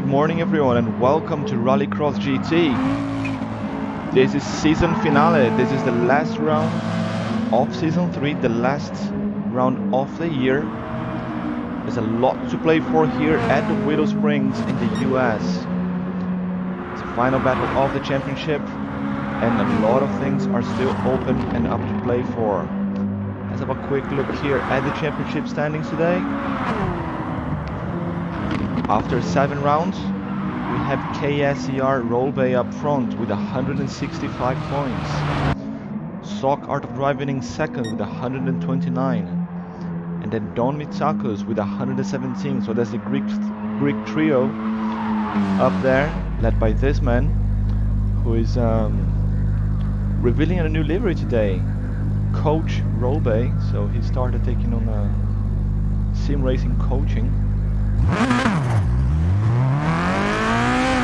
morning everyone and welcome to Rallycross GT. This is season finale. This is the last round of season 3, the last round of the year. There's a lot to play for here at the Willow Springs in the US. It's the final battle of the championship and a lot of things are still open and up to play for. Let's have a quick look here at the championship standings today. After 7 rounds, we have KSER Rollbay up front with 165 points. Sock Art of Driving in second with 129. And then Don Mitsakos with 117. So that's the Greek trio up there, led by this man, who is revealing a new livery today. Coach Rollbay. So he started taking on sim racing coaching.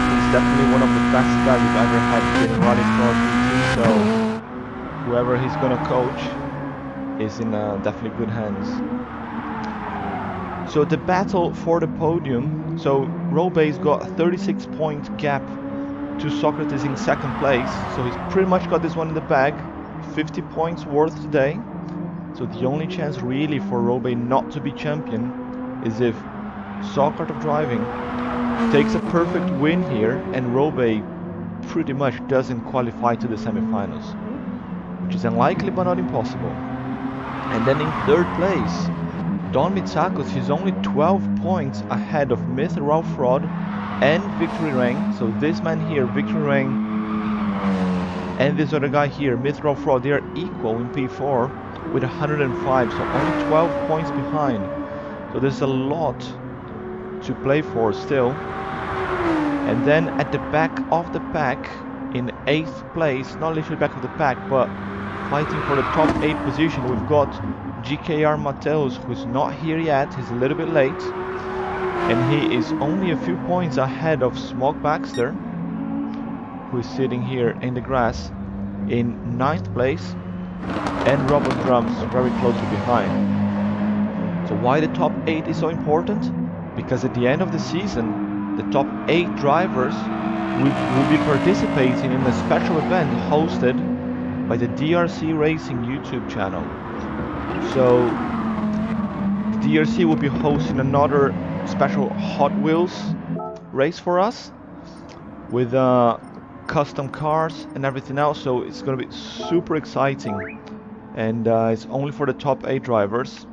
He's definitely one of the best guys we've ever had in Rallycross GT, so whoever he's gonna coach is in definitely good hands. So the battle for the podium, so Rollbay's got a 36-point gap to Socrates in second place, so he's pretty much got this one in the bag, 50 points worth today. So the only chance really for Rollbay not to be champion is if Sock Art of Driving takes a perfect win here and Rollbay pretty much doesn't qualify to the semi-finals, which is unlikely but not impossible. And then in third place, Don Mitsakos, he's only 12 points ahead of Myth Ralph Rod and Victory Ring. So this man here, Victory Ring, and this other guy here, Myth Ralph Rod, they are equal in P4 with 105, so only 12 points behind. So there's a lot to play for still. And then at the back of the pack, in 8th place, not literally back of the pack, but fighting for the top 8 position, we've got GKR Mateus, who's not here yet. He's a little bit late, and he is only a few points ahead of Smog Baxter, who is sitting here in the grass in 9th place, and Robot Drums very closely behind. So why the top 8 is so important? Because at the end of the season, the top 8 drivers will be participating in a special event hosted by the DRC Racing YouTube channel. So the DRC will be hosting another special Hot Wheels race for us with custom cars and everything else. So it's going to be super exciting, and it's only for the top 8 drivers.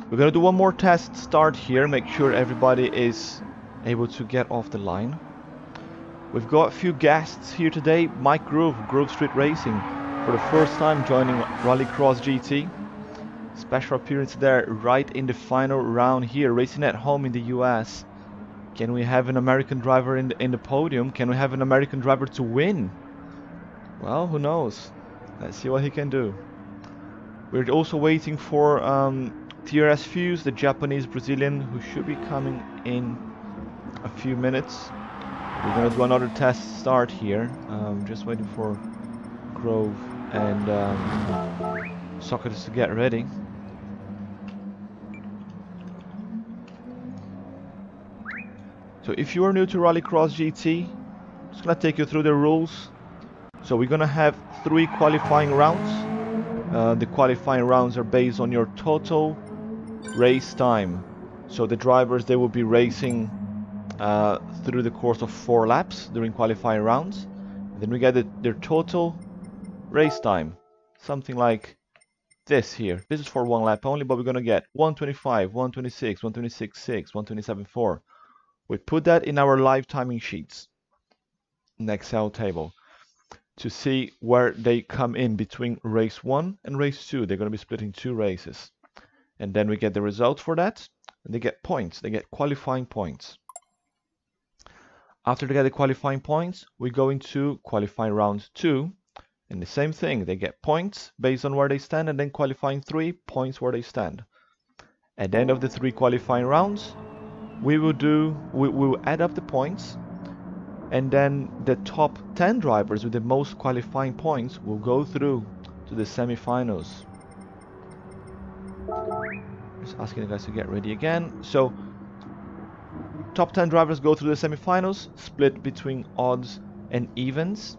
We're gonna do one more test start here, make sure everybody is able to get off the line. We've got a few guests here today. Mike Grove, Grove Street Racing, for the first time joining Rallycross GT. Special appearance there right in the final round here, racing at home in the US. Can we have an American driver in the podium? Can we have an American driver to win? Well, who knows? Let's see what he can do. We're also waiting for TRS Fuse, the Japanese Brazilian, who should be coming in a few minutes. We're gonna do another test start here. Just waiting for Grove and Socrates to get ready. So if you are new to Rallycross GT, I'm just gonna take you through the rules. So we're gonna have 3 qualifying rounds. The qualifying rounds are based on your total race time. So the drivers, they will be racing through the course of 4 laps during qualifying rounds. And then we get their total race time, something like this here. This is for 1 lap only, but we're gonna get 125, 126, 126.6, 127.4. We put that in our live timing sheets, an Excel table, to see where they come in between race 1 and race 2. They're gonna be splitting 2 races. And then we get the results for that, and they get points. They get qualifying points. After they get the qualifying points, we go into qualifying round 2, and the same thing. They get points based on where they stand, and then qualifying 3 points where they stand. At the end of the 3 qualifying rounds, we will add up the points, and then the top 10 drivers with the most qualifying points will go through to the semi-finals. Just asking the guys to get ready again. So top 10 drivers go through the semi-finals, split between odds and evens.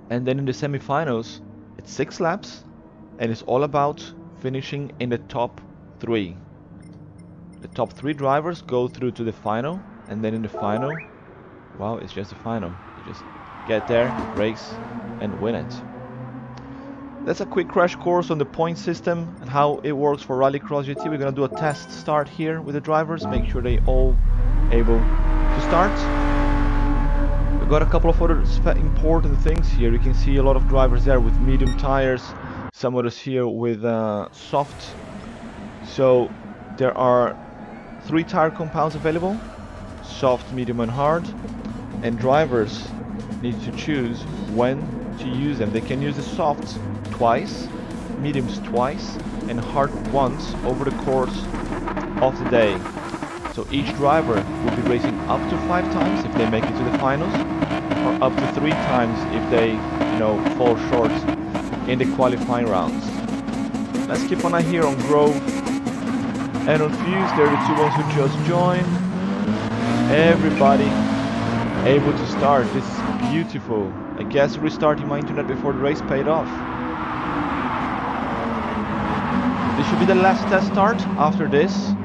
And then in the semi-finals, it's 6 laps, and it's all about finishing in the top 3. The top 3 drivers go through to the final, and then in the final, well, it's just the final. You just get there, race, and win it. That's a quick crash course on the point system and how it works for Rallycross GT. We're gonna do a test start here with the drivers, make sure they all able to start. We've got a couple of other important things here. You can see a lot of drivers there with medium tires, some others here with soft. So there are 3 tire compounds available, soft, medium and hard, and drivers need to choose when to use them. They can use the softs twice, mediums twice, and hard once over the course of the day. So each driver will be racing up to 5 times if they make it to the finals, or up to 3 times if they, fall short in the qualifying rounds. Let's keep an eye here on Grove and on Fuse. They're the 2 ones who just joined. Everybody able to start. This is beautiful. I guess restarting my internet before the race paid off. This should be the last test start. After this,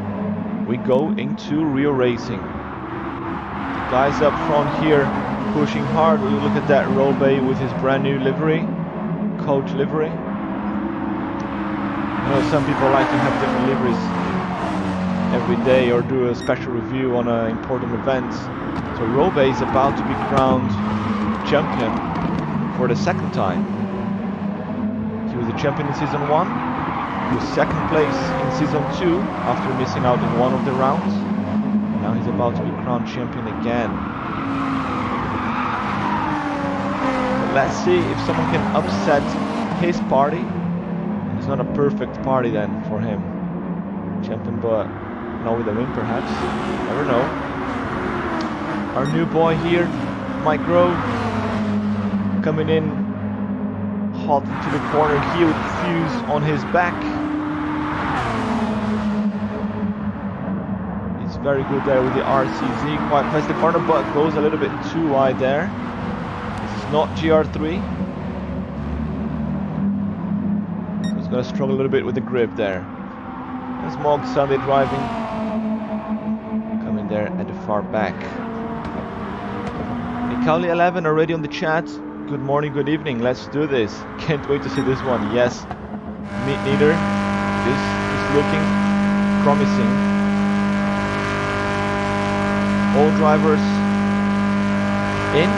we go into real racing. The guys up front here pushing hard. We look at that Robey with his brand new livery, coach livery. I know some people like to have different liveries every day or do a special review on important events. So Robey is about to be crowned champion for the 2nd time. He was the champion in season 1. He was 2nd place in season 2 after missing out in one of the rounds. Now he's about to be crowned champion again. But let's see if someone can upset his party. And it's not a perfect party then for him. Champion, but not with a win perhaps. Never know. Our new boy here, Mike Grove, coming in hot into the corner here with Fuse on his back. He's very good there with the RCZ, quite past the corner, but goes a little bit too wide there. This is not GR3. He's gonna struggle a little bit with the grip there. There's Mog Sunday driving, coming there at the far back. Nikali 11 already on the chat. Good morning, good evening. Let's do this. Can't wait to see this one. Yes, me neither. This is looking promising. All drivers in,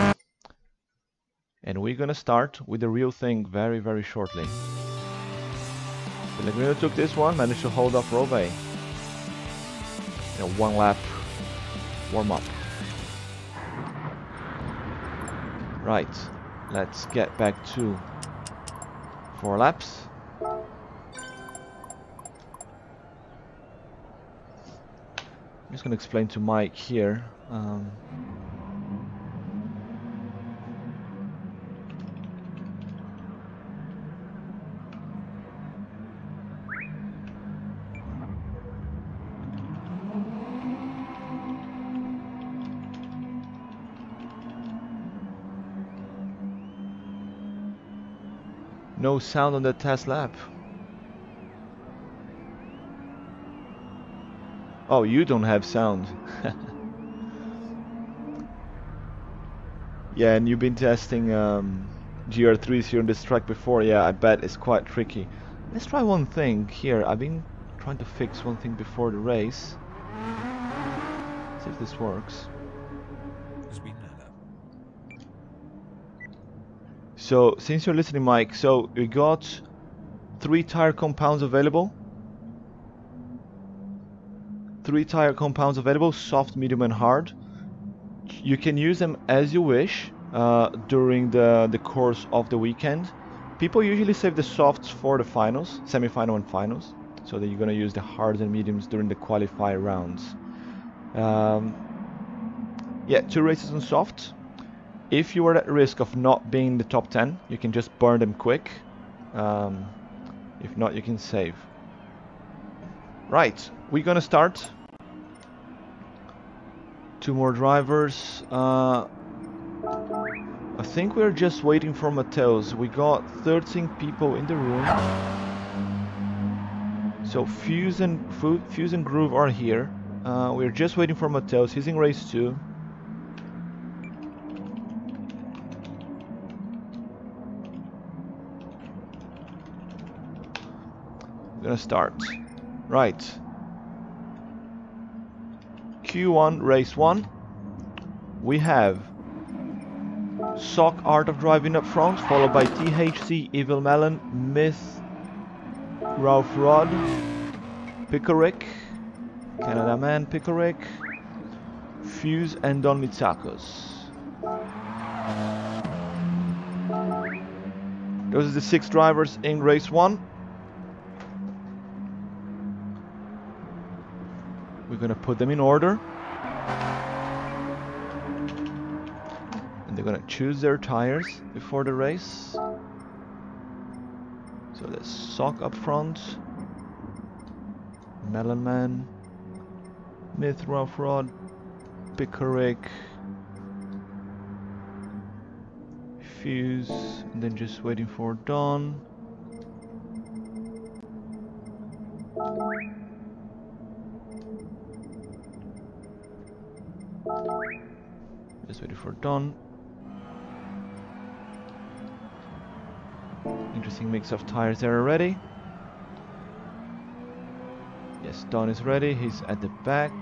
and we're gonna start with the real thing very, very shortly. Pellegrino took this one, managed to hold off Robey. 1 lap warm up. Right, let's get back to 4 laps. I'm just going to explain to Mike here. No sound on the test lap. Oh, you don't have sound. Yeah, and you've been testing GR3s here on this track before. Yeah, I bet it's quite tricky. Let's try one thing here. I've been trying to fix one thing before the race. See if this works. So, since you're listening, Mike, so we got 3 tire compounds available. 3 tire compounds available, soft, medium and hard. You can use them as you wish during the course of the weekend. People usually save the softs for the finals, semi-final and finals. So that you're going to use the hards and mediums during the qualifier rounds. Yeah, 2 races on soft. If you are at risk of not being in the top 10, you can just burn them quick. If not, you can save. Right, we're gonna start 2 more drivers. I think we're just waiting for Mateos. We got 13 people in the room. So Fuse and Groove are here. We're just waiting for Mateos. He's in race 2. We're gonna start. Right. Q1 race 1. We have Sock Art of Driving up front, followed by THC, Evil Melon, Myth, Ralph Rod, Pickerick, Canada Man Pickerick, Fuse, and Don Mitsakos. Those are the 6 drivers in race 1. We're gonna put them in order. And they're gonna choose their tires before the race. So there's Sock up front, Melon Man, Myth, Rough Rod, Pickerick, Fuse, and then just waiting for Dawn. Just waiting for Dawn. Interesting mix of tires there already. Yes, Dawn is ready. He's at the back.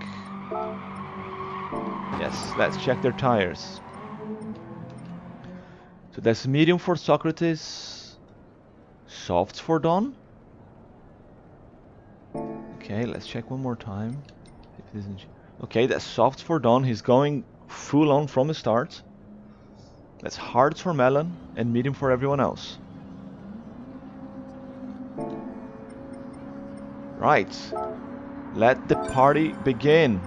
Yes, let's check their tires. So that's medium for Socrates, softs for Dawn. Okay, let's check one more time. If it isn't... Okay, that's softs for Dawn. He's going full on from the start. That's hards for Melon and medium for everyone else. Right, let the party begin.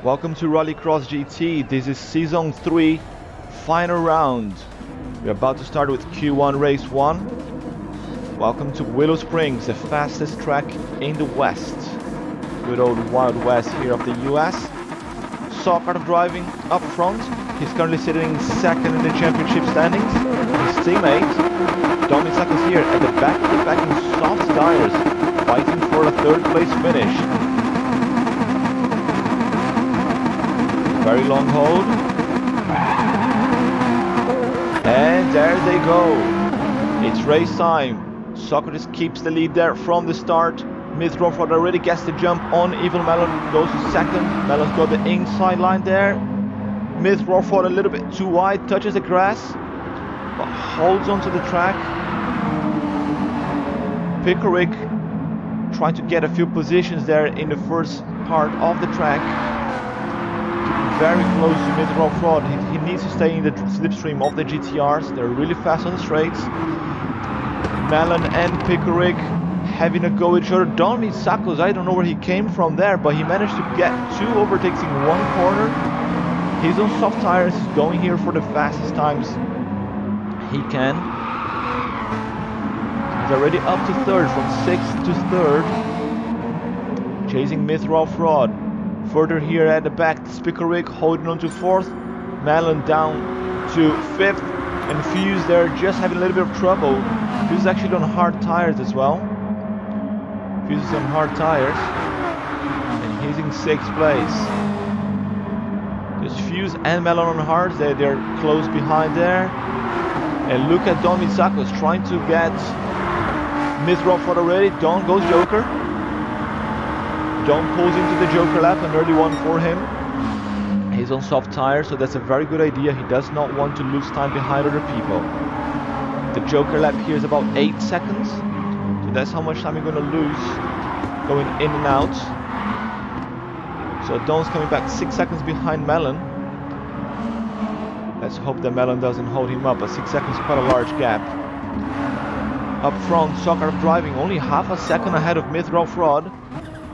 Welcome to Rallycross GT. This is Season 3, final round. We're about to start with Q1 Race 1. Welcome to Willow Springs, the fastest track in the West. Good old Wild West here of the US. Sock Art of Driving up front. He's currently sitting second in the championship standings. His teammate, Don Mitsakos here at the back of the pack in soft tires, fighting for a 3rd place finish. Very long hold. And there they go. It's race time. Socrates keeps the lead there from the start. Myth Rockford already gets the jump on Evil Melon, goes to second. Melon's got the inside line there. Myth Rockford a little bit too wide, touches the grass, but holds onto the track. Pickerick trying to get a few positions there in the first part of the track. Very close to Myth Rockford. He needs to stay in the slipstream of the GTRs. They're really fast on the straights. Melon and Pickerick having a go at each other. Don Mitsakos, I don't know where he came from there, but he managed to get 2 overtakes in 1 corner. He's on soft tires, he's going here for the fastest times he can. He's already up to 3rd, from 6th to 3rd. Chasing Myth Rockford. Further here at the back, Pickerick holding on to 4th. Melon down to 5th. And Fuse there just having a little bit of trouble. Fuse is actually on hard tires as well. Fuse is on hard tires. And he's in 6th place. There's Fuse and Melon on hards. They're close behind there. And look at Don Mitsakos trying to get Myth Rockford already. Don goes Joker. Don pulls into the Joker lap, an early one for him. He's on soft tires, so that's a very good idea. He does not want to lose time behind other people. The Joker lap here is about 8 seconds. So that's how much time you're going to lose going in and out. So Don's coming back 6 seconds behind Melon. Let's hope that Melon doesn't hold him up, but 6 seconds is quite a large gap. Up front, Sock Art of Driving only half a second ahead of Myth Rockford.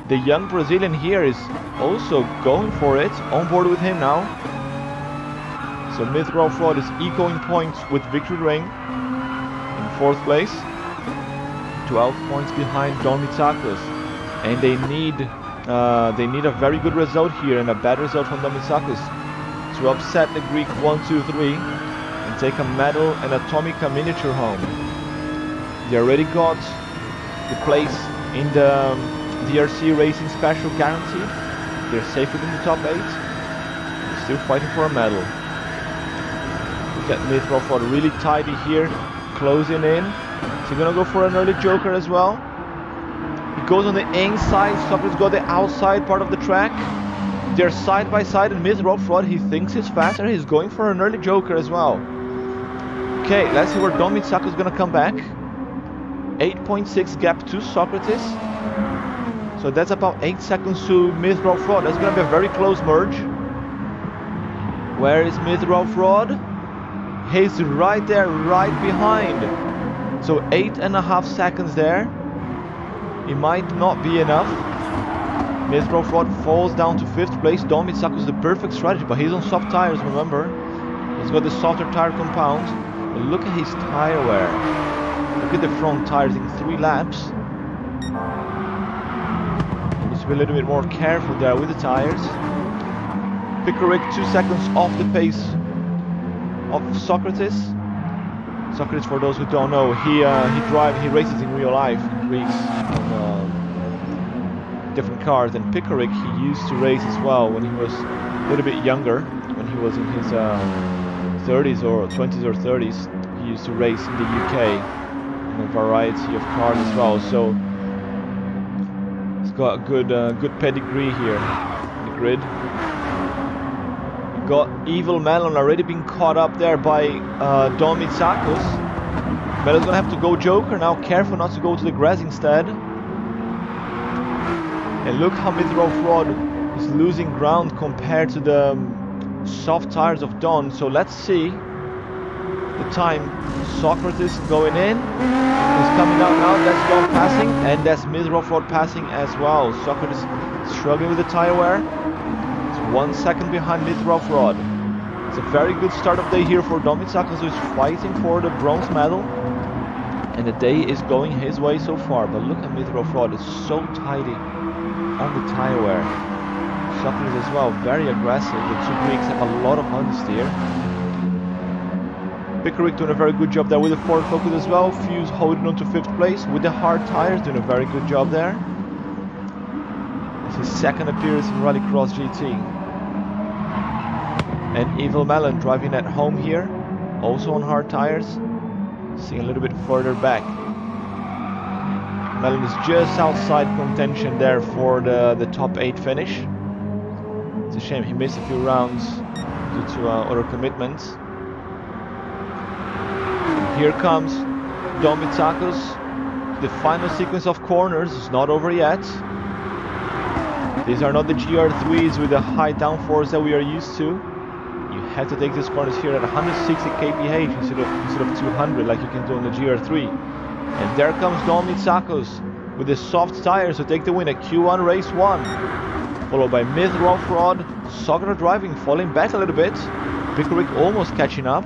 The young Brazilian here is also going for it, on board with him now. So Myth Off Road is equaling points with Victory Ring in 4th place. 12 points behind Don Mitsakos. And they need a very good result here and a bad result from Don Mitsakos to upset the Greek 1-2-3 and take a medal and a Tomica miniature home. They already got the place in the DRC Racing Special guaranteed. They're safe within the top 8. They're still fighting for a medal. Look at Myth Off Road really tidy here, closing in. So he's gonna go for an early joker as well. He goes on the inside, Socrates got the outside part of the track. They're side by side and Myth Off Road, he thinks he's faster, he's going for an early joker as well. Okay, let's see where Don Mitsakos is gonna come back. 8.6 gap to Socrates. So that's about 8 seconds to Myth Off Road. That's gonna be a very close merge. Where is Myth Off Road? He's right there, right behind. So 8.5 seconds there. It might not be enough. Myth Off Road falls down to 5th place. Don Mitsakos is the perfect strategy, but he's on soft tires, remember. He's got the softer tire compound. But look at his tire wear. Look at the front tires in 3 laps. He needs to be a little bit more careful there with the tires. Pickerick 2 seconds off the pace of Socrates. Socrates, for those who don't know, he races in real life in Greece on different cars. And Pickerick, he used to race as well when he was a little bit younger, when he was in his 30s or 20s or 30s. He used to race in the UK in a variety of cars as well. So he's got a good pedigree here in the grid. Got Evil Melon already being caught up there by Don Mitsakos. Melon's gonna have to go joker now, careful not to go to the grass instead. And look how Myth Off Road is losing ground compared to the soft tires of Don. So let's see the time. Socrates going in, he's coming out now, that's Don passing, and that's Myth Off Road passing as well. Socrates struggling with the tire wear. 1 second behind Myth Off Road. It's a very good start of day here for Don Mitsakos, who is fighting for the bronze medal. And the day is going his way so far. But look at Myth Off Road, it's so tidy on the tire wear. Socrates as well, very aggressive. The 2 Greeks have a lot of understeer. Pickerick doing a very good job there with the Ford Focus as well. Fuse holding on to 5th place with the hard tires, doing a very good job there. It's his 2nd appearance in Rallycross GT. And Evil Melon driving at home here, also on hard tires, seeing a little bit further back. Melon is just outside contention there for the top 8 finish. It's a shame he missed a few rounds due to other commitments. And here comes Don Mitsakos. The final sequence of corners is not over yet. These are not the GR3s with the high downforce that we are used to. You have to take these corners here at 160 kph instead of 200 like you can do on the GR3. And there comes Don Mitsakos with the soft tires to take the win at Q1 race 1. Followed by Myth Off Road, Socrates driving, falling back a little bit. Pickerick almost catching up.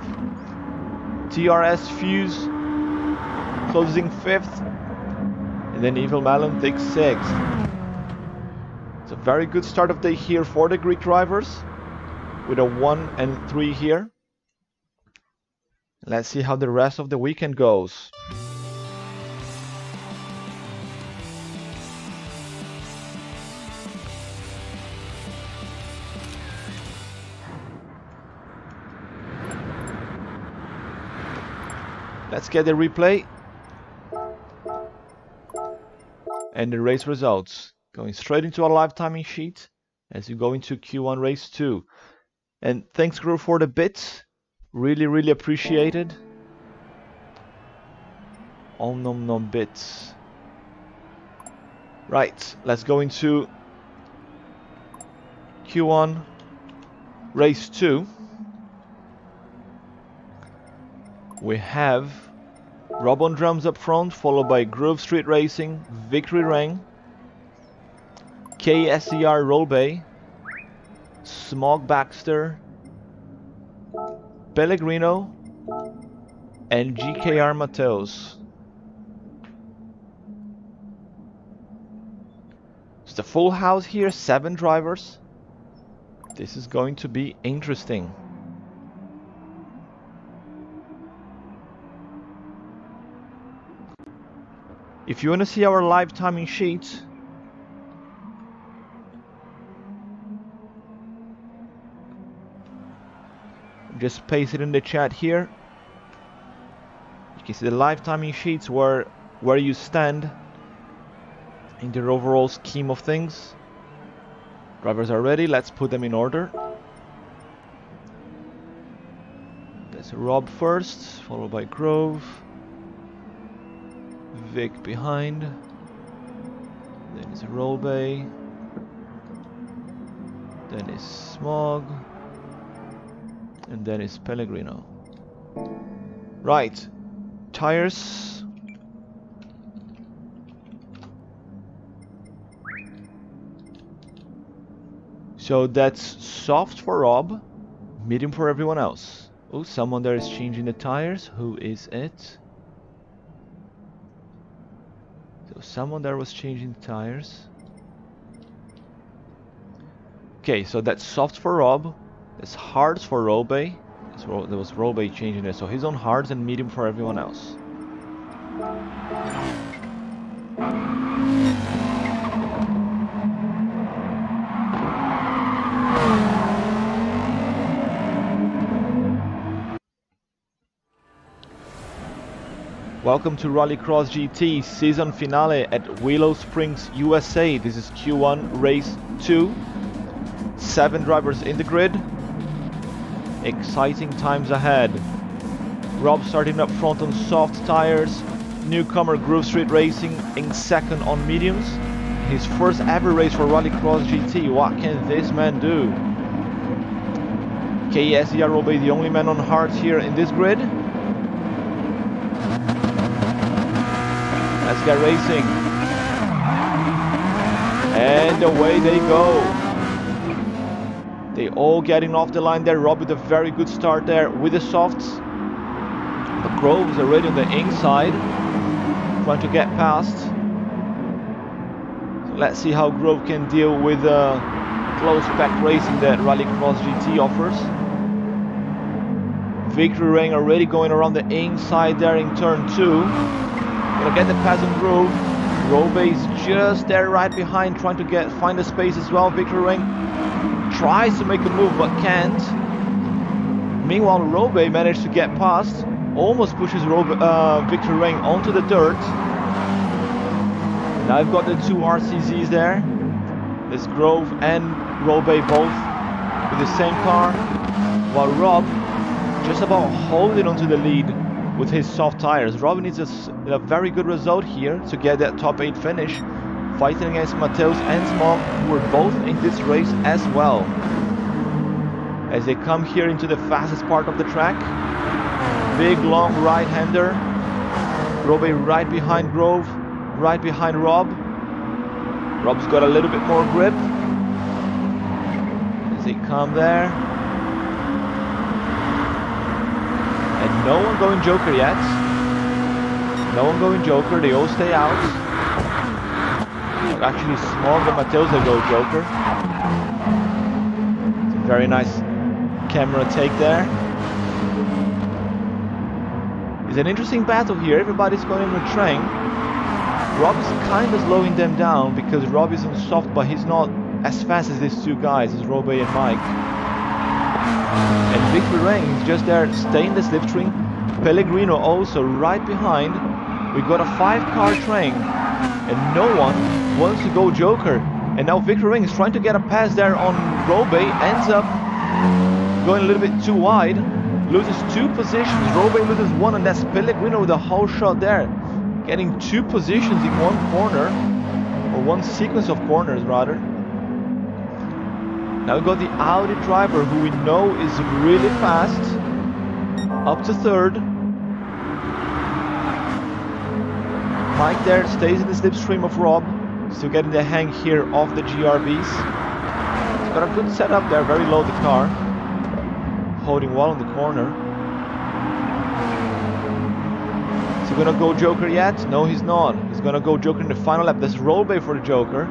TRS Fuse closing 5th. And then Evil Melon takes 6th. It's a very good start of day here for the Greek drivers, with a 1 and 3 here. Let's see how the rest of the weekend goes. Let's get the replay and the race results. Going straight into our live timing sheet as you go into Q1 race 2. And thanks crew for the bits. Really appreciated. Om nom nom bits. Right, let's go into Q1 race 2. We have Rob on drums up front, followed by Grove Street Racing, Victory Ring, KSER Roll Bay, Smog Baxter, Pellegrino and GKR Mateos. It's a full house here, 7 drivers. This is going to be interesting. If you want to see our live timing sheet, just paste it in the chat here. You can see the live timing sheets where you stand in the overall scheme of things. Drivers are ready, let's put them in order. There's Rob first, followed by Grove. Vic behind. Then is Rolbay. Then is Smog. And then is Pellegrino. Right. Tires. So that's soft for Rob, medium for everyone else. Oh, someone there is changing the tires. Who is it? So someone there was changing the tires. Okay, so that's soft for Rob. That's hards for Rolbay. There was Rolbay changing it. So he's on hards and medium for everyone else. Welcome to Rallycross GT season finale at Willow Springs, USA. This is Q1 race 2. 7 drivers in the grid. Exciting times ahead. Rob starting up front on soft tires. Newcomer Grove Street Racing in second on mediums. His first ever race for Rallycross GT. What can this man do? KSDR will be the only man on hards here in this grid. Let's get racing. And away they go. They all getting off the line there. Rob with a very good start there with the softs. But Grove is already on the inside, trying to get past. So let's see how Grove can deal with close pack racing that Rallycross GT offers. Victory Ring already going around the inside there in turn 2. Gonna get the pass on Grove. Rolbay is just there right behind, trying to find a space as well. Victory Ring tries to make a move but can't. Meanwhile, Rolbay managed to get past, almost pushes Victory Ring onto the dirt. Now I've got the 2 RCZs there. There's Grove and Rolbay both with the same car, while Rob just about holding onto the lead with his soft tires. Rob needs a very good result here to get that top 8 finish, fighting against Mateos and Smog, who were both in this race as well. As they come here into the fastest part of the track, big long right-hander. Rolbay right behind Grove, right behind Rob. Rob's got a little bit more grip as they come there. And no one going Joker yet. No one going Joker, they all stay out. Actually, Smog and Mateos they go Joker. It's a very nice camera take there. It's an interesting battle here, everybody's going in the train. Rob is kind of slowing them down because Rob is on soft, but he's not as fast as these 2 guys, as Rolbay and Mike. And Victory Ring is just there, staying the slipstream. Pellegrino also right behind. We got a 5-car train, and no one wants to go Joker. And now Victory Ring is trying to get a pass there on Rolbay, ends up going a little bit too wide, loses 2 positions. Rolbay loses 1, and that's Pellegrino with a whole shot there, getting 2 positions in 1 corner, or 1 sequence of corners rather. Now we've got the Audi driver, who we know is really fast, up to 3rd. Mike there stays in the slipstream of Rob, still getting the hang here of the GRBs. He's got a good setup there, very low the car, holding well in the corner. gonna go Joker yet? No, he's not. He's gonna go Joker in the final lap. That's Rollbay for the Joker.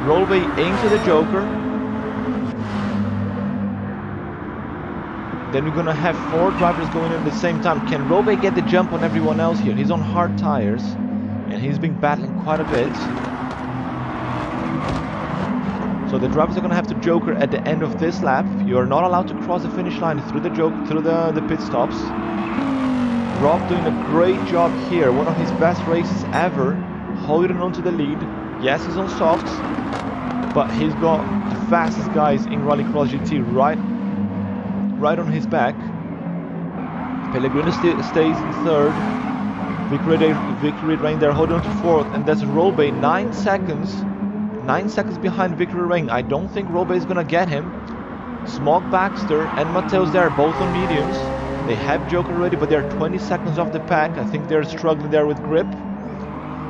Rollbay into the Joker. Then we're gonna have 4 drivers going in at the same time. Can Rollbay get the jump on everyone else here? He's on hard tires and he's been battling quite a bit. So the drivers are gonna have to Joker at the end of this lap. You are not allowed to cross the finish line through the pit stops. Rob doing a great job here. One of his best races ever, holding on to the lead. Yes, he's on softs, but he's got the fastest guys in Rallycross GT right on his back. Pellegrino stays in 3rd. Victory Rain there holding on to 4th, and that's Rollbay 9 seconds behind Victory Rain. I don't think Rollbay is gonna get him. Smog Baxter and Mateus there, both on mediums. They have Joker ready, but they're 20 seconds off the pack. I think they're struggling there with grip.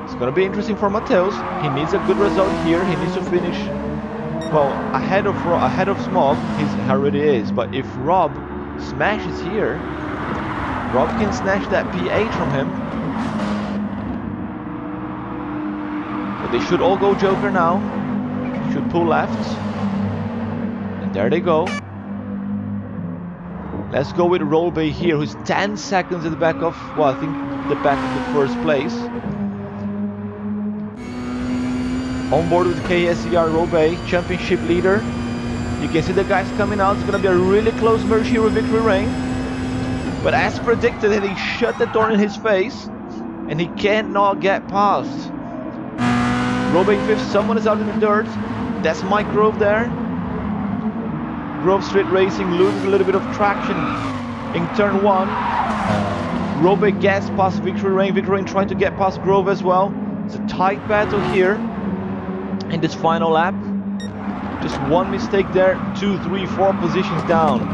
It's gonna be interesting for Mateus. He needs a good result here. He needs to finish, well, ahead of Smog. He already is. But if Rob smashes here, Rob can snatch that P8 from him. But they should all go Joker now. Should pull left. And there they go. Let's go with Rollbay here, who's 10 seconds at the back of, well, I think the back of the 1st place. On board with KSER Rollbay, championship leader. You can see the guys coming out. It's going to be a really close merge here with Victory Rain. But as predicted, he shut the door in his face and he cannot get past. Rollbay 5th, someone is out in the dirt. That's Mike Grove there. Grove Street Racing loses a little bit of traction in turn 1. Rollbay gets past Victory Rain. Victory Rain trying to get past Grove as well. It's a tight battle here in this final lap. Just one mistake there, 2, 3, 4 positions down.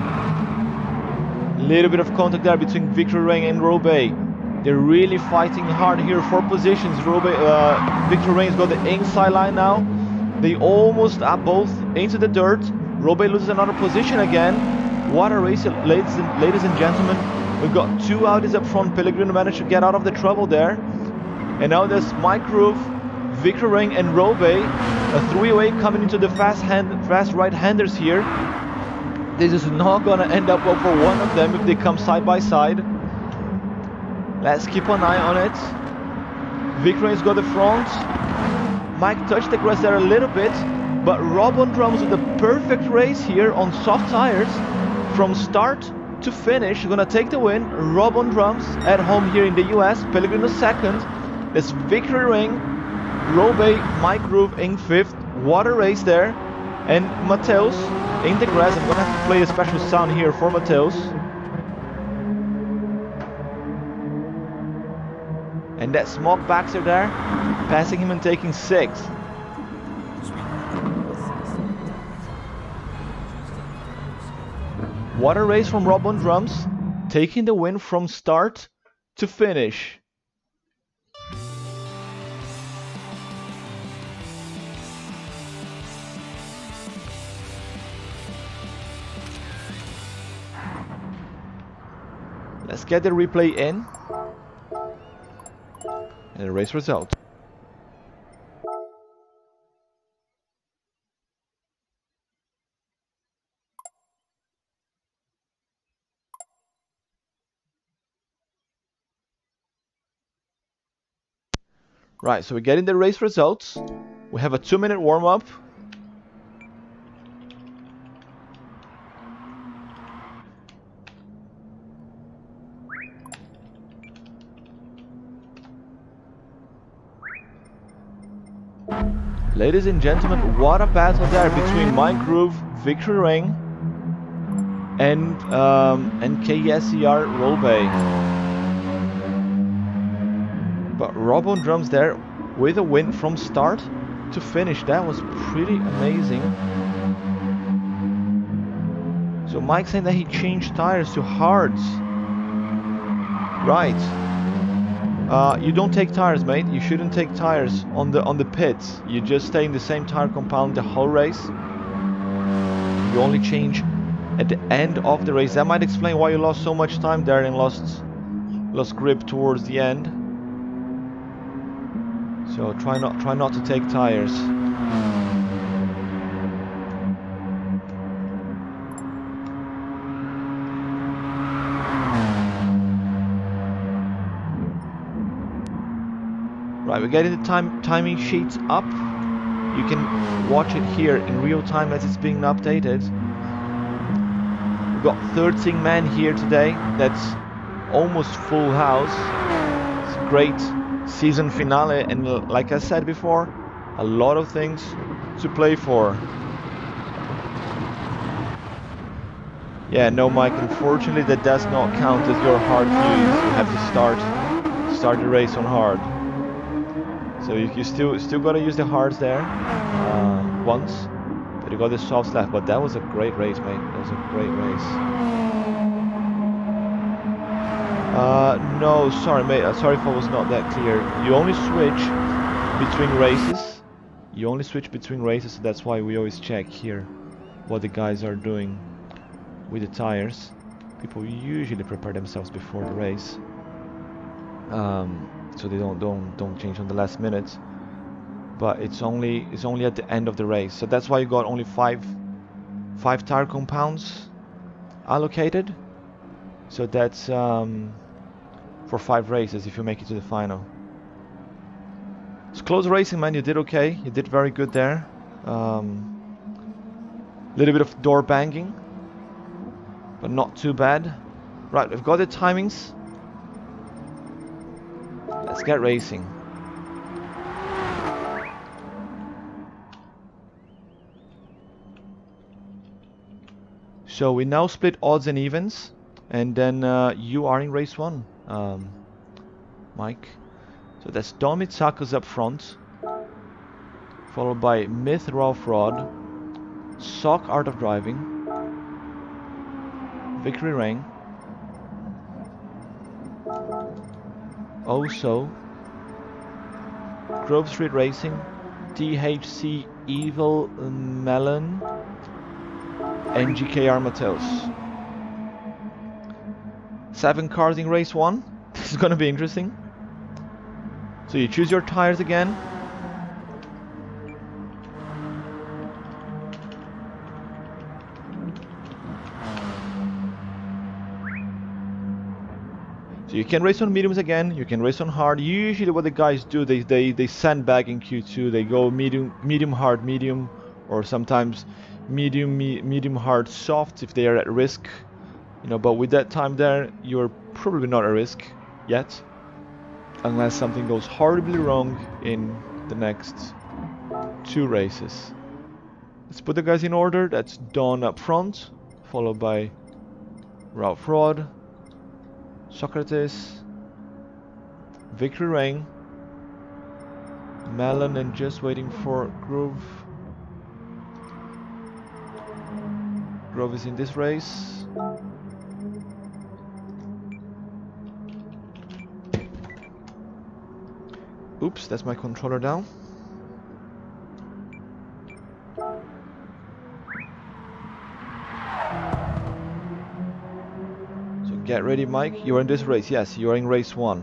Little bit of contact there between Victory Rain and Rollbay. They're really fighting hard here for positions. Victory Rain's got the inside line now. They almost are both into the dirt. Rollbay loses another position again. What a race, ladies and gentlemen. We've got 2 Audis up front. Pellegrino managed to get out of the trouble there. And now there's Mike Roof, Victory Rain and Rollbay. A 3-way coming into the fast right-handers here. This is not gonna end up well for one of them if they come side by side. Let's keep an eye on it. Victory Rain's got the front. Mike touched the grass there a little bit. But Rob on drums with a perfect race here on soft tires from start to finish. Gonna take the win. Rob on drums at home here in the US. Pellegrino 2nd. That's Victory Rain. Rollbay, Mike Groove in 5th. What a race there. And Mateus in the grass. I'm gonna have to play a special sound here for Mateus. And that Smog Baxter there, passing him and taking 6th. What a race from Rob on drums, taking the win from start to finish. Let's get the replay in. And the race result. Right, so we're getting the race results. We have a 2-minute warm-up. Ladies and gentlemen, what a battle there between Mike Groove, Victory Rain, and KSER Rollbay. But Rob on drums there with a win from start to finish. That was pretty amazing. So Mike saying that he changed tires to hards. Right. You don't take tires, mate. You shouldn't take tires on the pits. You just stay in the same tire compound the whole race. You only change at the end of the race. That might explain why you lost so much time there and lost lost grip towards the end. So try not to take tires. Right, we're getting the timing sheets up. You can watch it here in real time as it's being updated. We've got 13 men here today. That's almost full house. It's a great season finale, and like I said before, a lot of things to play for. Yeah, no, Mike, unfortunately that does not count as your hard use. You have to start the race on hard. So you still gotta use the hards there once, but you got the softs left. But that was a great race, mate. That was a great race. No, sorry, mate. Sorry if I was not that clear. You only switch between races. You only switch between races, so that's why we always check here what the guys are doing with the tires. People usually prepare themselves before the race. So they don't change on the last minute, but it's only at the end of the race. So that's why you got only five tire compounds allocated. So that's for 5 races if you make it to the final. It's close racing, man. You did okay. You did very good there. Little bit of door banging, but not too bad. Right, we've got the timings. Let's get racing. So we now split odds and evens, and then you are in race 1, Mike. So that's Don Mitsakas up front, followed by Myth Ralph Rod, Sock Art of Driving, Victory Rain, Also, Grove Street Racing, THC Evil Melon, and GKR Mateos. 7 cars in race 1. This is gonna be interesting. So you choose your tires again. So you can race on mediums again, you can race on hard. Usually what the guys do, they sandbag in Q2. They go medium, hard, medium, or sometimes medium, hard, soft if they are at risk. You know, but with that time there, you're probably not at risk yet, unless something goes horribly wrong in the next 2 races. Let's put the guys in order. That's Don up front, followed by Ralph Rod, Socrates, Victory Rain, Melon, and just waiting for Grove. Grove is in this race. Oops, that's my controller down. So get ready, Mike. You're in this race. Yes, you're in race 1.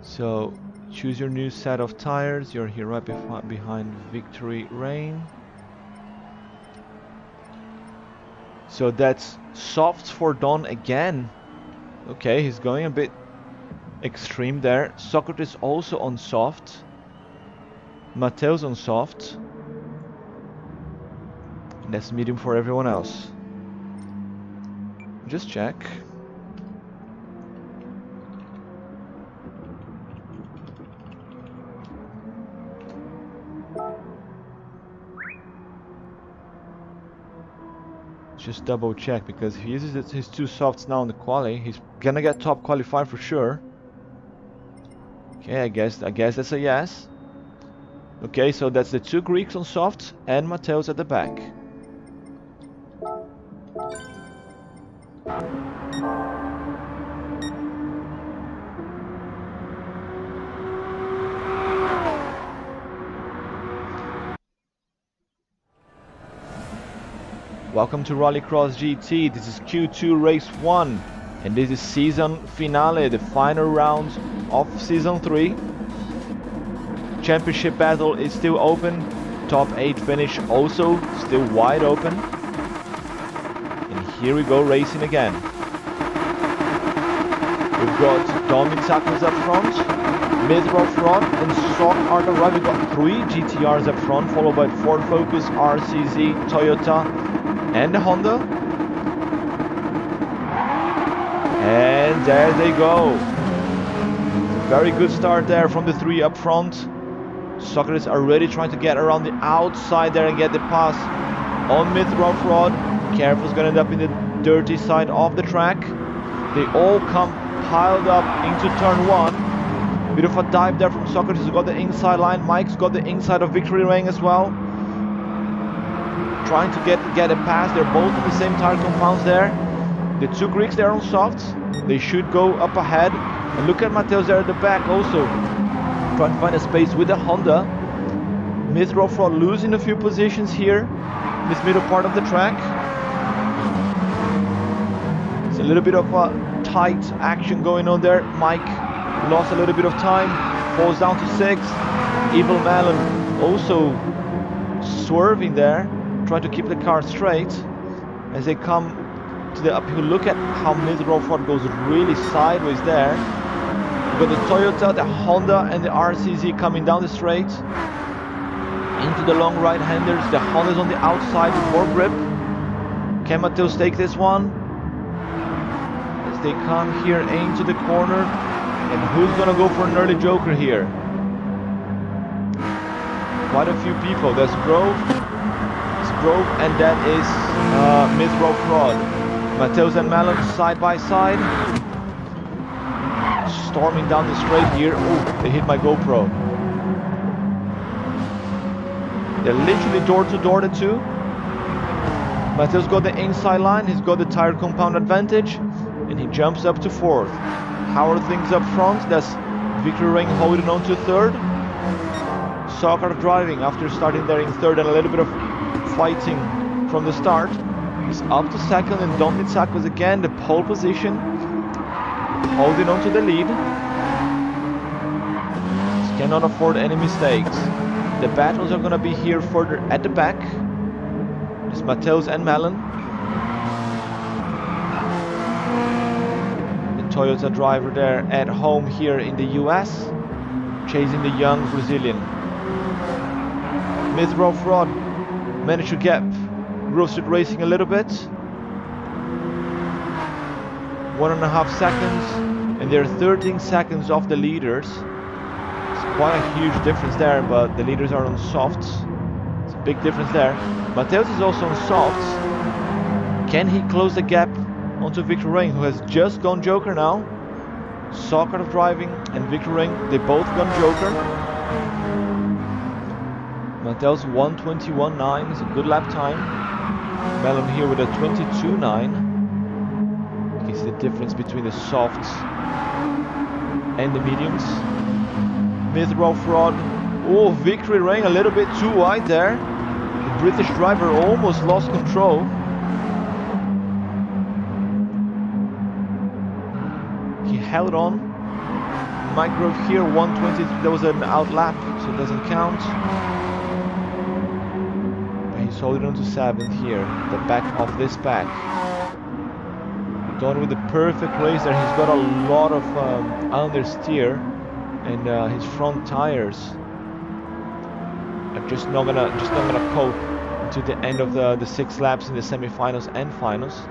So choose your new set of tires. You're here right behind Victory Rain. So that's soft for Don again. Okay, he's going a bit extreme there. Socrates also on soft. Mateo's on soft. And that's medium for everyone else. Just check. Just double check, because if he uses his 2 softs now in the quali, he's gonna get top qualified for sure. Okay, I guess that's a yes. Okay, so that's the 2 Greeks on softs and Mateos at the back. Welcome to Rallycross GT. This is Q2 race 1. And this is season finale, the final round of season 3. Championship battle is still open. Top 8 finish also still wide open. And here we go, racing again. We've got Untitled up front, Mid-Row front, and Stock Art arrive. We've got 3 GTRs up front, followed by Ford Focus, RCZ, Toyota, and the Honda. And there they go. Very good start there from the 3 up front. Socrates are already trying to get around the outside there and get the pass on mid-rough rod. Careful's gonna end up in the dirty side of the track. They all come piled up into turn 1. Bit of a dive there from Socrates, who's got the inside line. Mike's got the inside of Victory Ring as well. Trying to get a pass. They're both in the same tire compounds there. The 2 Greeks there on softs. They should go up ahead. And look at Mateus there at the back also. Trying to find a space with the Honda. Mid-row front losing a few positions here. This middle part of the track. It's a little bit of a tight action going on there. Mike lost a little bit of time. Falls down to 6. Evil Melon also swerving there. Trying to keep the car straight. As they come to the uphill, look at how mid-row front goes really sideways there. We've got the Toyota, the Honda, and the RCZ coming down the straight. Into the long right-handers. The Honda's on the outside with more grip. Can Mateus take this one? As they come here into the corner. And who's gonna go for an early joker here? Quite a few people. There's Grove, and that is mid-row fraud. Mateus and Malon side by side. Storming down the straight here. Oh, they hit my GoPro. They're literally door to door, the 2. Mateus got the inside line. He's got the tire compound advantage. And he jumps up to 4th. How are things up front? That's Victory Ring holding on to 3rd. Soccer driving after starting there in 3rd and a little bit of fighting from the start. He's up to 2nd, and Donitsak was again the pole position, holding on to the lead. Just cannot afford any mistakes. The battles are going to be here further at the back. It's Mateus and Malon. The Toyota driver there at home here in the US, chasing the young Brazilian. Mid-row fraud managed to get Grove Street Racing a little bit. 1.5 seconds, and they're 13 seconds off the leaders. It's quite a huge difference there, but the leaders are on softs. It's a big difference there. Mateus is also on softs. Can he close the gap onto Victor Ring, who has just gone joker now? Soccer driving and Victor Ring, they both gone joker. Mateus 1:21.9 is a good lap time. Melon here with a 22.9. You can see the difference between the softs and the mediums. Mid-row fraud. Oh, Victory Ring a little bit too wide there. The British driver almost lost control. He held on. Mike Grove here 1:20. There was an out lap, so it doesn't count. He's holding on to 7th here, the back of this pack. Going with the perfect race there. He's got a lot of understeer, and his front tires are just not gonna cope to the end of the 6 laps in the semifinals and finals.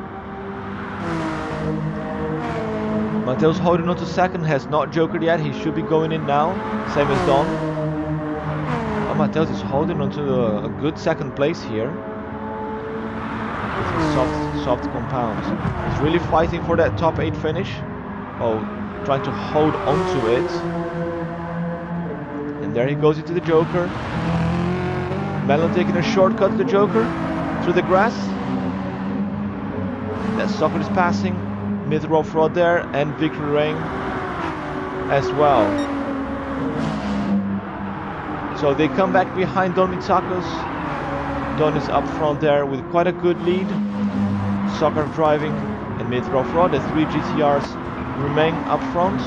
Mateus holding on to 2nd, has not jokered yet. He should be going in now, same as Don. Mateus is holding on to a good 2nd place here. With soft compounds. He's really fighting for that top 8 finish. Oh, trying to hold onto it. And there he goes into the joker. Melon taking a shortcut to the joker through the grass. That Soccer is passing. Mid-row fraud there, and Victory Ring as well. So they come back behind Don Mitsakos. Don is up front there with quite a good lead. Soccer driving and mid-rough rod. The 3 GTRs remain up front.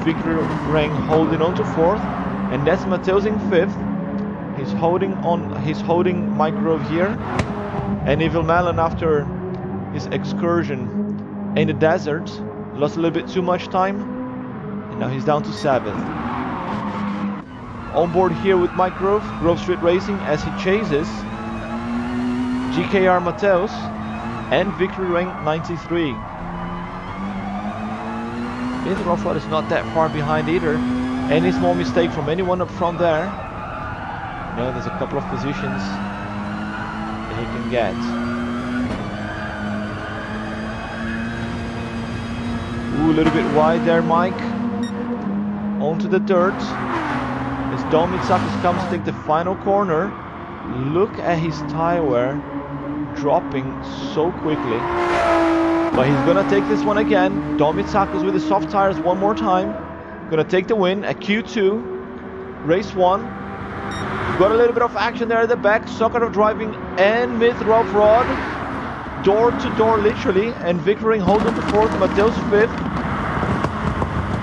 Victory Rain holding on to 4th, and that's Mateus in 5th. He's holding Mike Grove here, and Evil Melon, after his excursion in the desert, lost a little bit too much time, and now he's down to 7th. On board here with Mike Grove, Grove Street Racing, as he chases GKR Mateus and Victory Rain 93. Mid Rough is not that far behind either. Any small mistake from anyone up front there, you know, there's a couple of positions that he can get. Ooh, a little bit wide there, Mike. Onto the dirt. As Dom Mitsakis comes to take the final corner. Look at his tire wear dropping so quickly. But he's gonna take this one again. Dom Mitsakis with the soft tires one more time. Gonna take the win at Q2. Race 1. Got a little bit of action there at the back. Soccer of driving and mid-rough rod. Door to door literally. And Victory holding the 4th. Mateus 5th.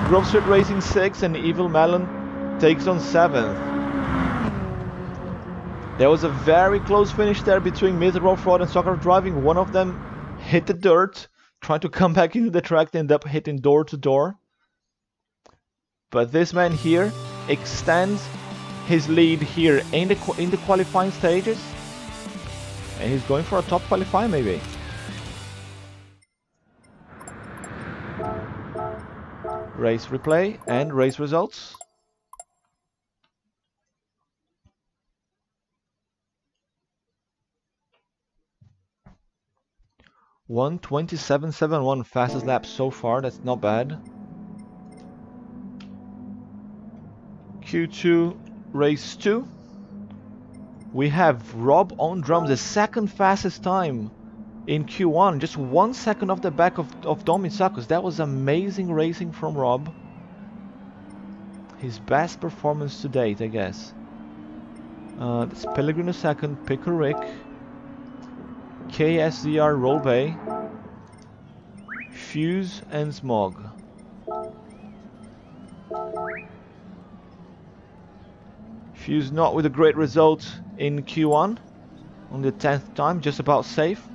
Grove Street Racing 6th. And Evil Melon takes on 7th. There was a very close finish there between mid-rough rod and soccer of driving. One of them hit the dirt, trying to come back into the track, ended up hitting door to door. But this man here extends his lead here in the qualifying stages, and he's going for a top qualifier maybe. Race replay and race results. (1:27.71) fastest lap so far. That's not bad. Q2 race 2. We have Rob on drums, the second fastest time in Q1, just 1 second off the back of Dom Mitsakis. That was amazing racing from Rob. His best performance to date, I guess. That's Pellegrino second, Picker Rick, KSDR Rollbay, Fuse and Smog. Fuse not with a great result in Q1 on the 10th time, just about safe.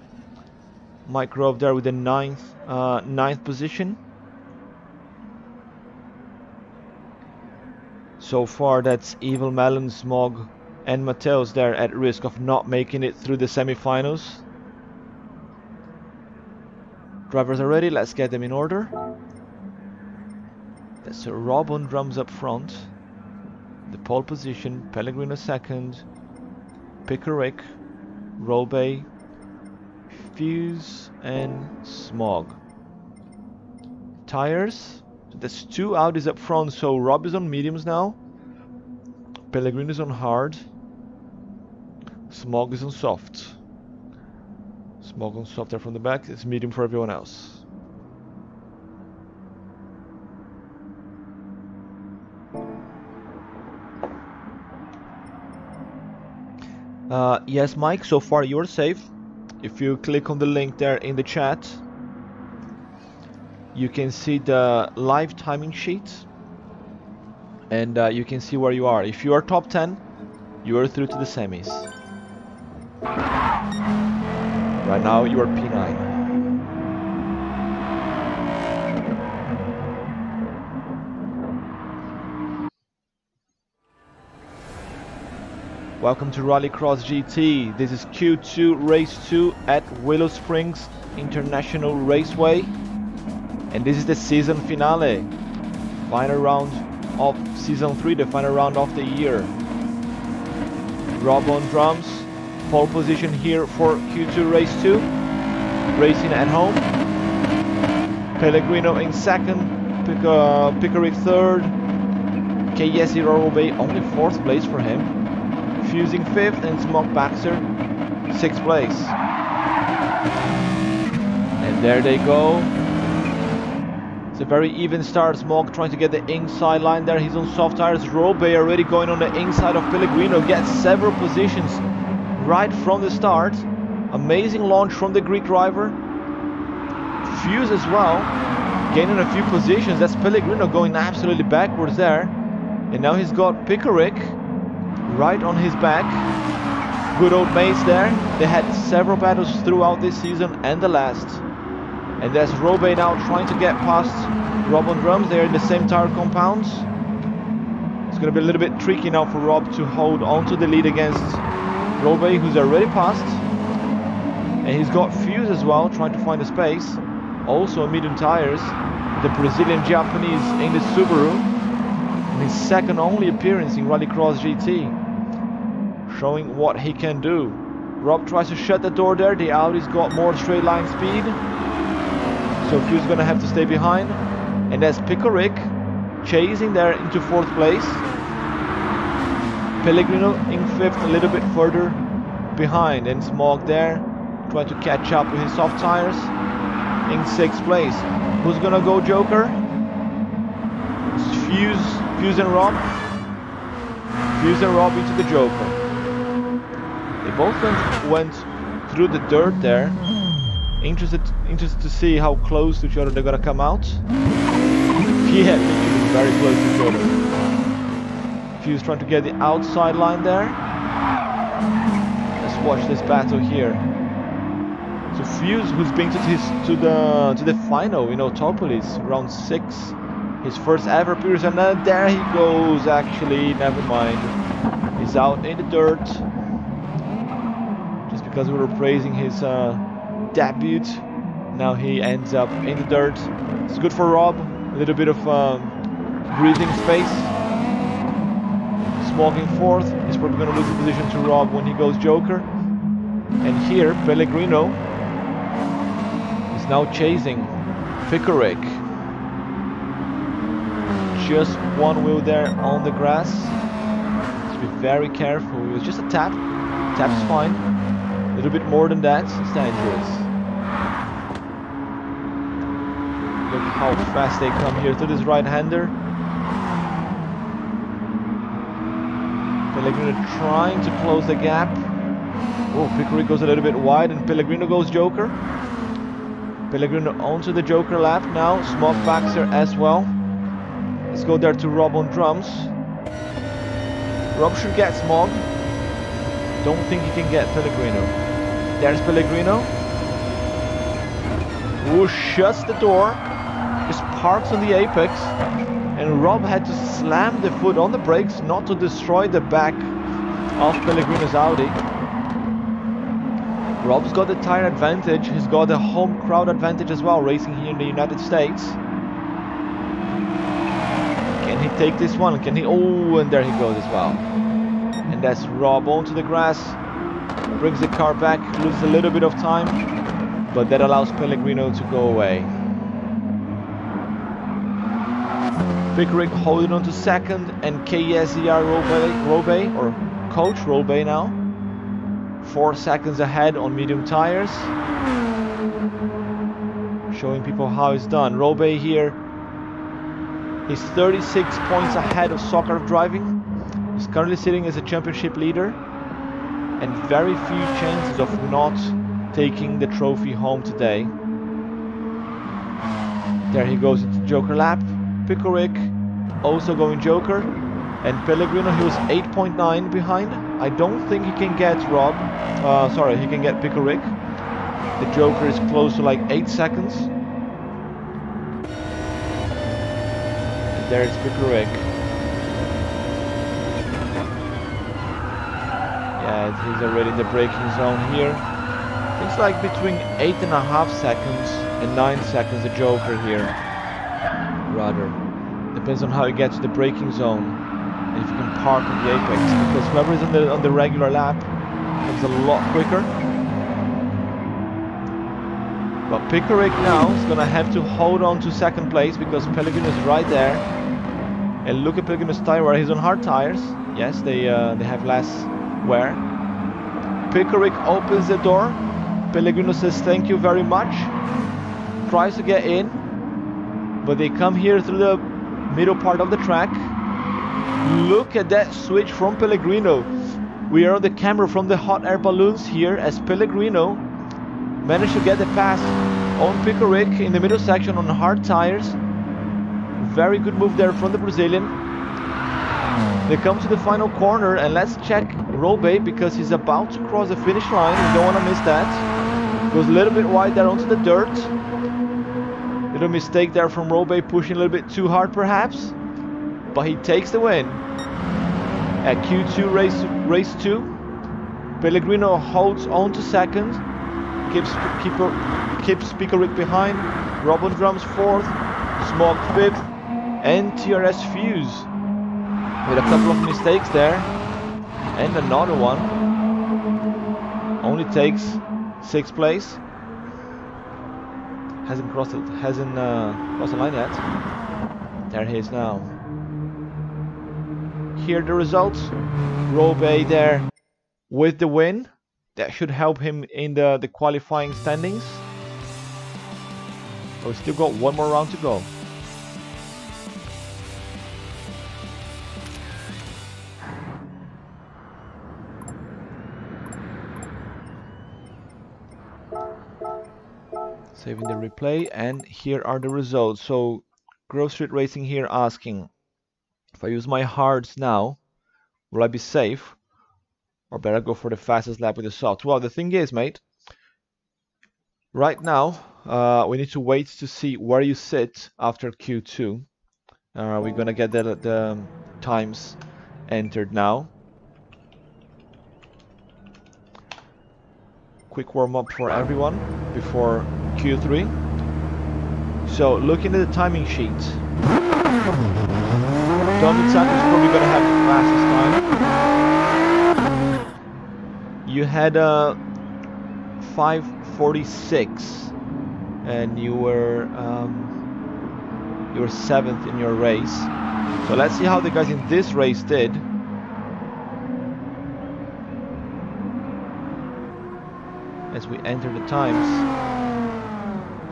Mike Grove there with the 9th position. So far that's Evil Melon, Smog and Mateus there at risk of not making it through the semi-finals. Drivers are ready, let's get them in order. That's Rob on drums up front. The pole position, Pellegrino second, Picker Rick, Rollbay, Fuse and Smog. Tires, there's 2 Audis up front, so Rob is on mediums now. Pellegrino is on hard. Smog is on soft. Smog on soft there from the back, it's medium for everyone else. Yes, Mike, so far you're safe. If you click on the link there in the chat, you can see the live timing sheet, and you can see where you are. If you are top 10, you are through to the semis. Right now you are P9. Welcome to Rallycross GT. This is Q2 Race 2 at Willow Springs International Raceway. And this is the season finale. Final round of Season 3, the final round of the year. Rob on drums. Pole position here for Q2 Race 2. Racing at home. Pellegrino in second. Pickerick third. KS0 Bay only 4th place for him. Fusing 5th and Smog Baxter 6th place. And there they go. It's a very even start. Smog trying to get the inside line there. He's on soft tires. Rollbay already going on the inside of Pellegrino. Gets several positions right from the start. Amazing launch from the Greek driver. Fuse as well, gaining a few positions. That's Pellegrino going absolutely backwards there. And now he's got Pickerick right on his back. Good old mates there. They had several battles throughout this season and the last. And there's Robey now trying to get past Rob on drums. They're in the same tire compounds. It's going to be a little bit tricky now for Rob to hold on to the lead against Robey, who's already passed. And he's got Fuse as well, trying to find a space. Also medium tires. The Brazilian Japanese in the Subaru. And his second only appearance in Rallycross GT. Showing what he can do. Rob tries to shut the door there. The Audi's got more straight line speed. So Fuse is going to have to stay behind. And there's Pickerick chasing there into 4th place. Pellegrino in 5th, a little bit further behind. And Smog there, trying to catch up with his soft tires. In 6th place. Who's going to go Joker? It's Fuse and Rob. Fuse and Rob into the Joker. They both went through the dirt there. Interested to see how close to each other they're gonna come out. Yeah, very close to each other. Fuse trying to get the outside line there. Let's watch this battle here. So Fuse, who's been to the final, you know, Topolis, round 6, his first ever appearance, and there he goes. Actually, never mind. He's out in the dirt. Just because we were praising his debut, now he ends up in the dirt. It's good for Rob, a little bit of breathing space. Smog in 4th, he's probably going to lose the position to Rob when he goes Joker. And here Pellegrino is now chasing Pickerick. Just one wheel there on the grass. Let's be very careful. It was just a tap. Tap's fine. A little bit more than that, it's dangerous. Look how fast they come here to this right-hander. Pellegrino trying to close the gap. Oh, Pickerick goes a little bit wide and Pellegrino goes Joker. Pellegrino onto the Joker lap now. Smog backs there as well. Let's go there to Rob on drums. Rob should get Smog. Don't think he can get Pellegrino. There's Pellegrino. Who shuts the door. Just parks on the apex. And Rob had to slam the foot on the brakes not to destroy the back of Pellegrino's Audi. Rob's got the tire advantage. He's got the home crowd advantage as well, racing here in the United States. Can he take this one? Can he? Oh, and there he goes as well. And that's Rob onto the grass. Brings the car back, loses a little bit of time, but that allows Pellegrino to go away. Pickerick holding on to 2nd, and KSER Robey, or Coach Robey now. 4 seconds ahead on medium tires. Showing people how it's done. Robey here is 36 points ahead of Soccer of Driving. He's currently sitting as a championship leader. And very few chances of not taking the trophy home today. There he goes into Joker lap. Pickerick also going Joker. And Pellegrino, he was 8.9 behind. I don't think he can get Rob. He can get Pickerick. The Joker is close to like 8 seconds. And there's Pickerick. Yeah, he's already in the braking zone here. It's like between 8.5 seconds and 9 seconds, the Joker here. Rather. Depends on how you get to the braking zone. And if you can park on the apex. Because whoever is on the regular lap comes a lot quicker. But Pickerick now is going to have to hold on to 2nd place because Pellegrino is right there. And look at Pellegrino's tire wear. He's on hard tires. Yes, they have less wear. Pickerick opens the door. Pellegrino says thank you very much. Tries to get in. But they come here through the middle part of the track. Look at that switch from Pellegrino. We are on the camera from the hot air balloons here as Pellegrino managed to get the pass on Pickerick in the middle section on hard tires. Very good move there from the Brazilian. They come to the final corner, and let's check Robey because he's about to cross the finish line. We don't want to miss that. Goes a little bit wide there onto the dirt. Little mistake there from Robey, pushing a little bit too hard perhaps. But he takes the win. At Q2 race 2. Pellegrino holds on to second. Keeps Pickerick behind. Robin Drums 4th. Smog 5th. And TRS Fuse with a couple of mistakes there, and another one. Only takes 6th place. Hasn't crossed the line yet. There he is now. Here the results. Robey there with the win. That should help him in the qualifying standings. But we still got one more round to go. Saving the replay, and here are the results. So Grove Street Racing here asking, if I use my hards now, will I be safe? Or better go for the fastest lap with the soft? Well, the thing is, mate, right now we need to wait to see where you sit after Q2. We're gonna get the times entered now. Quick warm-up for everyone before Q3. So looking at the timing sheet, Don Mitsaku is probably going to have the fastest time. You had a 5:46 and you were 7th in your race. So let's see how the guys in this race did. As we enter the times.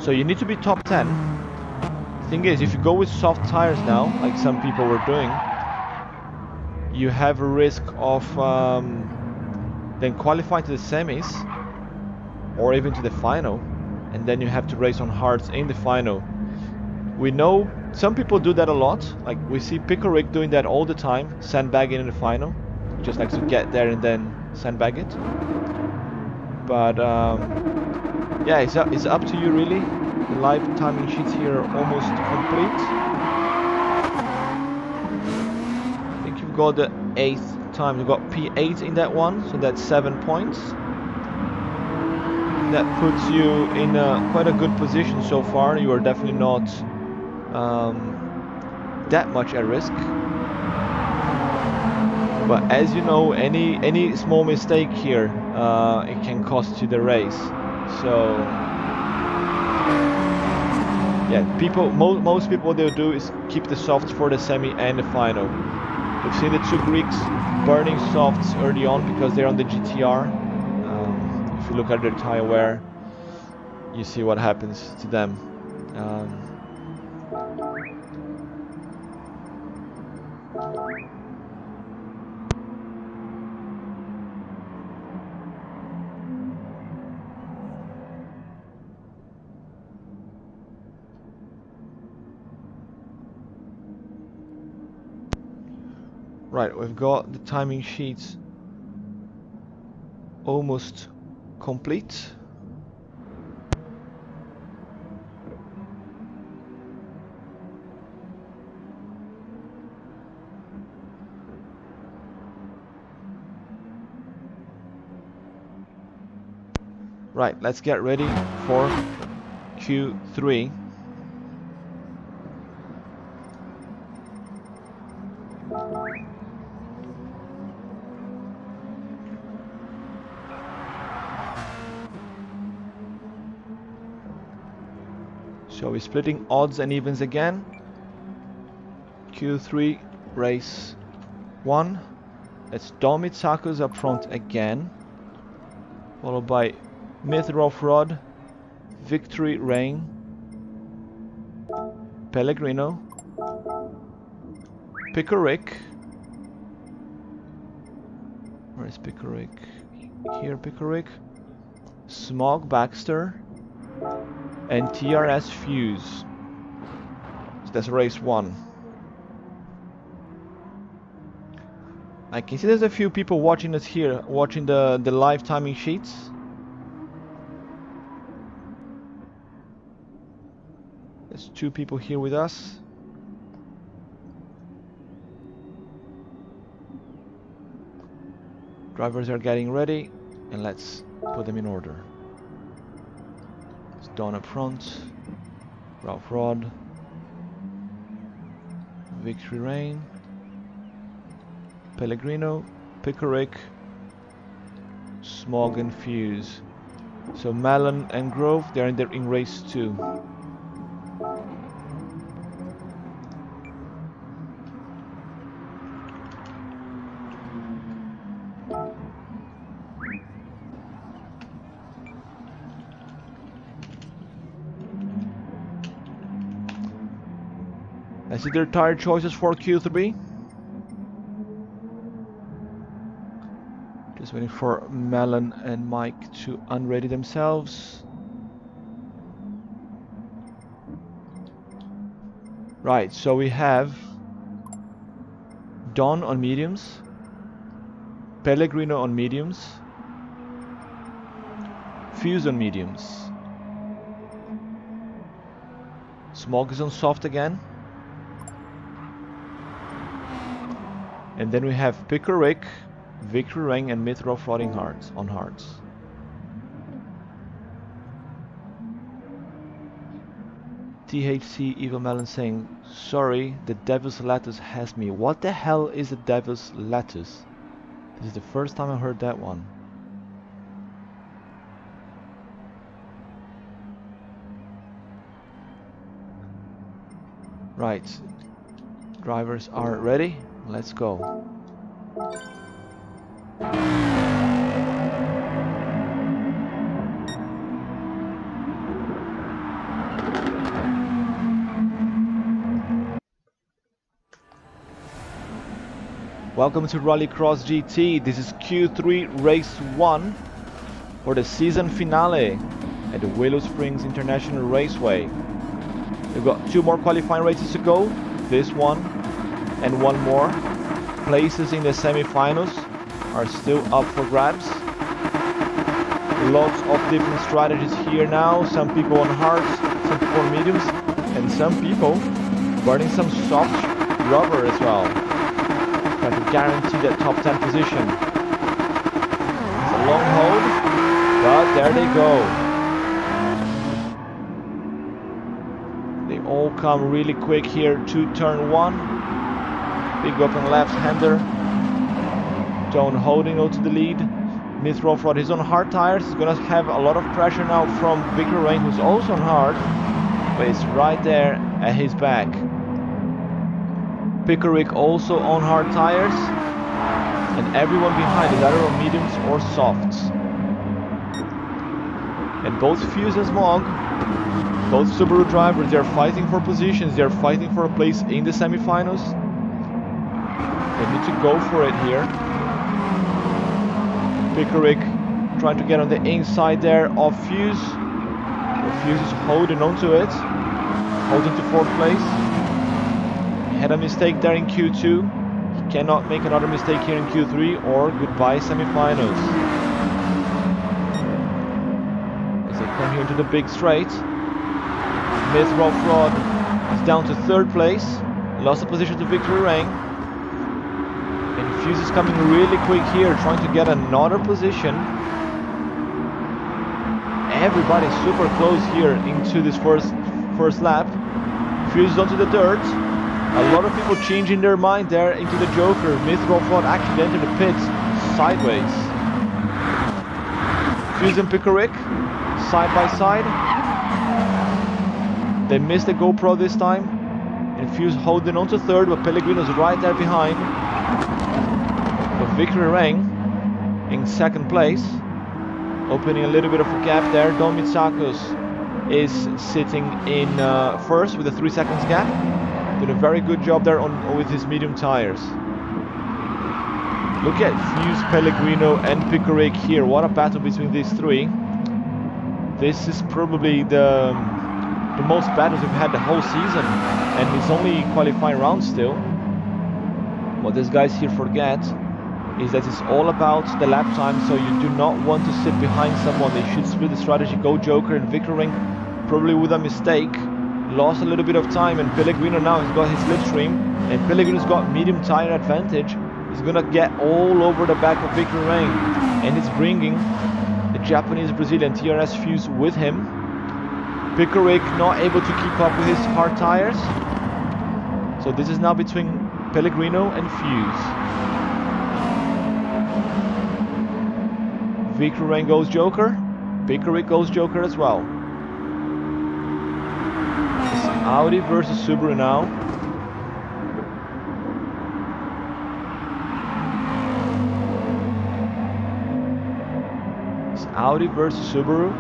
So you need to be top 10. Thing is, if you go with soft tires now, like some people were doing, you have a risk of then qualifying to the semis or even to the final, and then you have to race on hards in the final. We know some people do that a lot, like we see Pickerick doing that all the time, sandbagging in the final. He just likes to get there and then sandbag it. But yeah, it's up to you really. The live timing sheets here are almost complete. I think you've got the 8th time. You've got P8 in that one, so that's 7 points. That puts you in quite a good position so far. You are definitely not that much at risk. But as you know, any small mistake here, it can cost you the race. So yeah, most people, what they'll do is keep the softs for the semi and the final. We've seen the two Greeks burning softs early on because they're on the GTR. If you look at their tire wear, you see what happens to them. Right, we've got the timing sheets almost complete. Right, let's get ready for Q3. So we're splitting odds and evens again. Q3 race 1. That's Dom Mitsakus up front again, followed by Mythrov Rod, Victory Rain, Pellegrino, Pickerick. Where is Pickerick? Here, Pickerick. Smog Baxter, and TRS Fuse. So that's race 1. I can see there's a few people watching us here, watching the live timing sheets. There's 2 people here with us. Drivers are getting ready, and let's put them in order. It's Don up front, Ralph Rod, Victory Rain, Pellegrino, Pickerick, Smog and Fuse. So Malin and Grove, they're in race 2. I see their tire choices for Q3. Just waiting for Melon and Mike to unready themselves. Right, so we have Don on mediums, Pellegrino on mediums, Fuse on mediums, Smog is on soft again. And then we have Pickerick, Victory Ring and Mithra Floating Hearts on hards. THC Evil Melon saying, sorry, the Devil's Lettuce has me. What the hell is the Devil's Lettuce? This is the first time I heard that one. Right, drivers are ready. Let's go. Welcome to Rallycross GT. This is Q3 race 1 for the season finale at the Willow Springs International Raceway. We've got 2 more qualifying races to go. This one and 1 more. Places in the semi-finals are still up for grabs. Lots of different strategies here now. Some people on hards, some people on mediums, and some people burning some soft rubber as well, trying to guarantee that top 10 position. It's a long hold, but there they go. They all come really quick here to turn 1. Big open left-hander. Don holding on to the lead. Mithra Off-Road is on hard tires. He's gonna have a lot of pressure now from Victor Rain, who's also on hard, but it's right there at his back. Pickerick also on hard tires, and everyone behind is either on mediums or softs. And both Fuse and Smog, both Subaru drivers, they're fighting for positions. They're fighting for a place in the semi-finals. They need to go for it here. Pickerick trying to get on the inside there of Fuse. Fuse is holding onto it, holding to 4th place. He had a mistake there in Q2. He cannot make another mistake here in Q3 or goodbye semi-finals. As they come here into the big straight, Mithra Off-Road is down to 3rd place, lost a position to Victory Rain. And Fuse is coming really quick here, trying to get another position. Everybody's super close here into this first lap. Fuse is onto the dirt. A lot of people changing their mind there into the Joker. Mithra Off-Road actually entered the pits sideways. Fuse and Pickerick side by side. They missed the GoPro this time. And Fuse holding on to 3rd, but Pellegrino's right there behind. But Victory Rain in 2nd place, opening a little bit of a gap there. Don Mitsakos is sitting in 1st with a 3 seconds gap. Did a very good job there with his medium tires. Look at Fuse, Pellegrino and Pickerick here. What a battle between these 3. This is probably the most battles we've had the whole season, and it's only qualifying round still. What these guys here forget is that it's all about the lap time, so you do not want to sit behind someone. They should split the strategy, go Joker, and Victor Ring, probably with a mistake, lost a little bit of time, and Pellegrino now has got his slipstream, and Pellegrino's got medium tire advantage. He's gonna get all over the back of Victor Ring, and it's bringing the Japanese-Brazilian TRS Fuse with him. Pickerick not able to keep up with his hard tires, so this is now between Pellegrino and Fuse. Victor Ring goes Joker, Pickerick goes Joker as well. It's Audi versus Subaru now. It's Audi versus Subaru.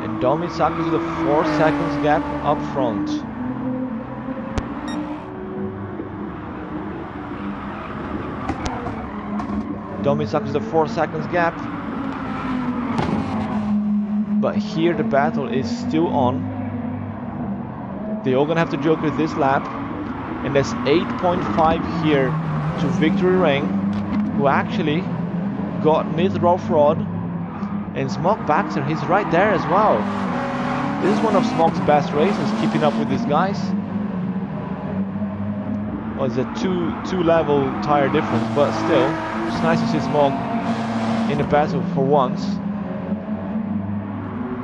And Domi Sakus with a 4 seconds gap up front. Domi Sakus with a 4 seconds gap. But here the battle is still on. They all gonna have to Joker this lap. And that's 8.5 here to Victory Ring, who actually got mid-row fraud. And Smog Baxter, he's right there as well. This is one of Smog's best races, keeping up with these guys. Well, it's a two level tire difference, but still, it's nice to see Smog in the battle for once.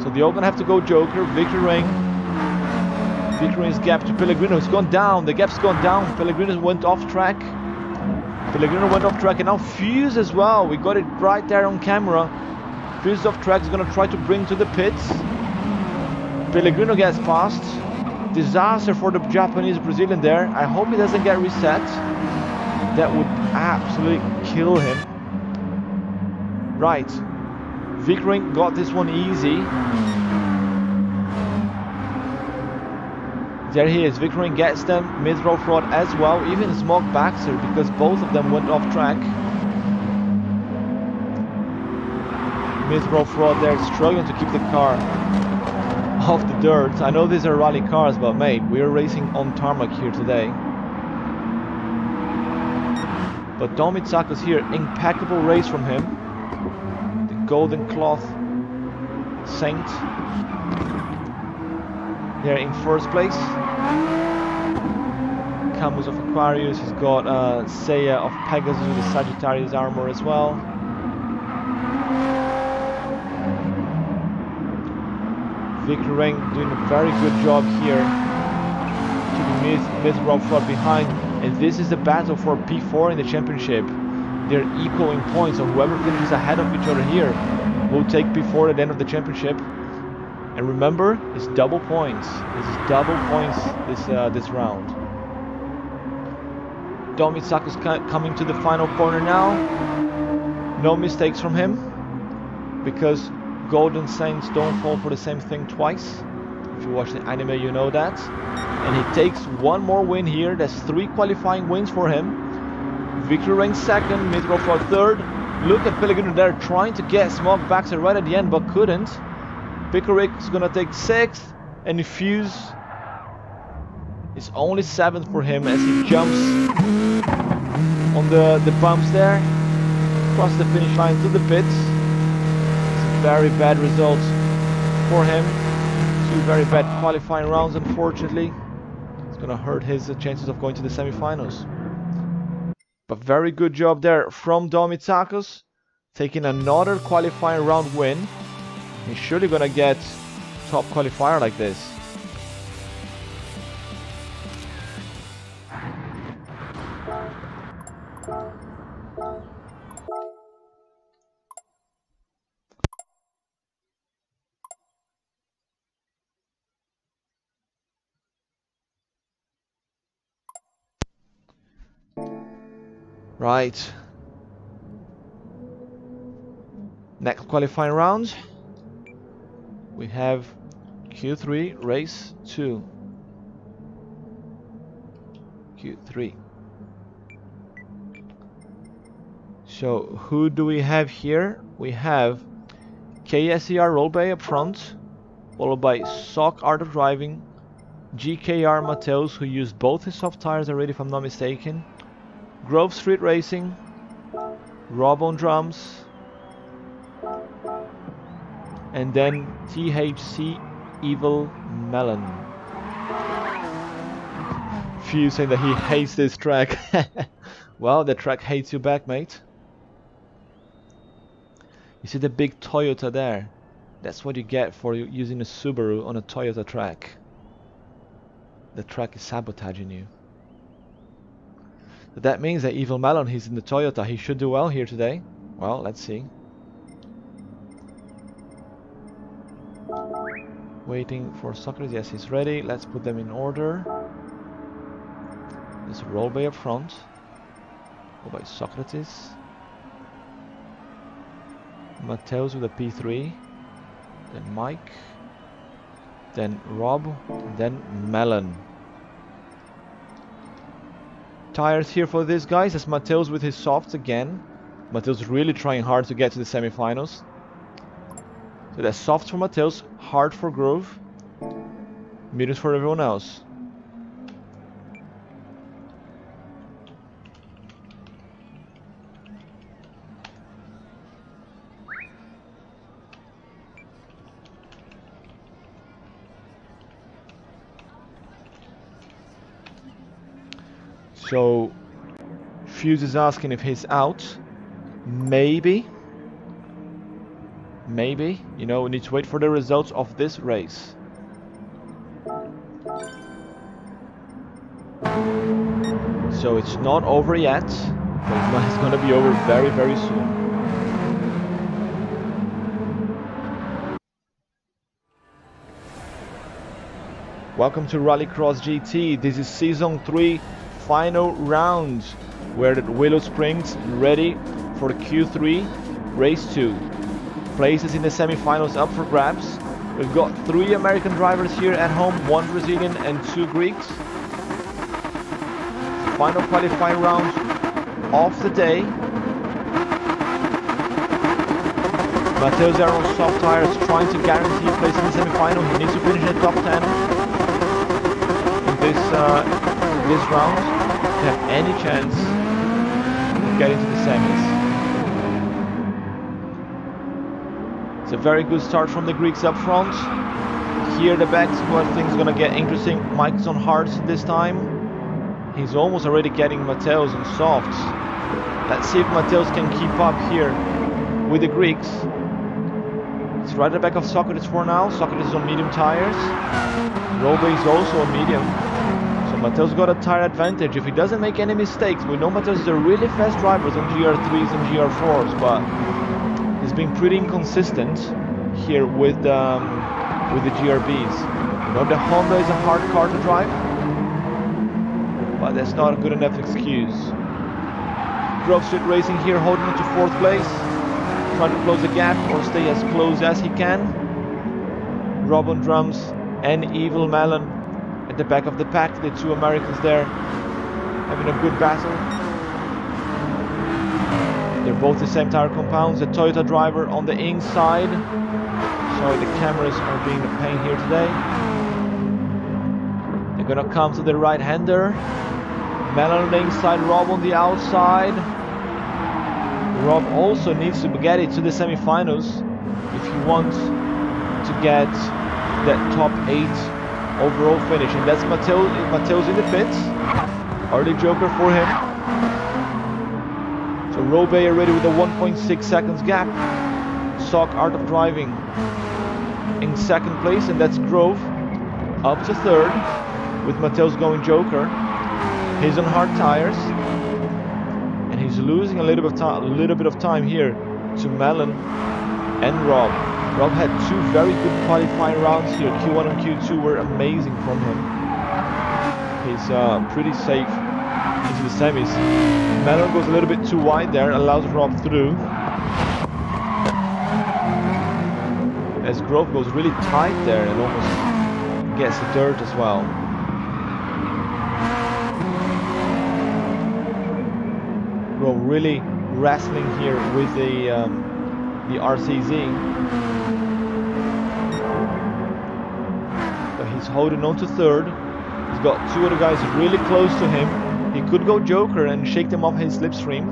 So they're all gonna have to go Joker, Victor Ring. Victor Ring's gap to Pellegrino has gone down, the gap's gone down. Pellegrino went off track. Pellegrino went off track, and now Fuse as well. We got it right there on camera. Fuse off track is gonna try to bring to the pits. Pellegrino gets past. Disaster for the Japanese-Brazilian there. I hope he doesn't get reset. That would absolutely kill him. Right. Victor Ring got this one easy. There he is. Victor Ring gets them. Mid-row fraud as well. Even Smog Baxter, because both of them went off track. Mid-row fraud there, struggling to keep the car off the dirt. I know these are rally cars, but mate, we're racing on tarmac here today. But Dom Mitsako's here, impeccable race from him. The Golden Cloth Saint there in first place. Camus of Aquarius, he's got Seiya of Pegasus with the Sagittarius armor as well. Victor Ring doing a very good job here, keeping mid-row fraud behind, and this is the battle for P4 in the championship. They're equal in points, so whoever finishes ahead of each other here will take P4 at the end of the championship. And remember, it's double points. This is double points this round. Dom Mitsako's coming to the final corner now. No mistakes from him, because Golden Saints don't fall for the same thing twice. If you watch the anime, you know that. And he takes one more win here. That's 3 qualifying wins for him. Victor Ring second, mid-row for third. Look at Pellegrino there trying to get Smog Baxter right at the end, but couldn't. Pickerick's gonna take 6th, and Fuse is only 7th for him as he jumps on the bumps there, across the finish line to the pits. Very bad results for him. 2 very bad qualifying rounds, unfortunately. It's gonna hurt his chances of going to the semi-finals. But very good job there from Dom Mitsakos, taking another qualifying round win. He's surely gonna get top qualifier like this. Right. Next qualifying round. We have Q3 race 2. Q3. So who do we have here? We have KSER Roll Bay up front, followed by Sock Art of Driving, GKR Mateus, who used both his soft tires already if I'm not mistaken, Grove Street Racing, Rob on drums, and then THC Evil Melon. Few saying that he hates this track. Well, the track hates you back, mate. You see the big Toyota there? That's what you get for using a Subaru on a Toyota track. The track is sabotaging you. But that means that Evil Melon, he's in the Toyota. He should do well here today. Well, let's see. Waiting for Socrates. Yes, he's ready. Let's put them in order. There's a Roll Bay up front. Go by Socrates. Mateus with a P3. Then Mike. Then Rob. Then Melon. Tires here for these guys. That's Mateus with his softs again. Mateus really trying hard to get to the semifinals. So that's soft for Mateus, hard for Grove, mediums for everyone else. So Fuse is asking if he's out. Maybe, you know, we need to wait for the results of this race. So it's not over yet, but it's going to be over very, very soon. Welcome to Rallycross GT. This is Season 3 final round. We're at Willow Springs, ready for Q3 Race 2. Places in the semi-finals up for grabs. We've got 3 American drivers here at home, 1 Brazilian and 2 Greeks. Final qualifying round of the day. Mateus there on soft tires, trying to guarantee a place in the semi-final. He needs to finish in the top 10 in this round to have any chance of getting to the semis. It's a very good start from the Greeks up front. Here the back squad, things gonna get interesting. Mike's on hards this time. He's almost already getting Mateus on softs. Let's see if Mateus can keep up here with the Greeks. It's right at the back of Socrates for now. Socrates is on medium tires. Robe is also on medium. So Mateus got a tire advantage. If he doesn't make any mistakes, we know Mateus is a really fast driver on GR3s and GR4s, but he's been pretty inconsistent here with the GRBs. You know, the Honda is a hard car to drive, but that's not a good enough excuse. Grove Street Racing here holding on to 4th place, trying to close the gap or stay as close as he can. Rob on drums and Evil Melon at the back of the pack, the 2 Americans there having a good battle. They're both the same tire compounds. The Toyota driver on the inside. Sorry, the cameras are being a pain here today. They're gonna come to the right-hander. Melon on the inside, Rob on the outside. Rob also needs to get it to the semi-finals if he wants to get that top 8 overall finish. And that's Mateus in the pits. Early joker for him. So Robe already with a 1.6 seconds gap. Sock Art of Driving in 2nd place, and that's Grove up to 3rd with Mateus going joker. He's on hard tires and he's losing a little bit of time here to Melon and Rob. Rob had 2 very good qualifying rounds here. Q1 and Q2 were amazing from him. He's pretty safe into the semis. Melon goes a little bit too wide there, allows Rob through. As Grove goes really tight there and almost gets the dirt as well. Grove really wrestling here with the RCZ. But he's holding on to third. He's got two other guys really close to him. He could go Joker and shake them off his slipstream.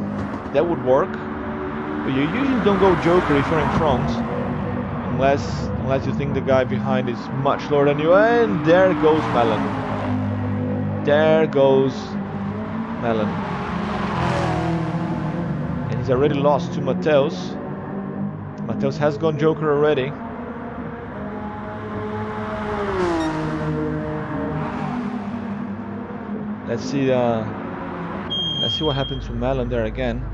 That would work. But you usually don't go Joker if you're in front. Unless you think the guy behind is much lower than you. And there goes Melon. There goes Melon. And he's already lost to Mateus. Mateus has gone Joker already. Let's see what happens to Melon there again.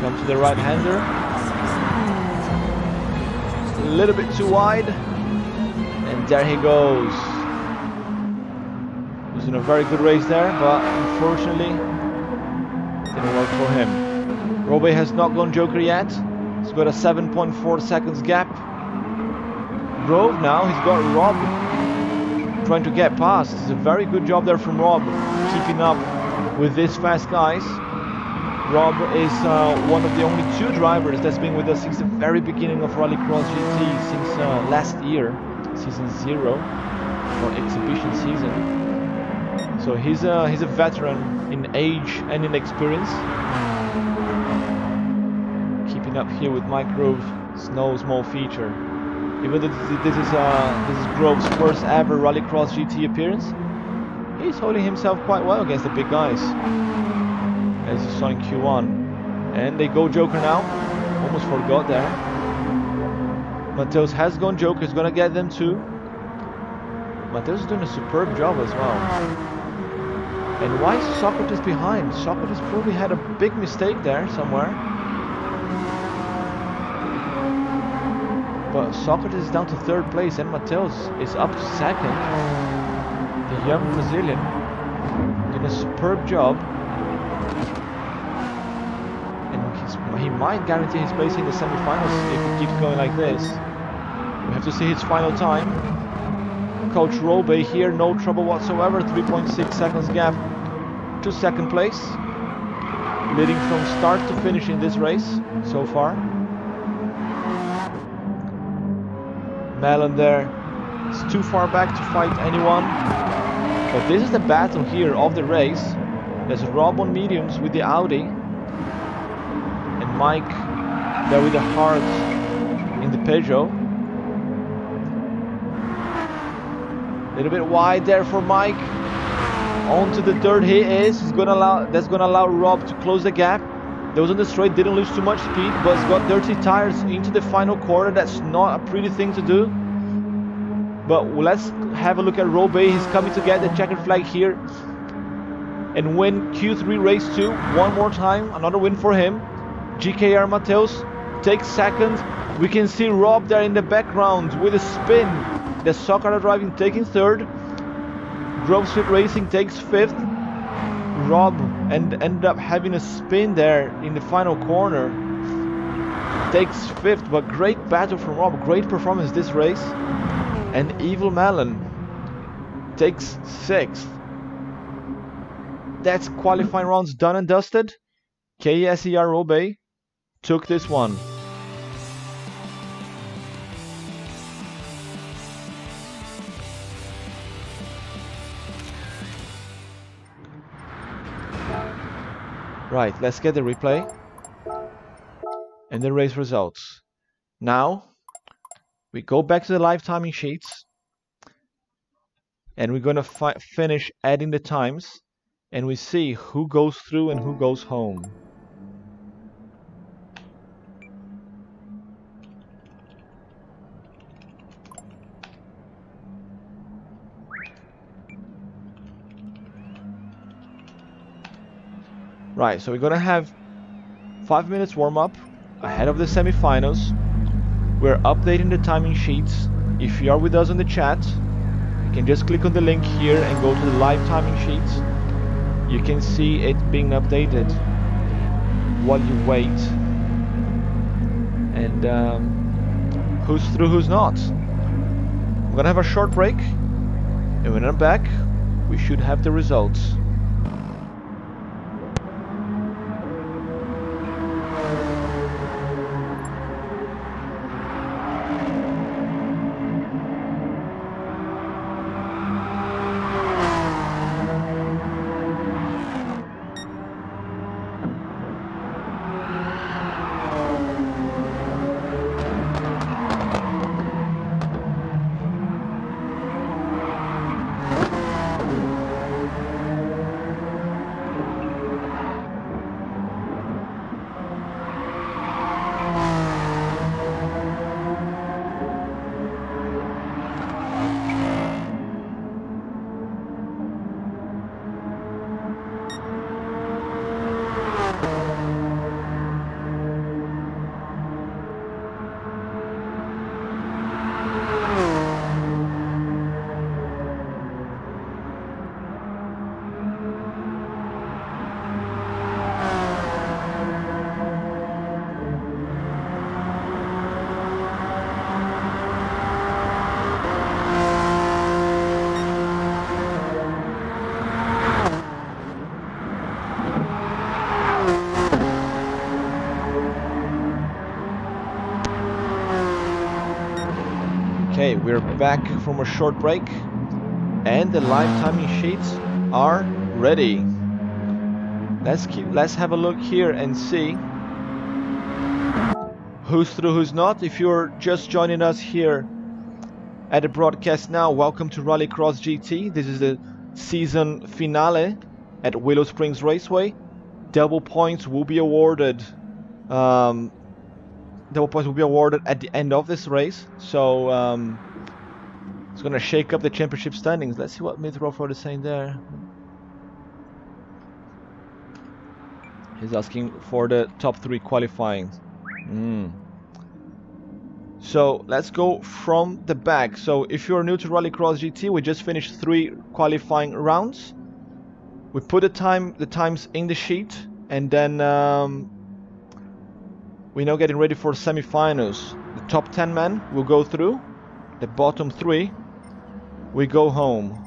Come to the right-hander. A little bit too wide. And there he goes. It was in a very good race there, but unfortunately didn't work for him. Robe has not gone Joker yet. He's got a 7.4 seconds gap. Grove now, he's got Rob trying to get past. It's a very good job there from Rob, keeping up with these fast guys. Rob is one of the only two drivers that's been with us since the very beginning of Rallycross GT, since last year, season 0, or exhibition season. So he's a veteran in age and in experience. Keeping up here with Mike Grove, it's no small feature. Even though this is Grove's first ever Rallycross GT appearance, he's holding himself quite well against the big guys, as you saw in Q1. And they go Joker now. Almost forgot there. Mateus has gone Joker. He's gonna get them too. Mateus is doing a superb job as well. And why is Socrates behind? Socrates probably had a big mistake there somewhere. But Socrates is down to third place and Mateus is up to second. The young Brazilian did a superb job. And he might guarantee his place in the semi-finals if he keeps going like this. We have to see his final time. Coach Robe here, no trouble whatsoever. 3.6 seconds gap to second place. Leading from start to finish in this race so far. Melon there, it's too far back to fight anyone, but this is the battle here of the race. There's Rob on mediums with the Audi, and Mike there with the hard in the Peugeot. A little bit wide there for Mike. On to the third he is. That's gonna allow Rob to close the gap. Those on the straight didn't lose too much speed, but it's got dirty tires into the final corner. That's not a pretty thing to do. But let's have a look at Robe. He's coming to get the checkered flag here and win Q3 race 2 one more time. Another win for him. GKR Mateus takes second. We can see Rob there in the background with a spin. The Soccer driving taking third. Grove Street Racing takes fifth. Rob ended up having a spin there in the final corner. Takes fifth, but great battle from Rob. Great performance this race. And Evil Melon takes sixth. That's qualifying rounds done and dusted. KSER Robe took this one. Right, let's get the replay and the race results. Now we go back to the live timing sheets and we're going to finish adding the times, and we see who goes through and who goes home. Right, so we're gonna have 5 minutes warm-up ahead of the semi-finals. We're updating the timing sheets. If you are with us on the chat, you can just click on the link here and go to the live timing sheets. You can see it being updated while you wait. And who's through, who's not. We're gonna have a short break, and when I'm back, we should have the results. Okay, we're back from a short break and the live timing sheets are ready. Let's have a look here and see who's through, who's not. If you're just joining us here at the broadcast now, welcome to Rallycross GT. This is the season finale at Willow Springs Raceway. Double points will be awarded. Double points will be awarded at the end of this race, so it's gonna shake up the championship standings. Let's see what Mythroford is saying there. He's asking for the top 3 qualifying. So let's go from the back. So if you're new to Rallycross GT, we just finished 3 qualifying rounds. We put the times in the sheet, and then we're now getting ready for semi-finals. The top 10 men will go through. The bottom 3, we go home.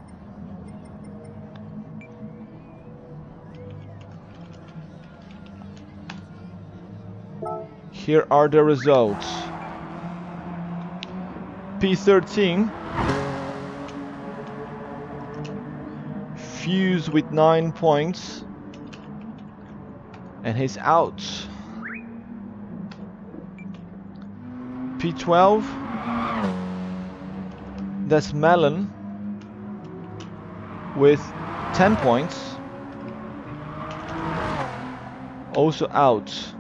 Here are the results. P13, Fuse with 9 points, and he's out. P12, that's Melon with 10 points, also out.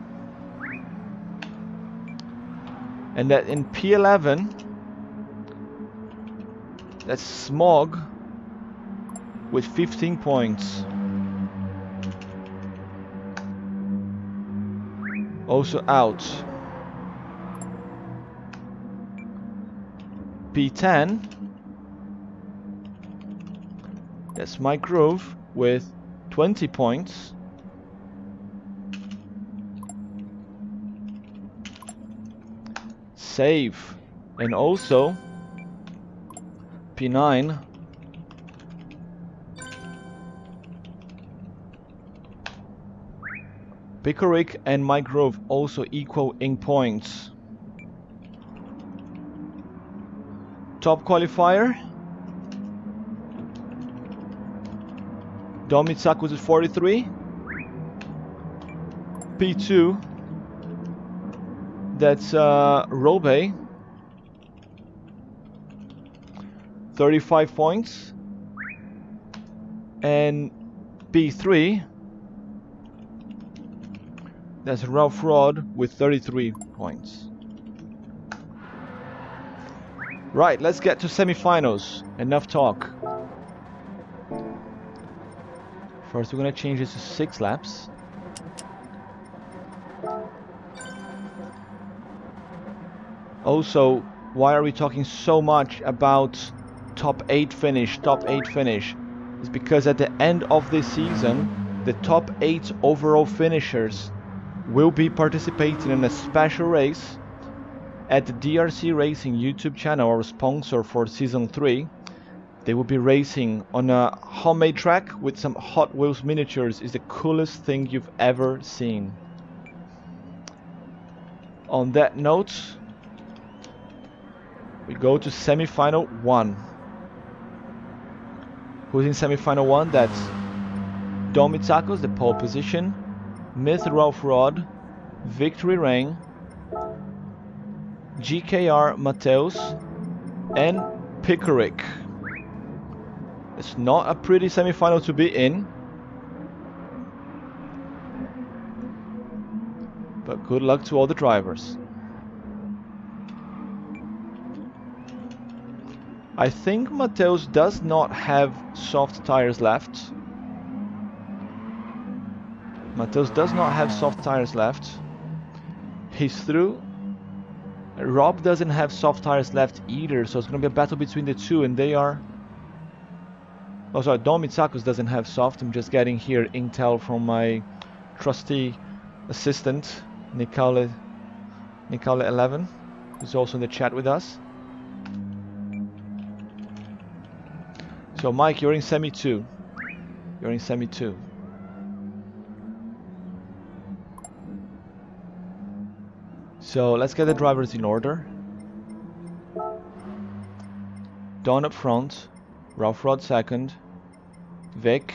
And that in P11, that's Smog with 15 points, also out. P10, that's Mike Grove with 20 points. Save. And also P9, Pickerick and Mike Grove also equal in points. Top qualifier, Dom Mitsakus with 43. P2, that's Robe, 35 points. And P3, that's Ralph Rod with 33 points. Right, let's get to semi-finals. Enough talk. First, we're gonna change this to 6 laps. Also, why are we talking so much about top 8 finish, top 8 finish? It's because at the end of this season, the top 8 overall finishers will be participating in a special race at the DRC Racing YouTube channel, our sponsor for Season 3. They will be racing on a homemade track with some Hot Wheels miniatures. Is the coolest thing you've ever seen. On that note, we go to semi-final 1. Who's in semi-final 1? That's Domitsakos, the pole position, Myth Rough Rod, Victory Rain, GKR Mateus, and Pickerick. It's not a pretty semi-final to be in, but good luck to all the drivers. I think Mateus does not have soft tires left. Mateus does not have soft tires left. He's through. Rob doesn't have soft tires left either, so it's going to be a battle between the two, and they are... Oh, sorry, Domitsakos doesn't have soft. I'm just getting here intel from my trusty assistant, Nicole11, who's also in the chat with us. So, Mike, you're in Semi 2. You're in Semi 2. So let's get the drivers in order. Don up front, Rough Rod second, Vic,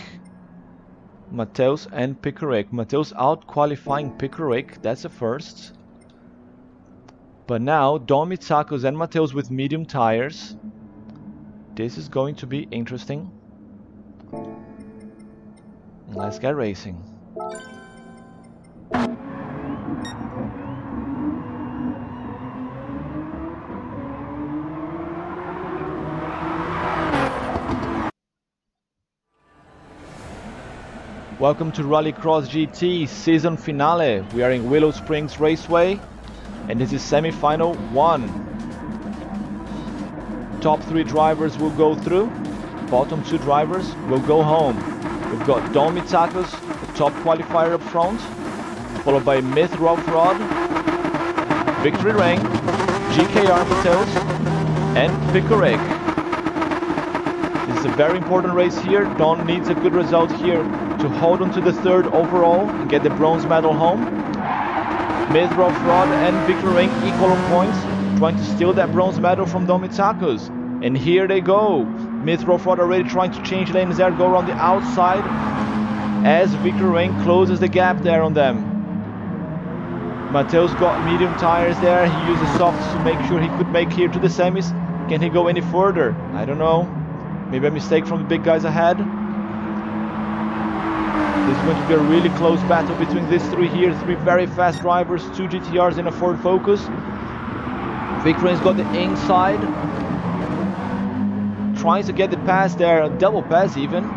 Mateus and Pickerick. Mateus out qualifying Pickerick, that's a first. But now Domitsakos and Mateus with medium tires. This is going to be interesting. Let's get racing. Welcome to Rallycross GT season finale. We are in Willow Springs Raceway and this is semi-final 1. Top 3 drivers will go through, bottom 2 drivers will go home. We've got Domitsakos, the top qualifier up front, followed by Myth Rough Rod, Victory Rain, GKR Mateus and Pickerick. This is a very important race here. Don needs a good result here to hold on to the 3rd overall and get the bronze medal home. Myth Rough Rod and Victory Rain equal on points, trying to steal that bronze medal from Domitsakos. And here they go. Myth Rough Rod already trying to change lanes there, go around the outside as Victory Rain closes the gap there on them. Mateus got medium tires there. He used the softs to make sure he could make here to the semis. Can he go any further? I don't know. Maybe a mistake from the big guys ahead. This is going to be a really close battle between these 3 here. 3 very fast drivers, 2 GTRs and a Ford Focus. Victory Rain's got the inside. Tries to get the pass there, a double pass even.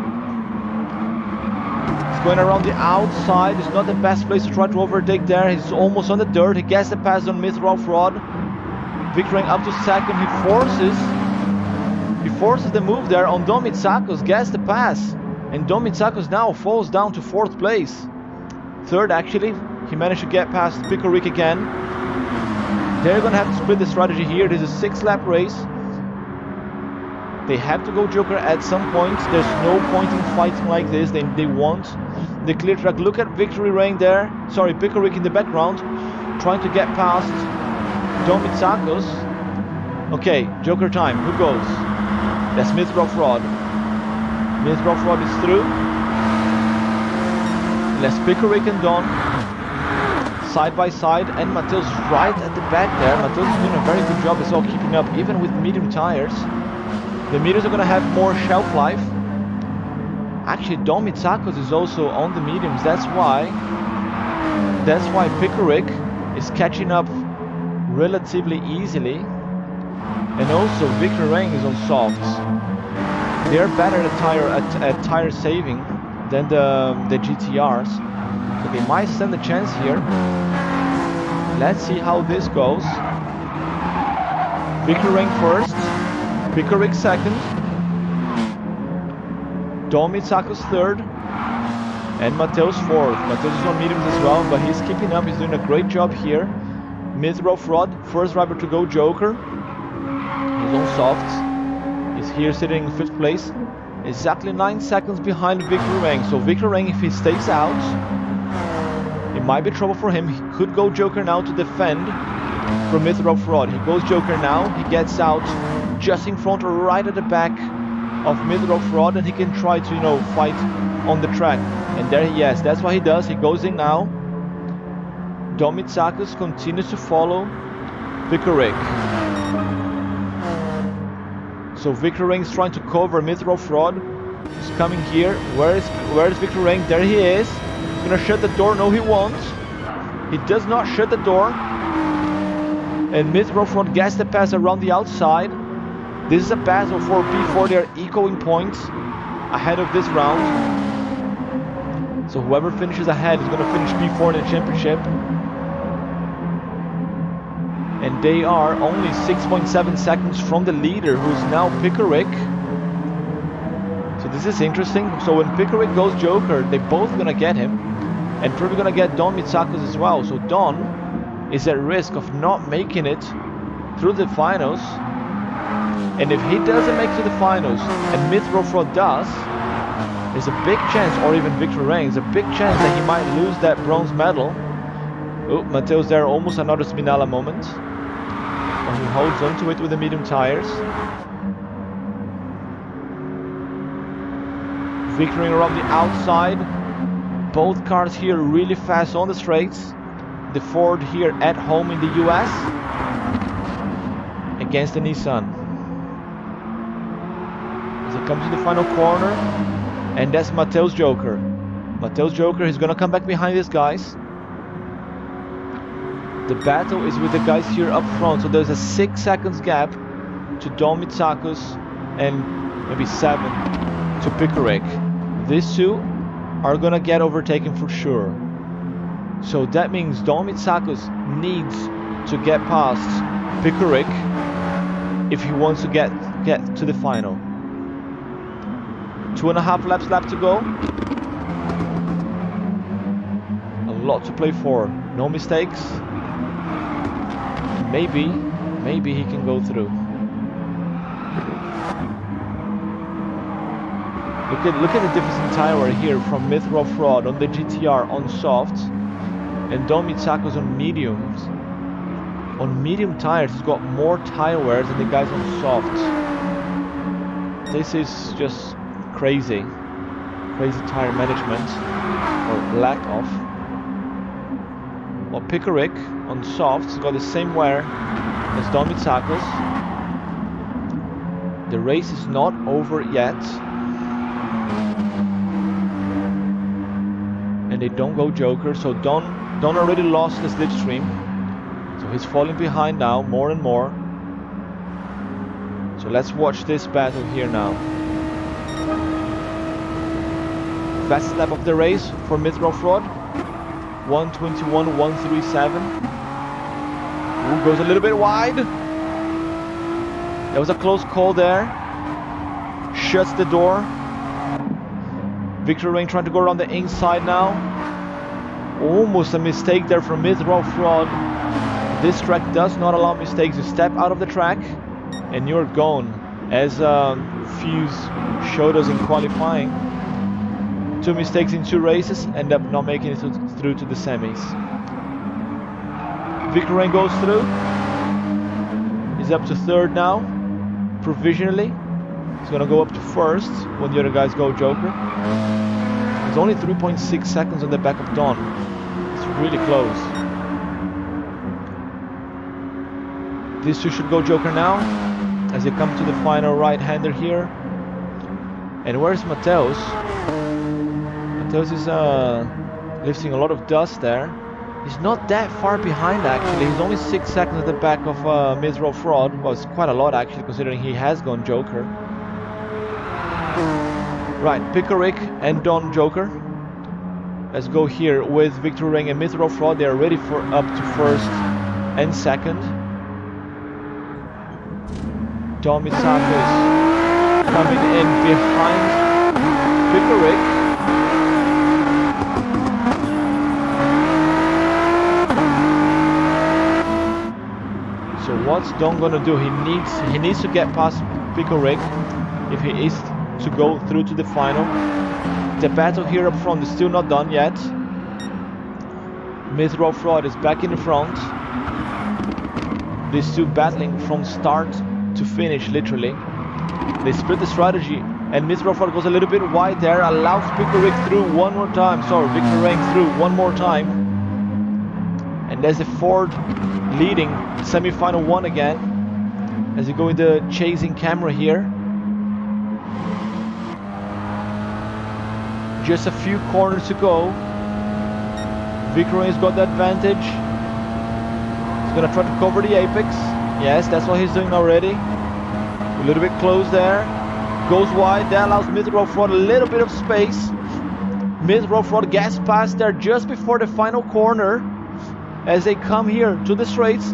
He's going around the outside. It's not the best place to try to overtake there. He's almost on the dirt. He gets the pass on Myth Rough Rod. Victory Rain up to second. He forces the move there on Domitsakos, gets the pass. And Domitsakos now falls down to 4th place. 3rd actually. He managed to get past Pickerick again. They're going to have to split the strategy here. This is a 6-lap race. They have to go Joker at some point. There's no point in fighting like this. They want the clear track. Look at Victory Rain there. Sorry, Pickerick in the background. Trying to get past Domitsakos. Okay, Joker time. Who goes? That's Myth Rough Rod. Myth Rough Rod is through. Let's Pickerick and Don side by side, and Mateus right at the back there. Mateus is doing a very good job as well, keeping up even with medium tires. The mediums are going to have more shelf life. Actually, Domitsakos is also on the mediums. That's why Pickerick is catching up relatively easily. And also Victory Rain is on softs. They're better at tire saving than the GTRs, so they might stand a chance here. Let's see how this goes. Victory Rain first, Pickerick second, Domitsakos 3rd, and Mateus 4th. Mateus is on mediums as well, but he's keeping up. He's doing a great job here. Myth Rough Rod, first driver to go Joker. He's on softs. is here sitting in 5th place, exactly 9 seconds behind Victor Reng. So Victor Reng, if he stays out, it might be trouble for him. He could go Joker now to defend from Mythro Fraud. He goes Joker now, he gets out just in front or right at the back of Mythro Fraud, and he can try to, you know, fight on the track. And there he is, that's what he does. He goes in now. Don Mitsakus continues to follow Victoric. So Victor Reng is trying to cover Mythro Fraud. He's coming here. Where is Victor Reng? There he is. He's gonna shut the door. No, he won't. He does not shut the door. And Mythro Fraud gets the pass around the outside. This is a battle for P4. They are equaling points ahead of this round. So whoever finishes ahead is gonna finish P4 in the championship. And they are only 6.7 seconds from the leader, who's now Pickerick. So this is interesting. So when Pickerick goes Joker, they both gonna get him, and probably gonna get Don Mitsakus as well. So Don is at risk of not making it through the finals. And if he doesn't make it to the finals, and Mythro Fraud does, there's a big chance, or even Victor Reng, there's a big chance that he might lose that bronze medal. Oh, Mateus there, almost another Spinella moment. And he holds on to it with the medium tires. Victor Reng around the outside. Both cars here really fast on the straights. The Ford here at home in the US against the Nissan. As it comes to the final corner, and that's Mateus Joker. Mateus Joker is gonna come back behind these guys. The battle is with the guys here up front, so there's a 6 seconds gap to Don Mitsakus and maybe 7 to Pickerick. These two are gonna get overtaken for sure. So that means Don Mitsakus needs to get past Pickerick if he wants to get to the final. 2.5 laps left to go. A lot to play for. No mistakes. Maybe he can go through. Look at the difference in tire wear here from Mythro Fraud on the GTR on soft, and Don Mitsakus on mediums. On medium tires, he's got more tire wear than the guys on soft. This is just crazy tire management, or lack of. Well, Pickerick on softs got the same wear as Don Mitsakus. The race is not over yet, and they don't go Joker. So Don already lost the slipstream, so he's falling behind now more and more. So let's watch this battle here now. Fastest lap of the race for Mythro Fraud, 1:21.137. Ooh, goes a little bit wide. That was a close call there. Shuts the door. Victor Reng trying to go around the inside now. Almost a mistake there from Mythro Fraud. This track does not allow mistakes. You step out of the track and you're gone. As Fuse showed us in qualifying. 2 mistakes in 2 races, end up not making it through to the semis. Victor Reng goes through. He's up to 3rd now, provisionally. He's gonna go up to 1st when the other guys go Joker. He's only 3.6 seconds on the back of Don. It's really close. These two should go Joker now, as they come to the final right-hander here. And where's Mateus? Mateus is lifting a lot of dust there. He's not that far behind actually. He's only 6 seconds at the back of Mythro Fraud. Well, it's quite a lot actually, considering he has gone Joker. Right, Pickerick and Don Joker. Let's go here with Victor Reng and Mythro Fraud. They are ready for up to 1st and 2nd. Don Mitsakus coming in behind Pickerick. So what's Don gonna do? He needs to get past Pico Rig if he is to go through to the final. The battle here up front is still not done yet. Myth-Row Fraud is back in the front. These two battling from start to finish, literally. They split the strategy, and Myth-Row Fraud goes a little bit wide there, allows Pico Rig through one more time. Sorry, Victor Rank through one more time. And there's the Ford leading semi-final one again. As you go in the chasing camera here. Just a few corners to go. Victor's got the advantage. He's gonna try to cover the apex. Yes, that's what he's doing already. A little bit close there. Goes wide. That allows Myth-Row Fraud a little bit of space. Myth-Row Fraud gets past there just before the final corner. As they come here to the straights.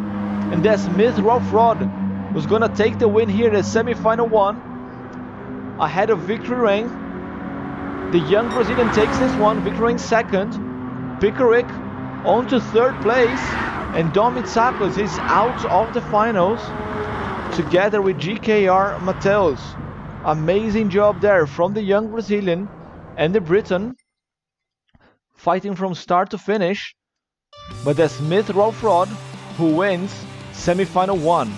And that's Myth-Row Fraud who's gonna take the win here in the semi-final one. Ahead of Victory Ring. The young Brazilian takes this one. Victory Ring second. Pickerick on to third place, and Dom Mitsakos is out of the finals together with GKR Mateus. Amazing job there from the young Brazilian and the Briton, fighting from start to finish. But that's Myth-Row Fraud who wins semi-final one.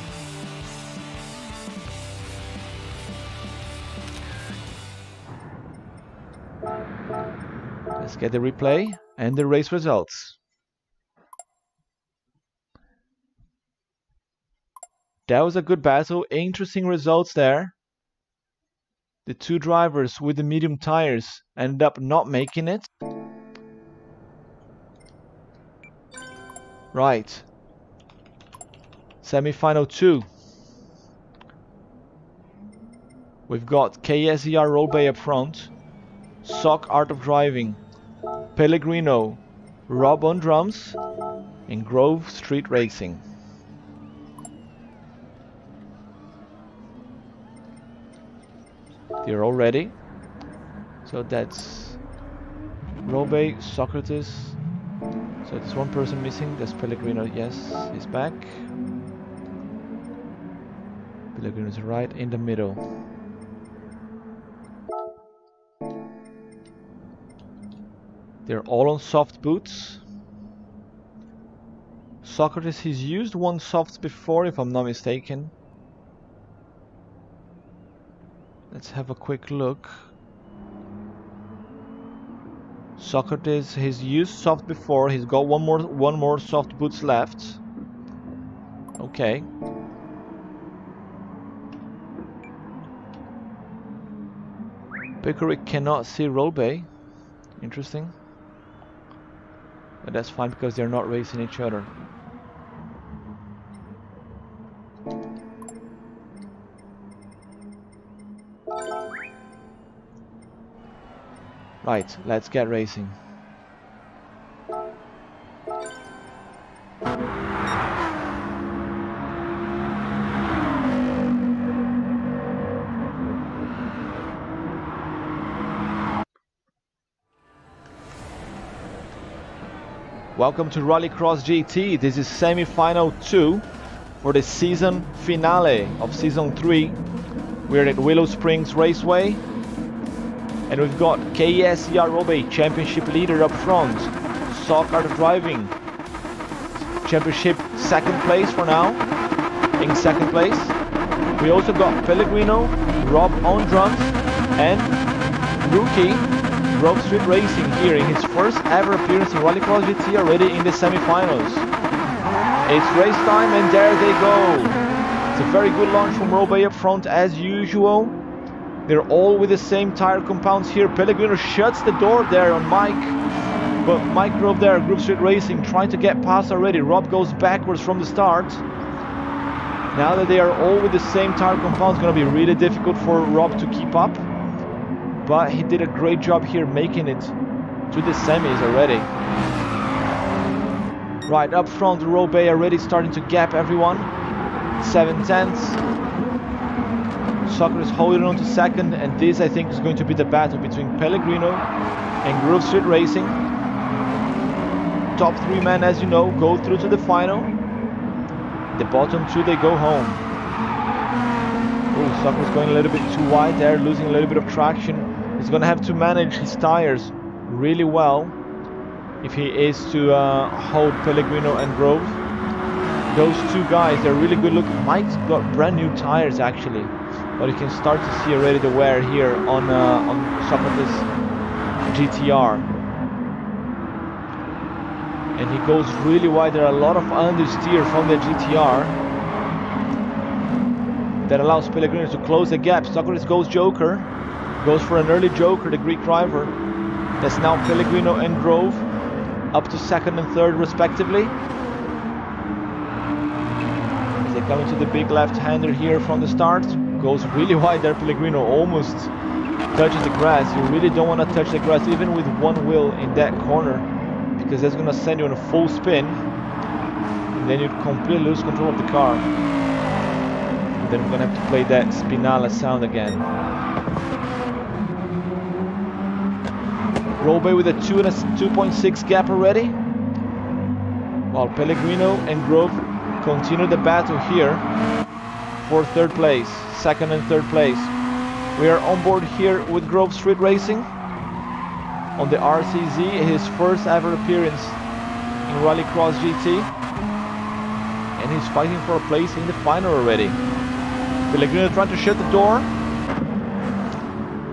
Let's get the replay and the race results. That was a good battle, interesting results there. The two drivers with the medium tires ended up not making it. Right. Semi-final 2. We've got KSER Roll Bay up front. Sock Art of Driving. Pellegrino, Rob on drums, and Grove Street Racing. They're all ready. So that's Robe, Socrates. So there's one person missing. That's Pellegrino. Yes, he's back. Pellegrino's right in the middle. They're all on soft boots. Socrates, he's used one soft before, if I'm not mistaken. Let's have a quick look. Socrates, he's used soft before. He's got one more soft boots left. Okay. Pickerick cannot see Robe. Interesting. But that's fine because they're not racing each other. Right, let's get racing. Welcome to Rallycross GT. This is semi-final 2 for the season finale of season 3. We're at Willow Springs Raceway, and we've got KSER Robe championship leader up front. Sock Art of Driving championship second place for now. In second place, we also got Pellegrino, Rob on drums, and rookie Grove Street Racing here in his first ever appearance in Rallycross GT, already in the semi-finals. It's race time, and there they go. It's a very good launch from Robe up front as usual. They're all with the same tire compounds here. Pellegrino shuts the door there on Mike, but Mike Grove there, Grove Street Racing, trying to get past already. Rob goes backwards from the start. Now that they are all with the same tire compound, it's going to be really difficult for Rob to keep up. But he did a great job here making it to the semis already. Right, up front, Robe already starting to gap everyone. 7/10. Socrates holding on to second, and this I think is going to be the battle between Pellegrino and Grove Street Racing. Top 3 men, as you know, go through to the final. The bottom 2, they go home. Oh, Socrates going a little bit too wide there, losing a little bit of traction. He's going to have to manage his tires really well if he is to hold Pellegrino and Grove. Those two guys, they're really good looking. Mike's got brand new tires actually, but you can start to see already the wear here on Socrates GTR. And he goes really wide. There are a lot of understeer from the GTR that allows Pellegrino to close the gap. Socrates goes Joker, goes for an early Joker, the Greek driver. That's now Pellegrino and Grove up to second and third respectively. As they come into the big left-hander here from the start, goes really wide there. Pellegrino almost touches the grass. You really don't want to touch the grass even with one wheel in that corner, because that's going to send you on a full spin and then you completely lose control of the car. And then we're going to have to play that Spinala sound again. Rollbay with a 2.6 gap already, while Pellegrino and Grove continue the battle here for third place, second and third place. We are on board here with Grove Street Racing on the RCZ, his first ever appearance in Rallycross GT, and he's fighting for a place in the final already. Pellegrino trying to shut the door.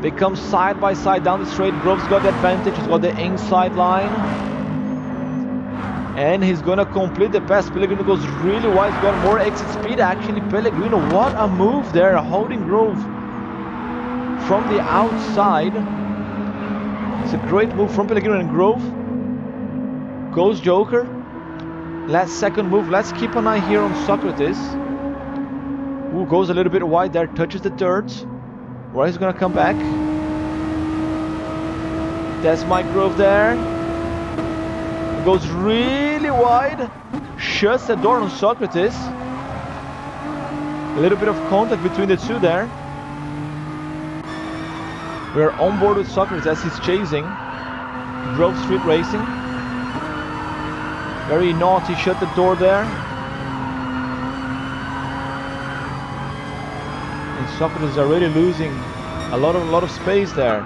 They come side by side down the straight. Grove's got the advantage, he's got the inside line, and he's gonna complete the pass. Pellegrino goes really wide, he's got more exit speed actually. Pellegrino, what a move there, holding Grove from the outside. It's a great move from Pellegrino, and Grove goes Joker. Last second move. Let's keep an eye here on Socrates, who goes a little bit wide there, touches the dirt. Where he's gonna come back. That's Mike Grove there. Goes really wide, shuts the door on Socrates. A little bit of contact between the two there. We're on board with Socrates as he's chasing Grove Street Racing. Very naughty, shut the door there. And Socrates is already losing a lot of space there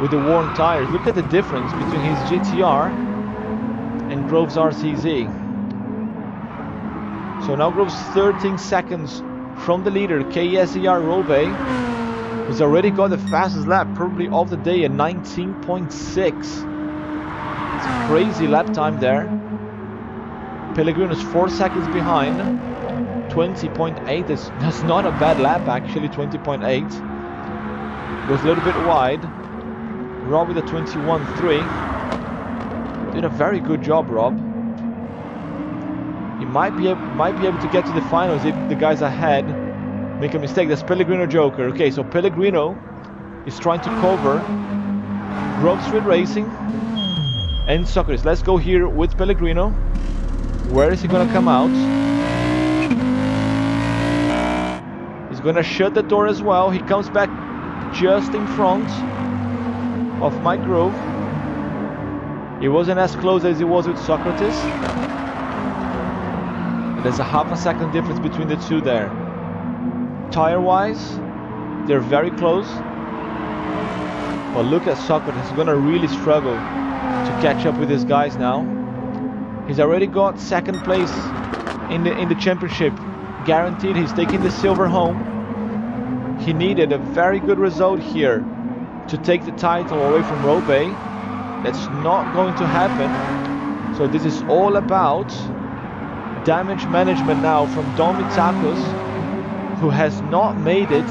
with the worn tires. Look at the difference between his GTR and Grove's RCZ. So now Grove's 13 seconds from the leader, KSER Rollbay, who's already got the fastest lap probably of the day at 19.6. It's a crazy lap time there. Pellegrino is 4 seconds behind. 20.8, that's not a bad lap actually. 20.8 goes a little bit wide. Rob with a 21.3 did a very good job. Rob, he might be able to get to the finals if the guys ahead make a mistake. That's Pellegrino Joker. Okay, so Pellegrino is trying to cover Grove Street Racing and Socrates. Let's go here with Pellegrino. Where is he gonna come out? He's gonna shut the door as well. He comes back just in front of Mike Grove. He wasn't as close as he was with Socrates. There's a half a second difference between the two there. Tire wise, they're very close. But look at Socrates, he's gonna really struggle to catch up with these guys now. He's already got second place in the championship guaranteed. He's taking the silver home. He needed a very good result here to take the title away from Rollbay. That's not going to happen. So this is all about damage management now from Don Mitsakos, who has not made it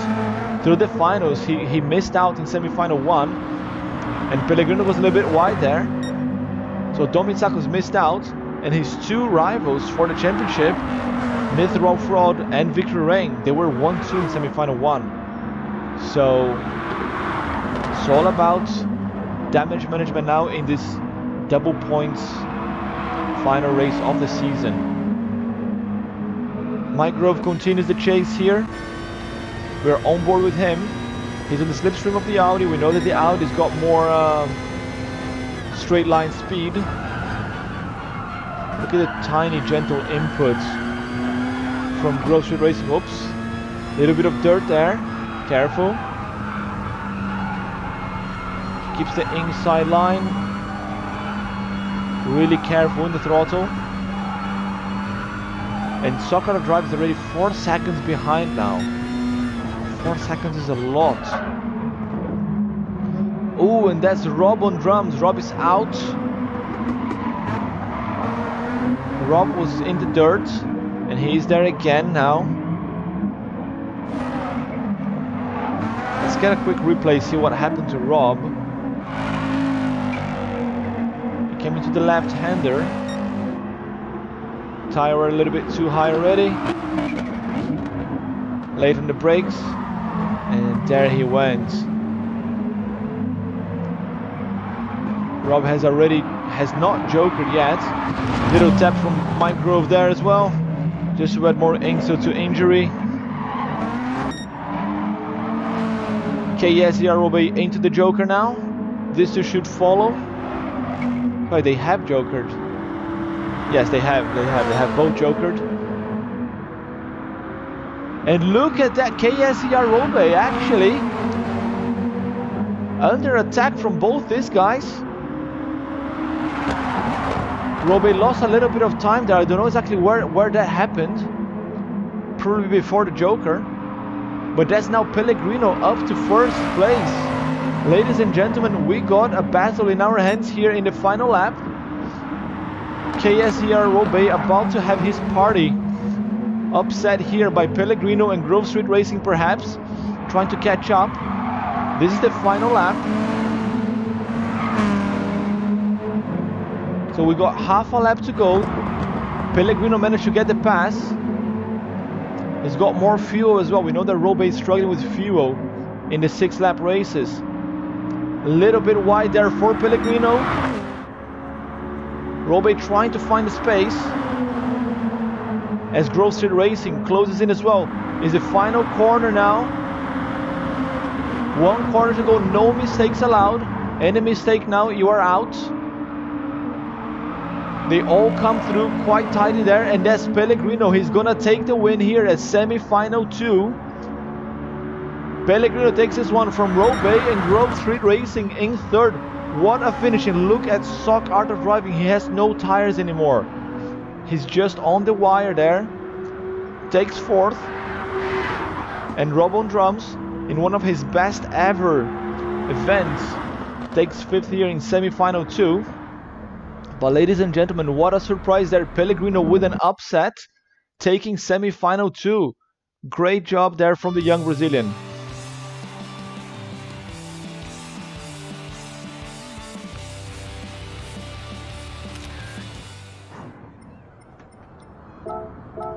through the finals. He missed out in semi-final 1, and Pellegrino was a little bit wide there. So Don Mitsakos missed out, and his two rivals for the championship, Mithril Fraud and Victory Rain, they were 1-2 in semi-final 1. So it's all about damage management now in this double points final race of the season. Mike Grove continues the chase here. We're on board with him. He's on the slipstream of the Audi. We know that the Audi's got more straight line speed. Look at the tiny gentle inputs from Grove Street Racing. Oops, a little bit of dirt there. Careful. Keeps the inside line. Really careful in the throttle. And Soccer Drive is already 4 seconds behind now. 4 seconds is a lot. Oh, and that's Rob on drums. Rob is out. Rob was in the dirt, and he's there again now. Let's get a quick replay, see what happened to Rob. He came into the left-hander. Tire a little bit too high already. Late on the brakes, and there he went. Rob has not jokered yet. Little tap from Mike Grove there as well, just to add more insult to injury. KSER Robe into the joker now. These two should follow. Oh, they have jokered. Yes, they have both jokered. And look at that, KSER Robe actually under attack from both these guys. Robe lost a little bit of time there. I don't know exactly where that happened. Probably before the joker. But that's now Pellegrino up to first place. Ladies and gentlemen, we got a battle in our hands here in the final lap. KSER Robe about to have his party upset here by Pellegrino and Grove Street Racing perhaps. Trying to catch up. This is the final lap. So we got half a lap to go. Pellegrino managed to get the pass. He's got more fuel as well. We know that Robe is struggling with fuel in the 6 lap races. A little bit wide there for Pellegrino. Robe trying to find the space. As Grove Street Racing closes in as well. Is the final corner now. 1 corner to go, no mistakes allowed. Any mistake now, you are out. They all come through quite tightly there, and that's Pellegrino. He's gonna take the win here at semi-final 2. Pellegrino takes this one from Robe and Grove Street Racing in 3rd. What a finish, and look at Sock Art of Driving. He has no tires anymore. He's just on the wire there. Takes 4th. And Rob on drums in one of his best ever events. Takes 5th here in semi-final 2. But ladies and gentlemen, what a surprise there. Pellegrino with an upset, taking semi-final 2. Great job there from the young Brazilian.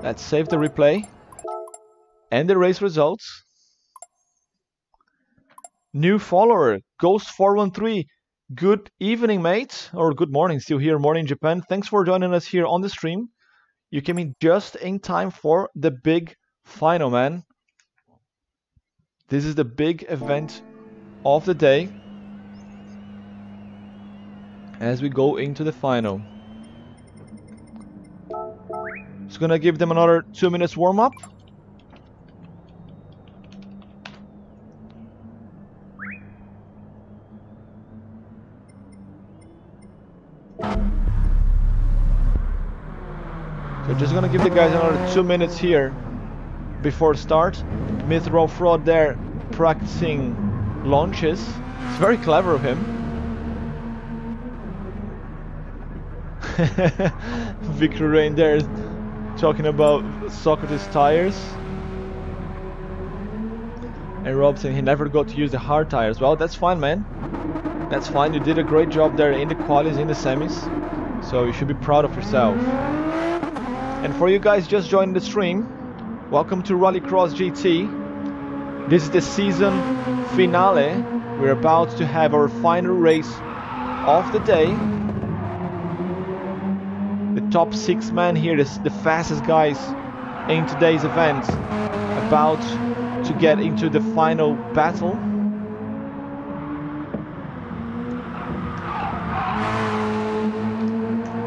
Let's save the replay and the race results. New follower, Ghost413. Good evening, mate, or good morning, still here, morning Japan. Thanks for joining us here on the stream. You came in just in time for the big final, man. This is the big event of the day as we go into the final. Just gonna give them another 2 minutes warm-up. So just gonna give the guys another 2 minutes here before start. Mythro Fraud there practicing launches. It's very clever of him. Victor Rain there talking about Socrates tires. And Rob saying he never got to use the hard tires. Well, that's fine, man. That's fine. You did a great job there in the qualies, in the semis. So you should be proud of yourself. And for you guys just joining the stream, welcome to Rallycross GT. This is the season finale. We're about to have our final race of the day. The top 6 men here, the fastest guys in today's event, about to get into the final battle.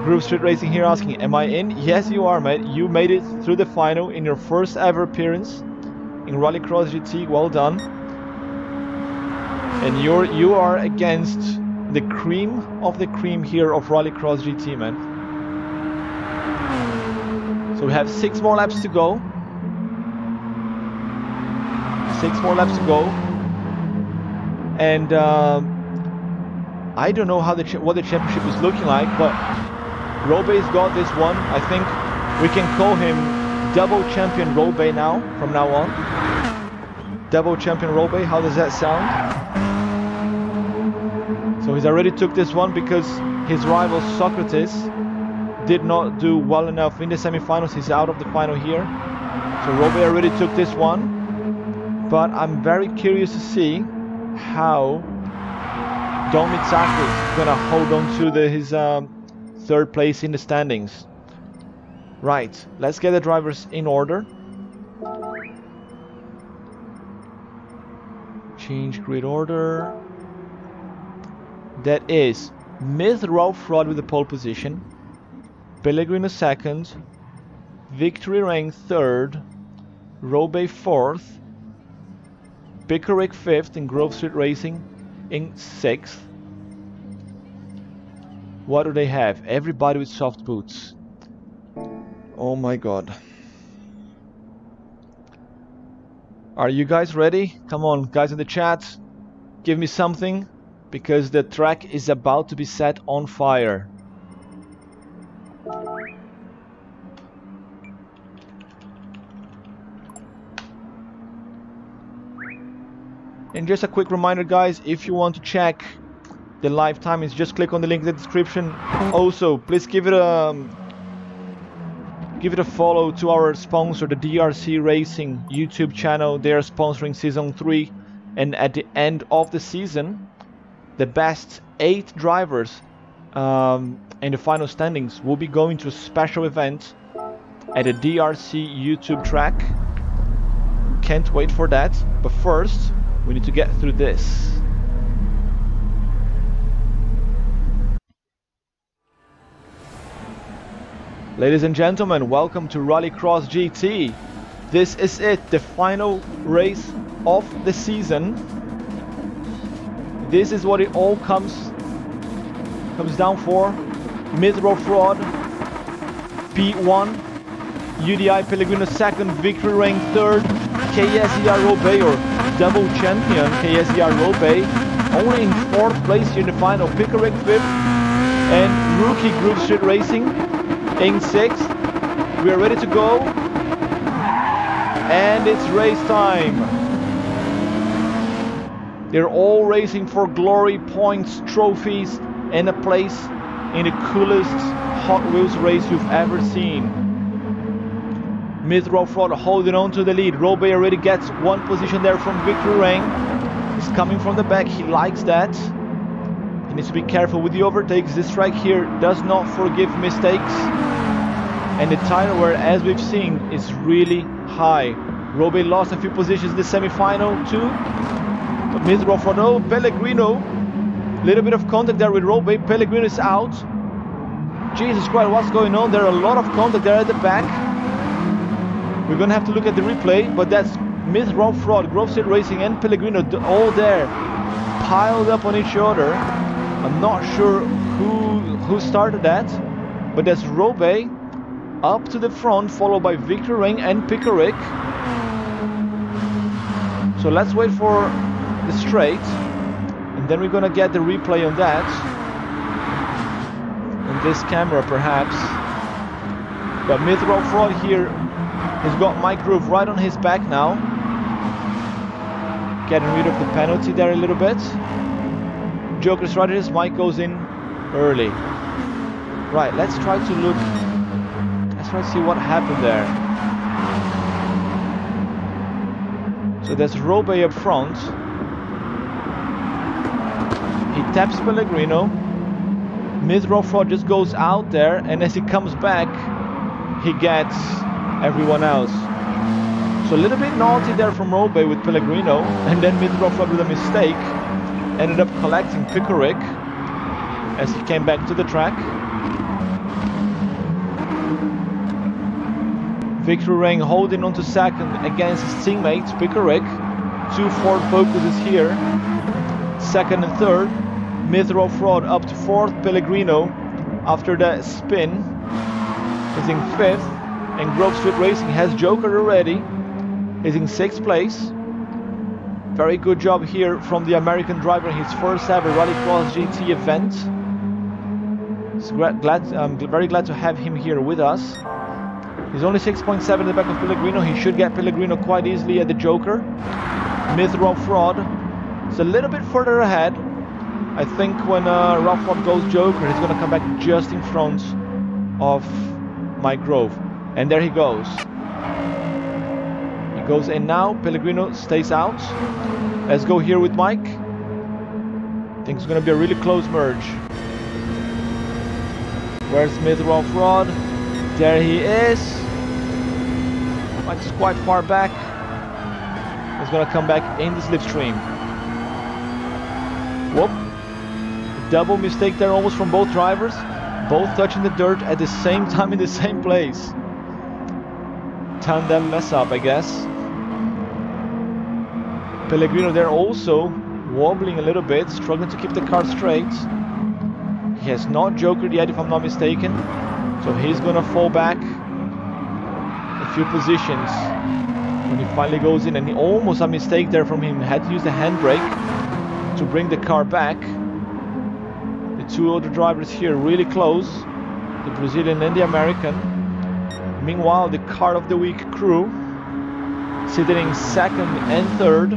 Grove Street Racing here asking, am I in? Yes, you are, mate. You made it through the final in your first ever appearance. in Rallycross GT. Well done. And you are against the cream of the cream here of Rallycross GT, man. So we have 6 more laps to go. 6 more laps to go. And I don't know how what the championship is looking like, but Robe's got this one. I think we can call him double champion Robe now, from now on. Double champion Robe, how does that sound? So he's already took this one because his rival Socrates did not do well enough in the semi-finals. He's out of the final here. So Robe already took this one. But I'm very curious to see how Don Mitsakis is gonna hold on to his 3rd place in the standings. Right, let's get the drivers in order. Change grid order. That is Myth Ralph Rod with the pole position, Pellegrino 2nd, Victory Rank 3rd, Robe 4th, Pickerick 5th in Grove Street Racing in 6th. What do they have? Everybody with soft boots. Oh my god. Are you guys ready? Come on, guys in the chat. Give me something, because the track is about to be set on fire. And just a quick reminder, guys, if you want to check the live timings, just click on the link in the description. Also, please give it a follow to our sponsor, the DRC Racing YouTube channel. They are sponsoring season 3, and at the end of the season, the best 8 drivers in the final standings will be going to a special event at the DRC YouTube track. Can't wait for that. But first, we need to get through this. Ladies and gentlemen, welcome to Rallycross GT. This is it, the final race of the season. This is what it all comes down for. Mid-row fraud, P1, UDI Pellegrino 2nd, Victory Rank 3rd, KSER Robe, or double champion KSER Robe, only in 4th place here in the final. Pickerick 5th, and rookie Grove Street Racing in 6th. We are ready to go, and it's race time. They're all racing for glory, points, trophies, and a place in the coolest Hot Wheels race you've ever seen. Mid-row fraud holding on to the lead. Robe already gets 1 position there from Victory Rank. He's coming from the back, he likes that. He needs to be careful with the overtakes. This track here does not forgive mistakes. And the tire wear, as we've seen, is really high. Robe lost a few positions in the semi-final too. Mid-row fraud, oh, Pellegrino. Little bit of contact there with Robe. Pellegrino is out. Jesus Christ, what's going on? There are a lot of contact there at the back. We're gonna have to look at the replay, but that's Mid-row fraud, Grove Street Racing and Pellegrino all there, piled up on each other. I'm not sure who started that, but that's Robe up to the front, followed by Victor Ring and Pickerick. So let's wait for the straight, and then we're gonna get the replay on that, on this camera perhaps. But Mid-row fraud here, he's got Mike Groove right on his back now, getting rid of the penalty there a little bit. Joker strategist, Mike goes in early. Right, let's try to look, let's try to see what happened there. So there's Robe up front. He taps Pellegrino. Mid-row fraud just goes out there, and as he comes back, he gets everyone else. So a little bit naughty there from Robe with Pellegrino, and then Mid-row fraud with a mistake ended up collecting Pickerick as he came back to the track. Victory Rain holding on to second against his teammate Pickerick. 2 Ford Focuses here. Second and third. Mythro Fraud up to fourth. Pellegrino after that spin is in fifth. And Grove Street Racing has Joker already. Is in sixth place. Very good job here from the American driver in his first ever Rallycross GT event. I'm very glad to have him here with us. He's only 6.7 in the back of Pellegrino. He should get Pellegrino quite easily at the Joker. Mythro Fraud is a little bit further ahead. I think when Ralph Fraud goes Joker, he's going to come back just in front of Mike Grove. And there he goes. He goes in now. Pellegrino stays out. Let's go here with Mike. I think it's going to be a really close merge. Where's Mythro Fraud? There he is. Mike's quite far back. He's gonna come back in the slipstream. Whoop. Double mistake there almost from both drivers. Both touching the dirt at the same time in the same place. Tandem mess up, I guess. Pellegrino there also wobbling a little bit, struggling to keep the car straight. He has not jokered yet, if I'm not mistaken. So he's gonna fall back a few positions when he finally goes in, and almost a mistake there from him. Had to use the handbrake to bring the car back. The two other drivers here really close, the Brazilian and the American. Meanwhile, the Car of the Week crew sitting in second and third,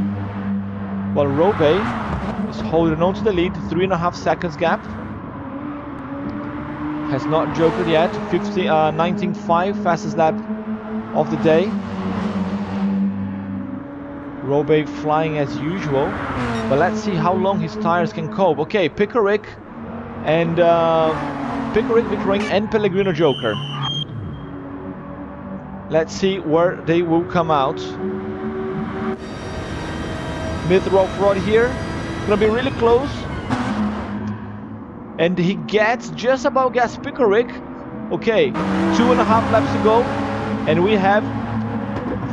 while Robe is holding on to the lead, 3.5 seconds gap. Has not jokered yet. 19.5 fastest lap of the day. Robe flying as usual, but let's see how long his tires can cope. Okay, Pickerick and Victory and Pellegrino Joker. Let's see where they will come out. Mythro Fraud here, gonna be really close. And he gets just about gas Pickerick. Okay, 2.5 laps to go, and we have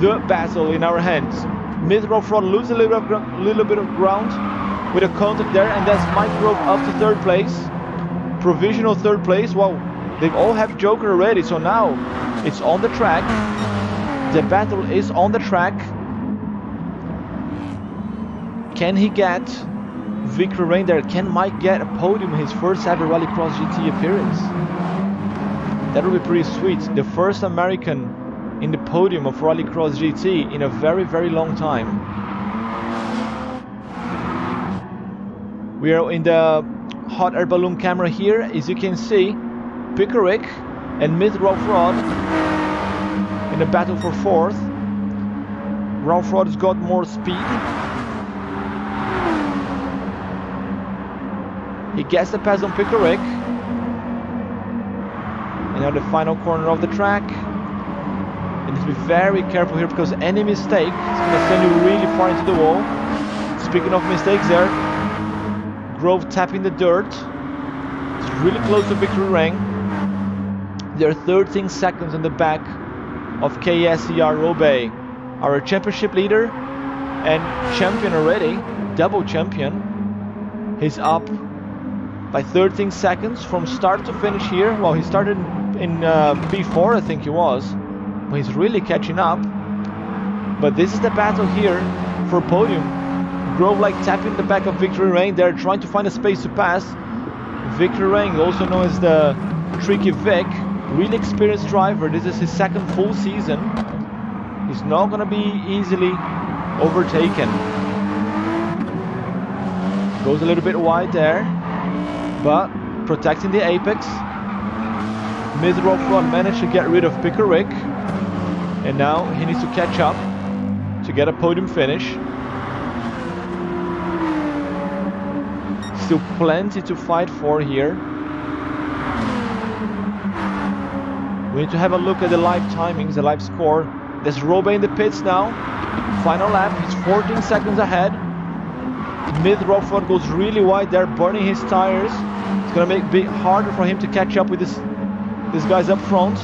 the battle in our hands. Mythro Fraud loses a little bit of ground with a contact there, and that's Mike Grove up to third place. Provisional third place. Well, they all have Joker already, so now it's on the track. The battle is on the track. Can he get Victory Rain there? Can Mike get a podium in his first ever Rallycross GT appearance? That would be pretty sweet. The first American in the podium of Rallycross GT in a very, very long time. We are in the hot air balloon camera here. As you can see, Pickerick and Mythro Fraud in a battle for fourth. Ralph Fraud has got more speed. He gets the pass on Pickerick. And now the final corner of the track. You need to be very careful here, because any mistake is going to send you really far into the wall. Speaking of mistakes there, Grove tapping the dirt. It's really close to Victory Rain. They're 13 seconds on the back of KSER Robe, our championship leader and champion already, double champion. He's up by 13 seconds from start to finish here. Well, he started in P4, I think he was, but he's really catching up. But this is the battle here for podium. Grove like tapping the back of Victory Rain. They're trying to find a space to pass. Victory Rain, also known as the Tricky Vic, really experienced driver. This is his second full season. He's not going to be easily overtaken. Goes a little bit wide there, but protecting the apex. Mythro Fraud managed to get rid of Pickerick, and now he needs to catch up to get a podium finish. Still plenty to fight for here. We need to have a look at the live timings, the live score. There's Robe in the pits now. Final lap, he's 14 seconds ahead. Mythro Fraud goes really wide there, burning his tires. It's gonna make it a bit harder for him to catch up with these guys up front.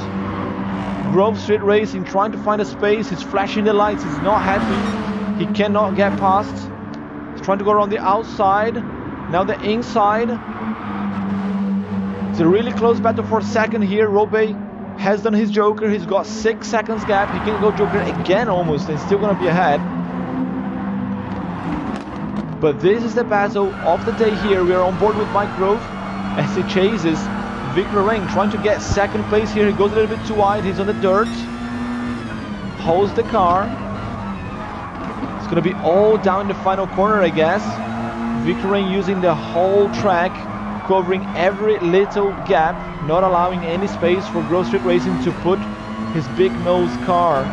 Grove Street Racing trying to find a space. He's flashing the lights. He's not happy. He cannot get past. He's trying to go around the outside. Now the inside. It's a really close battle for second here. Robe has done his Joker. He's got 6 seconds gap. He can go Joker again almost and still gonna be ahead. But this is the battle of the day here. We are on board with Mike Grove as he chases Vic Lorraine, trying to get second place here. He goes a little bit too wide. He's on the dirt. Holds the car. It's gonna be all down in the final corner, I guess. Vic Lorraine using the whole track, covering every little gap, not allowing any space for Grove Street Racing to put his big nose car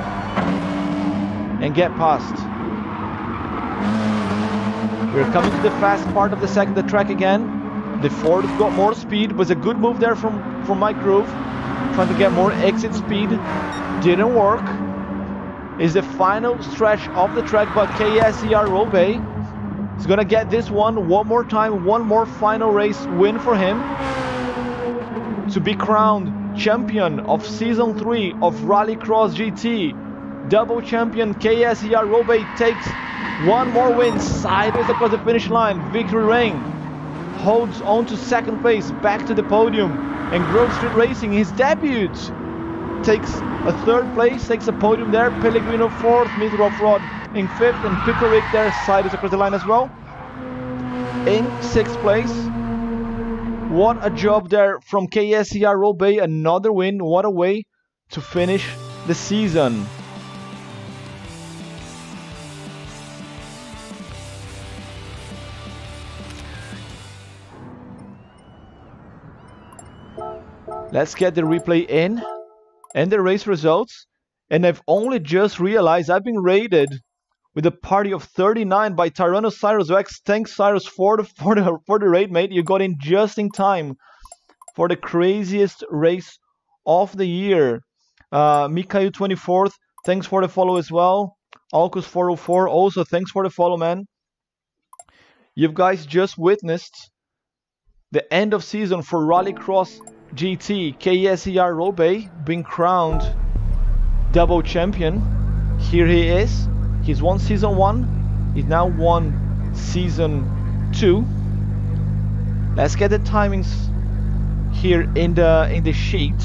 and get past. We're coming to the fast part of the second track again. The Ford got more speed, was a good move there from Mike Grove, trying to get more exit speed. Didn't work. Is the final stretch of the track, but KSER Robe is gonna get this one more time, one more final race win for him to be crowned champion of season 3 of Rallycross GT. Double champion KSER Robe takes one more win, sideways across the finish line. Victory reign holds on to second place, back to the podium, and Grove Street Racing, his debut, takes a third place, takes a podium there. Pellegrino 4th, Mithra Off-Road in 5th, and Pickerick there sideways across the line as well in 6th place. What a job there from KSER Robe, another win. What a way to finish the season. Let's get the replay in and the race results. And I've only just realized I've been rated with a party of 39 by Tyrannosaurus Rex. Thanks, Cyrus, for the raid, mate. You got in just in time for the craziest race of the year. Mikael 24th, thanks for the follow as well. Alcus 404, also thanks for the follow, man. You guys just witnessed the end of season for Rallycross GT. KSER Robe being crowned double champion. Here he is. He's won season 1. He's now won season 2. Let's get the timings here in the sheet,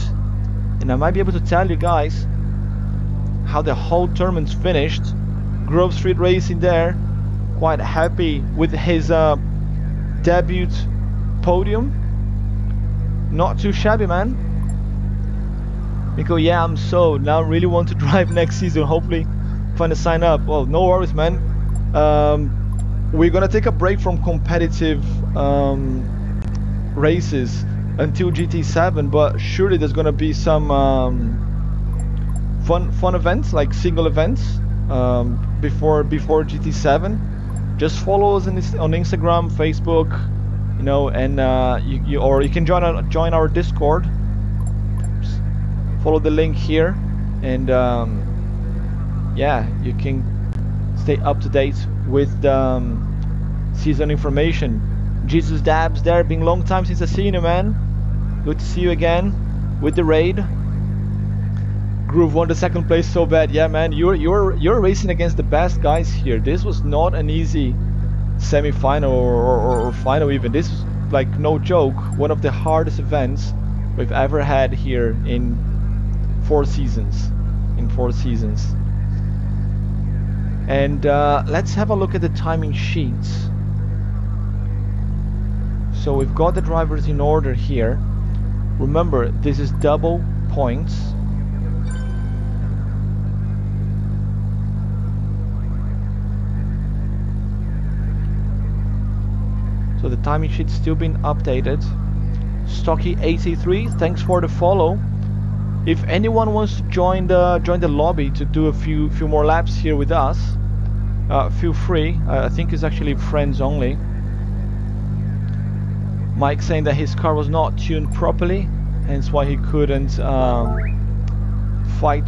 and I might be able to tell you guys how the whole tournament's finished. Grove Street Racing there, quite happy with his debut podium. Not too shabby, man. Miko, yeah, I'm sold. Now I really want to drive next season. Hopefully find a sign up. Well, no worries, man. We're gonna take a break from competitive races until GT7, but surely there's gonna be some fun events, like single events, before GT7. Just follow us on Instagram, Facebook, you know, and you can join our Discord. Just follow the link here, and yeah, you can stay up to date with the season information. Jesus Dabs there, been a long time since I seen you, man. Good to see you again with the raid. Groove won the second place so bad. Yeah, man, you're racing against the best guys here. This was not an easy semi-final or final even. This is like no joke, one of the hardest events we've ever had here in 4 seasons. And let's have a look at the timing sheets. So we've got the drivers in order here. Remember, this is double points. So the timing sheet's still been updated. Stocky83, thanks for the follow. If anyone wants to join the lobby to do a few more laps here with us, feel free. I think it's actually friends only. Mike saying that his car was not tuned properly, hence why he couldn't fight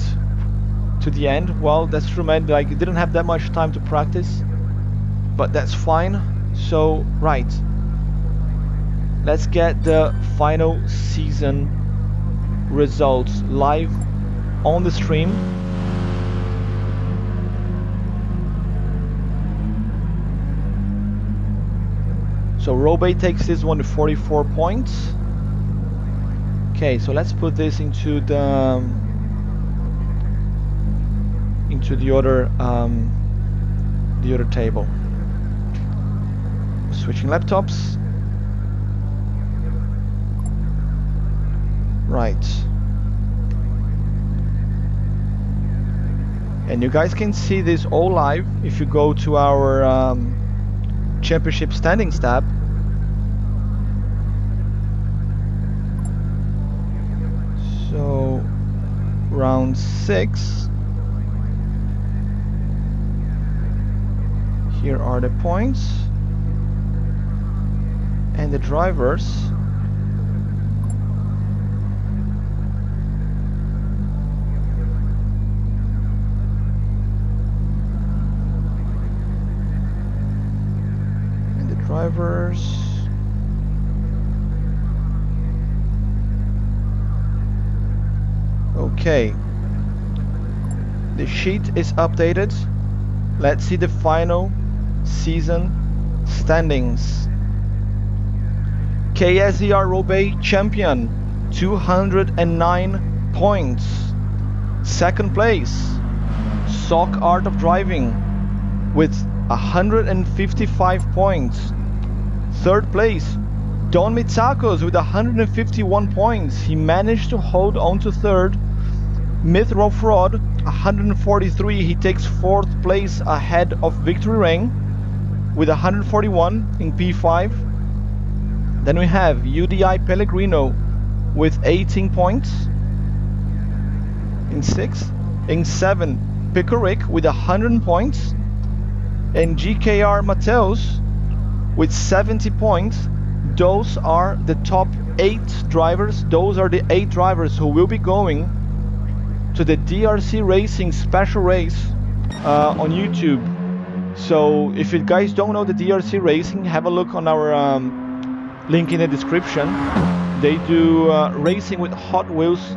to the end. Well, that's true, man. Like, he didn't have that much time to practice, but that's fine. So, right, let's get the final season results live on the stream. So Robey takes this one to 44 points. Okay, so let's put this into the other table. Switching laptops. Right. And you guys can see this all live if you go to our championship standings tab. So round 6. Here are the points and the drivers. Okay, the sheet is updated. Let's see the final season standings. KSER Robey champion, 209 points. Second place, Sock Art of Driving with 155 points. Third place, Don Mitsakos with 151 points. He managed to hold on to third. Myth Row Fraud, 143. He takes fourth place ahead of Victory Ring with 141 in P5. Then we have UDI Pellegrino with 18 points in 6th. In 7, Pickerick with 100 points. And GKR Mateos with 70 points. Those are the top 8 drivers. Those are the 8 drivers who will be going to the DRC Racing special race on YouTube. So if you guys don't know the DRC Racing, have a look on our link in the description. They do racing with Hot Wheels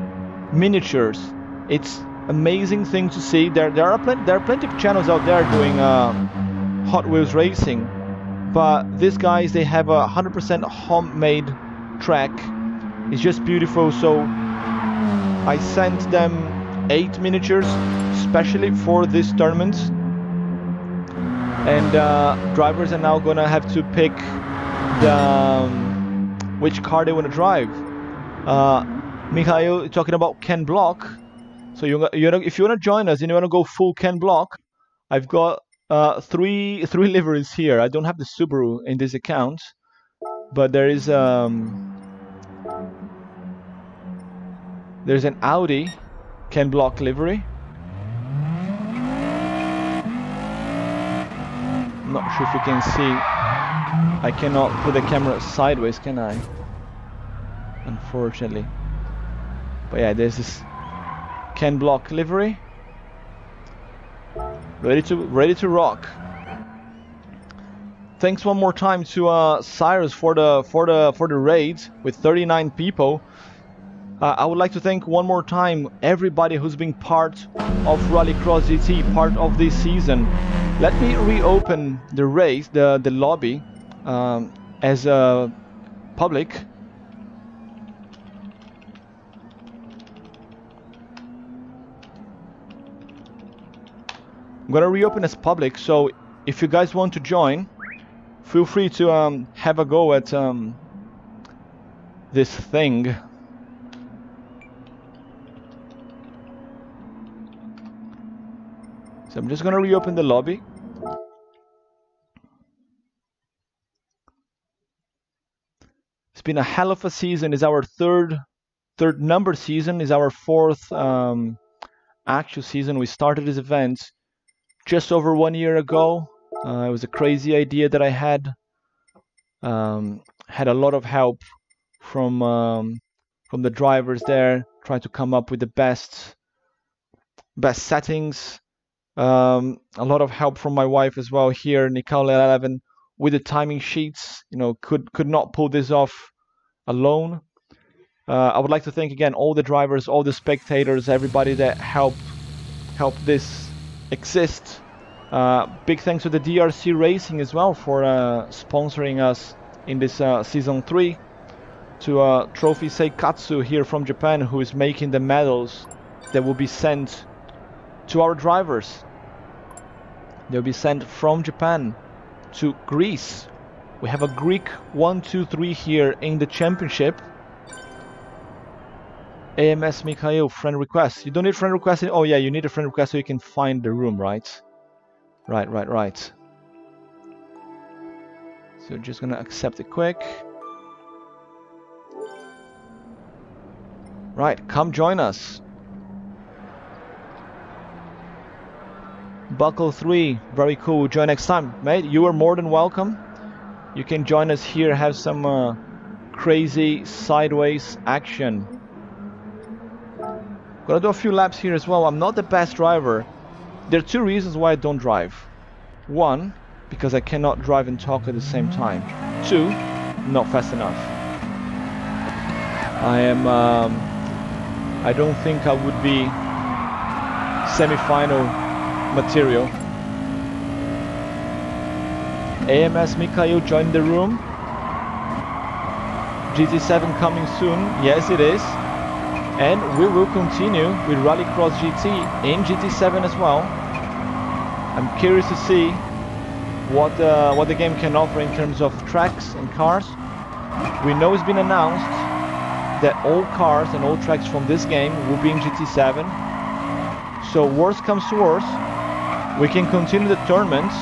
miniatures. It's amazing thing to see. There are plenty of channels out there doing Hot Wheels racing, but these guys, they have a 100% homemade track. It's just beautiful. So I sent them 8 miniatures especially for this tournament, and drivers are now gonna have to pick the which car they want to drive. Mikhail talking about Ken Block. So if you want to join us and you want to go full Ken Block, I've got three liveries here. I don't have the Subaru in this account, but there's an Audi Ken Block livery. I'm not sure if you can see. I cannot put the camera sideways, can I? Unfortunately. But yeah, there's this Ken Block livery. Ready to rock. Thanks one more time to Cyrus for the raid with 39 people. I would like to thank one more time everybody who's been part of Rallycross GT, part of this season. Let me reopen the race, the lobby, as a public. I'm gonna reopen as public, so if you guys want to join, feel free to have a go at this thing. So I'm just gonna reopen the lobby. It's been a hell of a season. It's our third number season. It's our 4th actual season. We started this event just over 1 year ago. It was a crazy idea that I had. Had a lot of help from the drivers there, trying to come up with the best settings. A lot of help from my wife as well here, Nicole 11, with the timing sheets. You know, could not pull this off alone. I would like to thank again all the drivers, all the spectators, everybody that help this exist. Big thanks to the DRC Racing as well for sponsoring us in this season 3. To Trophy Seikatsu here from Japan, who is making the medals that will be sent to our drivers. They'll be sent from Japan to Greece. We have a Greek 1, 2, 3 here in the championship. AMS Mikhail, friend request. You don't need friend request. Oh yeah, you need a friend request so you can find the room, right? Right. So just gonna accept it quick. Right, come join us. Buckle 3, very cool. Join next time, mate. You are more than welcome. You can join us here, have some crazy sideways action. Gonna do a few laps here as well. I'm not the best driver. There are 2 reasons why I don't drive. 1, because I cannot drive and talk at the same time. 2, not fast enough. I don't think I would be semi-final material. AMS Mikhail joined the room. GT7 coming soon. Yes, it is. And we will continue with Rallycross GT in GT7 as well. I'm curious to see what the game can offer in terms of tracks and cars. We know it's been announced that all cars and all tracks from this game will be in GT7. So worst comes to worst, we can continue the tournaments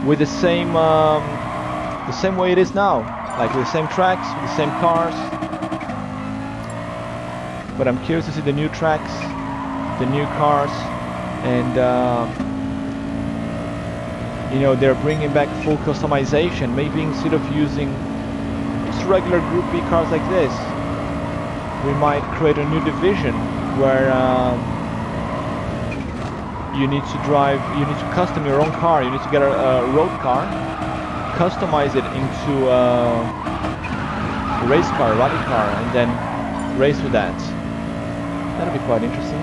with the same way it is now, like with the same tracks, with the same cars. But I'm curious to see the new tracks, the new cars, and you know, they're bringing back full customization. Maybe instead of using just regular Group B cars like this, we might create a new division where you need to custom your own car. You need to get a road car, customize it into a race car, a rally car, and then race with that. That'll be quite interesting.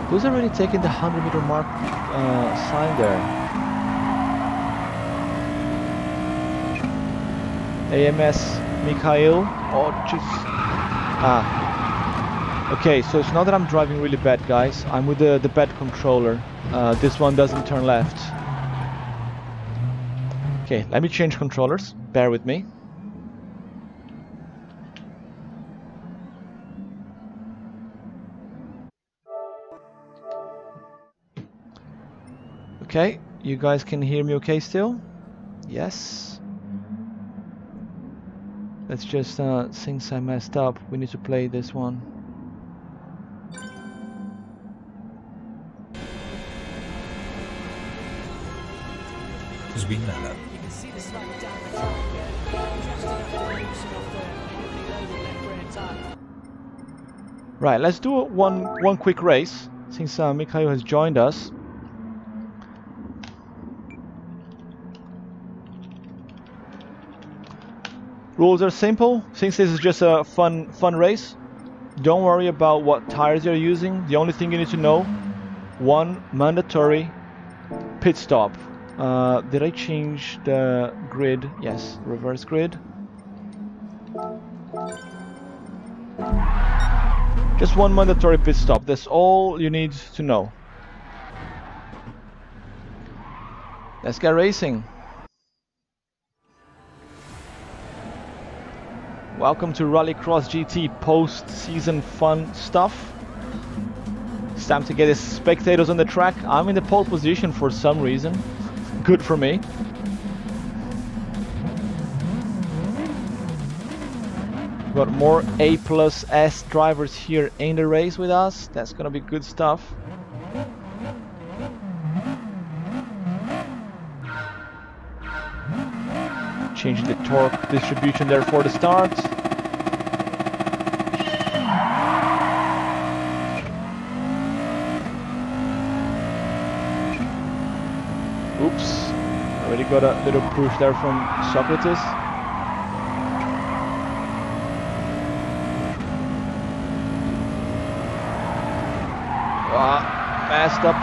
Who's already taken the 100-meter mark sign there? AMS Mikhail. Oh, just okay, so it's not that I'm driving really bad, guys. I'm with the bad controller. This one doesn't turn left. Okay, let me change controllers. Bear with me. Okay, you guys can hear me okay still? Yes. Let's just, since I messed up, we need to play this one. You can see the slight damage just enough to loosen off the loaded left rear tyre. Right, let's do one quick race, since Mikhail has joined us. Rules are simple. Since this is just a fun race, don't worry about what tires you're using. The only thing you need to know, 1 mandatory pit stop. Did I change the grid? Yes, reverse grid. Just 1 mandatory pit stop. That's all you need to know. Let's get racing. Welcome to Rallycross GT post-season fun stuff. It's time to get the spectators on the track. I'm in the pole position for some reason. Good for me. Got more A+S drivers here in the race with us. That's gonna be good stuff. Change the torque distribution there for the start. Oops. Already got a little push there from Socrates. Messed up.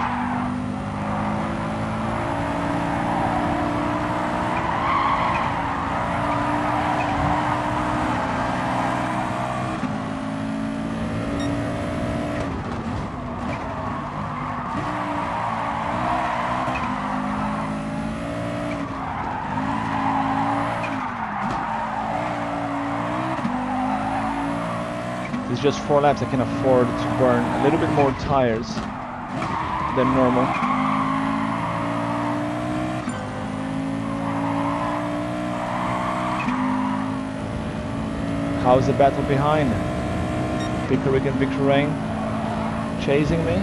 It's just 4 laps. I can afford to burn a little bit more tires than normal. How's the battle behind? Pickerick and Victor Rain chasing me.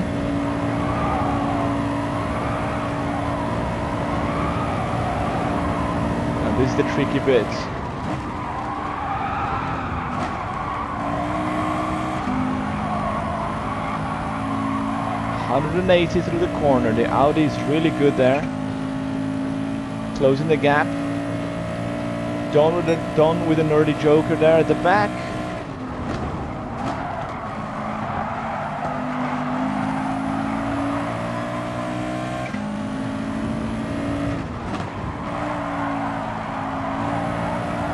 And this is the tricky bit. 180 through the corner. The Audi is really good there. Closing the gap. Done with an early joker there at the back.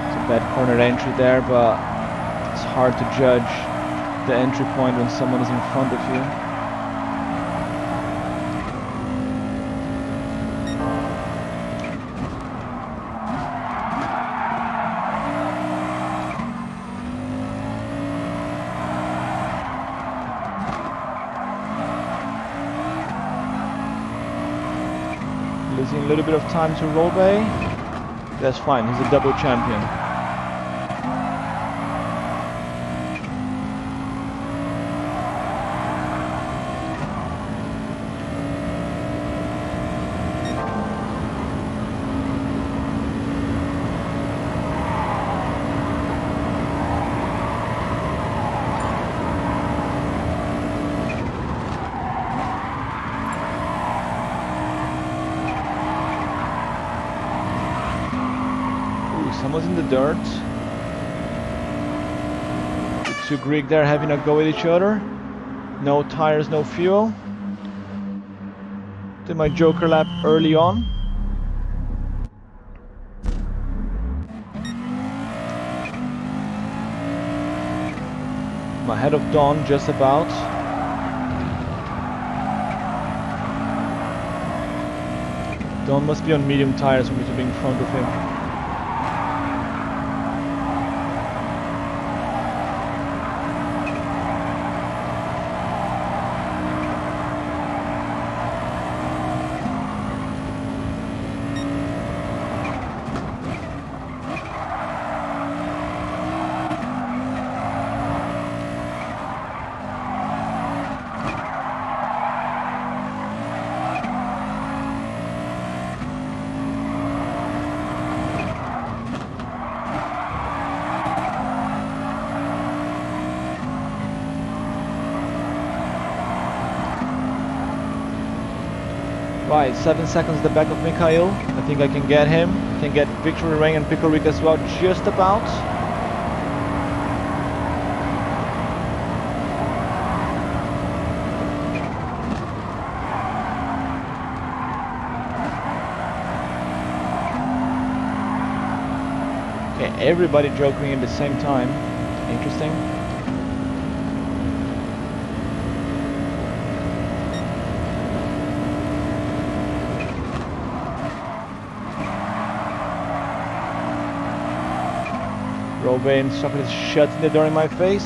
It's a bad corner entry there, but it's hard to judge the entry point when someone is in front of you. Losing a little bit of time to Robey. That's fine, he's a double champion. Someone's in the dirt. The two Greek there having a go at each other. No tires, no fuel. Did my joker lap early on. I'm ahead of Don just about. Don must be on medium tires for me to be in front of him. Right, 7 seconds at the back of Mikhail. I think I can get him. Can get Victory Ring and Pickerick as well, just about. Okay, everybody joking at the same time. Interesting. Robey and Socrates shutting the door in my face.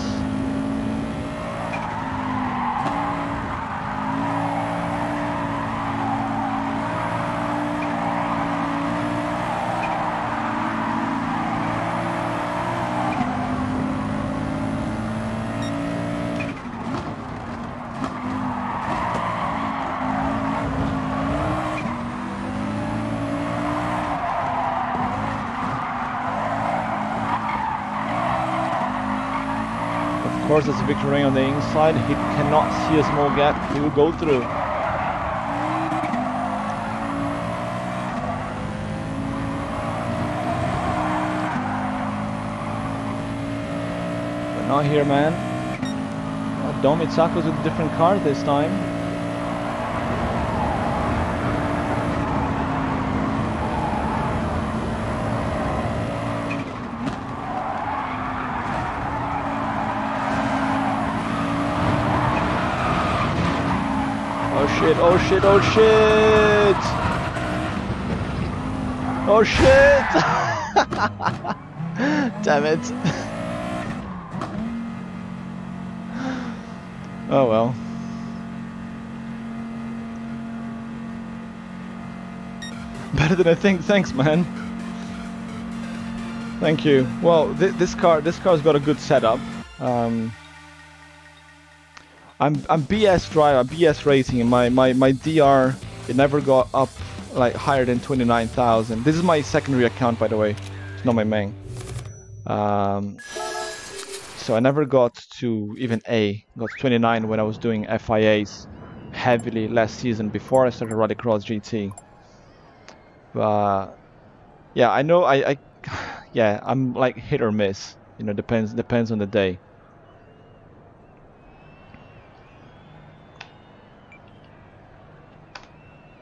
Of course, there's a Victor Ring on the inside. He cannot see a small gap. He will go through. out here, man. Dom Itsako's with a different car this time. Oh shit, oh shit, oh shit! Oh shit! Damn it. Oh well. Better than I think. Thanks, man. Thank you. Well, this car's got a good setup. I'm BS driver, BS racing, and my DR, it never got up like higher than 29,000. This is my secondary account, by the way. It's not my main. So I never got to even A. Got to 29 when I was doing FIAs heavily last season before I started Rallycross GT. But yeah, I know yeah, I'm like hit or miss. You know, depends on the day.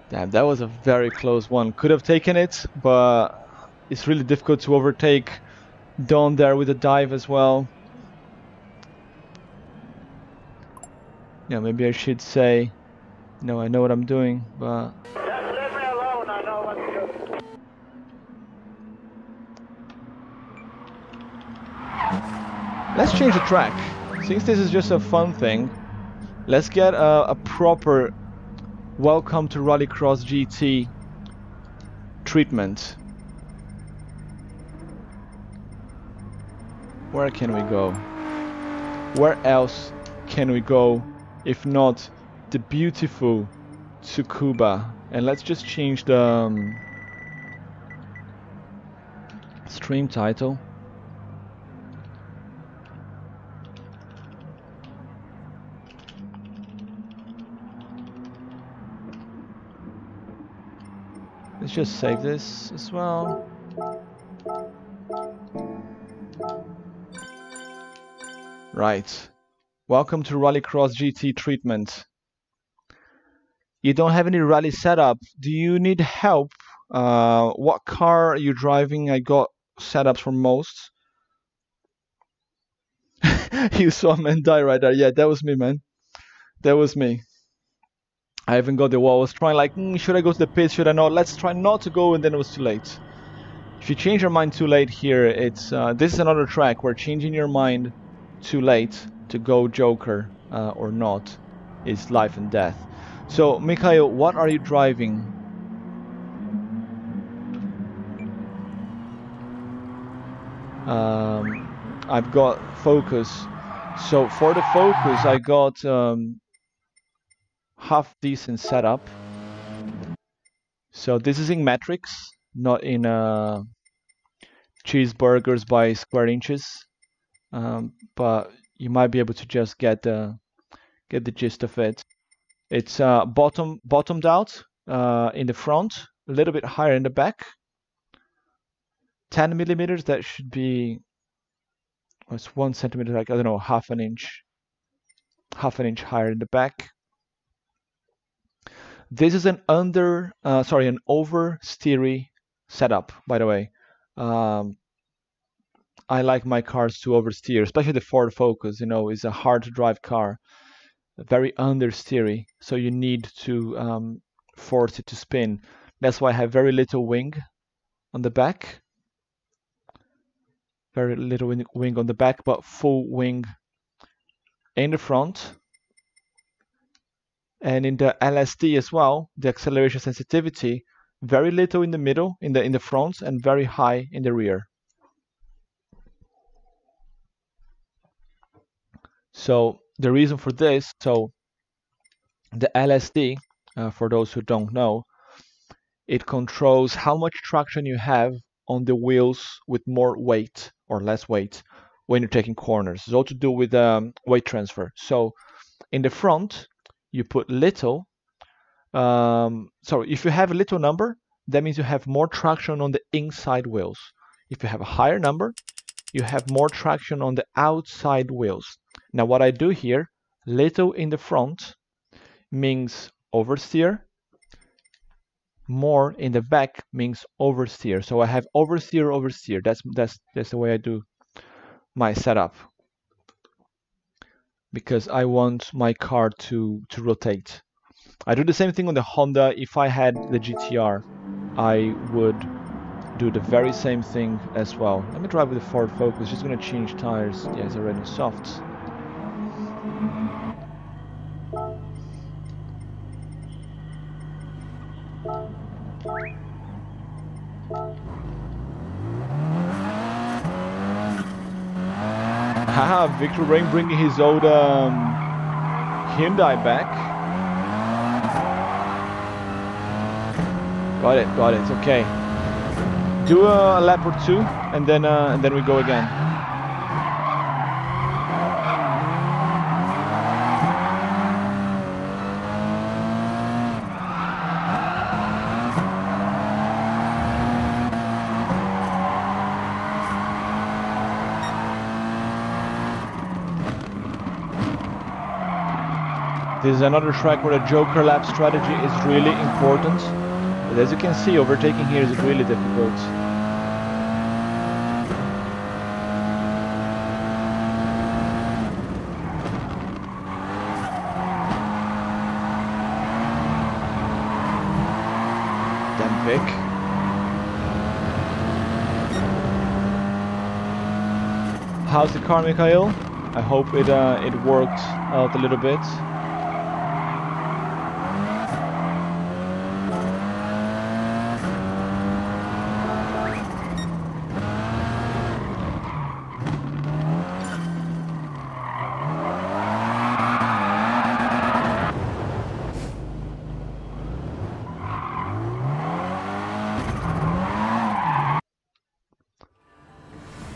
Damn, that was a very close one. Could have taken it, but it's really difficult to overtake Don there with a dive as well. Yeah, maybe I should say, no, I know what I'm doing, but... Just leave me alone, I know what to do. Let's change the track. Since this is just a fun thing, let's get a proper welcome to Rallycross GT treatment. Where can we go? Where else can we go if not the beautiful Tsukuba? And let's just change the stream title. Let's just save this as well. Right. Welcome to Rallycross GT treatment. You don't have any rally setup. Do you need help? What car are you driving? I got setups for most. You saw a man die right there. Yeah, that was me, man. That was me. I haven't got the wall. I was trying like, should I go to the pit? Should I not? Let's try not to go, and then it was too late. If you change your mind too late here, it's this is another track where changing your mind too late to go Joker or not is life and death. So, Mikhail, what are you driving? I've got Focus. So for the Focus, I got half decent setup. So this is in metrics, not in cheeseburgers by square inches. But you might be able to just get the gist of it. It's bottomed out in the front, a little bit higher in the back. 10 millimeters. That should be. Oh, it's 1 centimeter, like I don't know, half an inch higher in the back. This is an an oversteery setup, by the way. I like my cars to oversteer, especially the Ford Focus. You know, it's a hard to drive car, very understeery, so you need to force it to spin. That's why I have very little wing on the back. Very little wing on the back, but full wing in the front. And in the LSD as well, the acceleration sensitivity, very little in the middle, in the front, and very high in the rear. So the reason for this, so the LSD, for those who don't know, it controls how much traction you have on the wheels with more weight or less weight when you're taking corners. It's all to do with weight transfer. So in the front, you put little. If you have a little number, that means you have more traction on the inside wheels. If you have a higher number, you have more traction on the outside wheels. Now what I do here, little in the front means oversteer, more in the back means oversteer. So I have oversteer, oversteer. That's the way I do my setup, because I want my car to rotate. I do the same thing on the Honda. If I had the GTR, I would do the very same thing as well. Let me drive with the Ford Focus. Just gonna change tires. Yeah, it's already soft. Haha, Victor Rain bringing his old Hyundai back. Got it, it's okay. Do a lap or two, and then we go again. This is another track where the Joker lap strategy is really important. But as you can see, overtaking here is really difficult. Damn Vic. How's the car, Mikhail? I hope it worked out a little bit.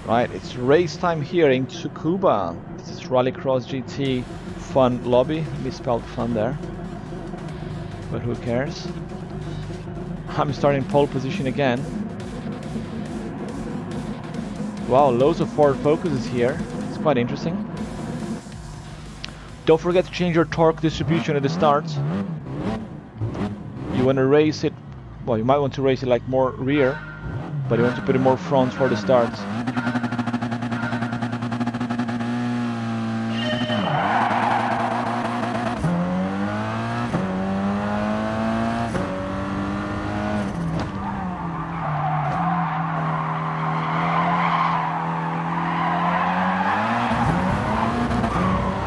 Right, it's race time here in Tsukuba. This is Rallycross GT Fun Lobby. Misspelled fun there, but who cares? I'm starting pole position again. Wow, loads of Ford Focuses here. It's quite interesting. Don't forget to change your torque distribution at the start. You want to race it, well, you might want to race it like more rear, but you want to put it more front for the start.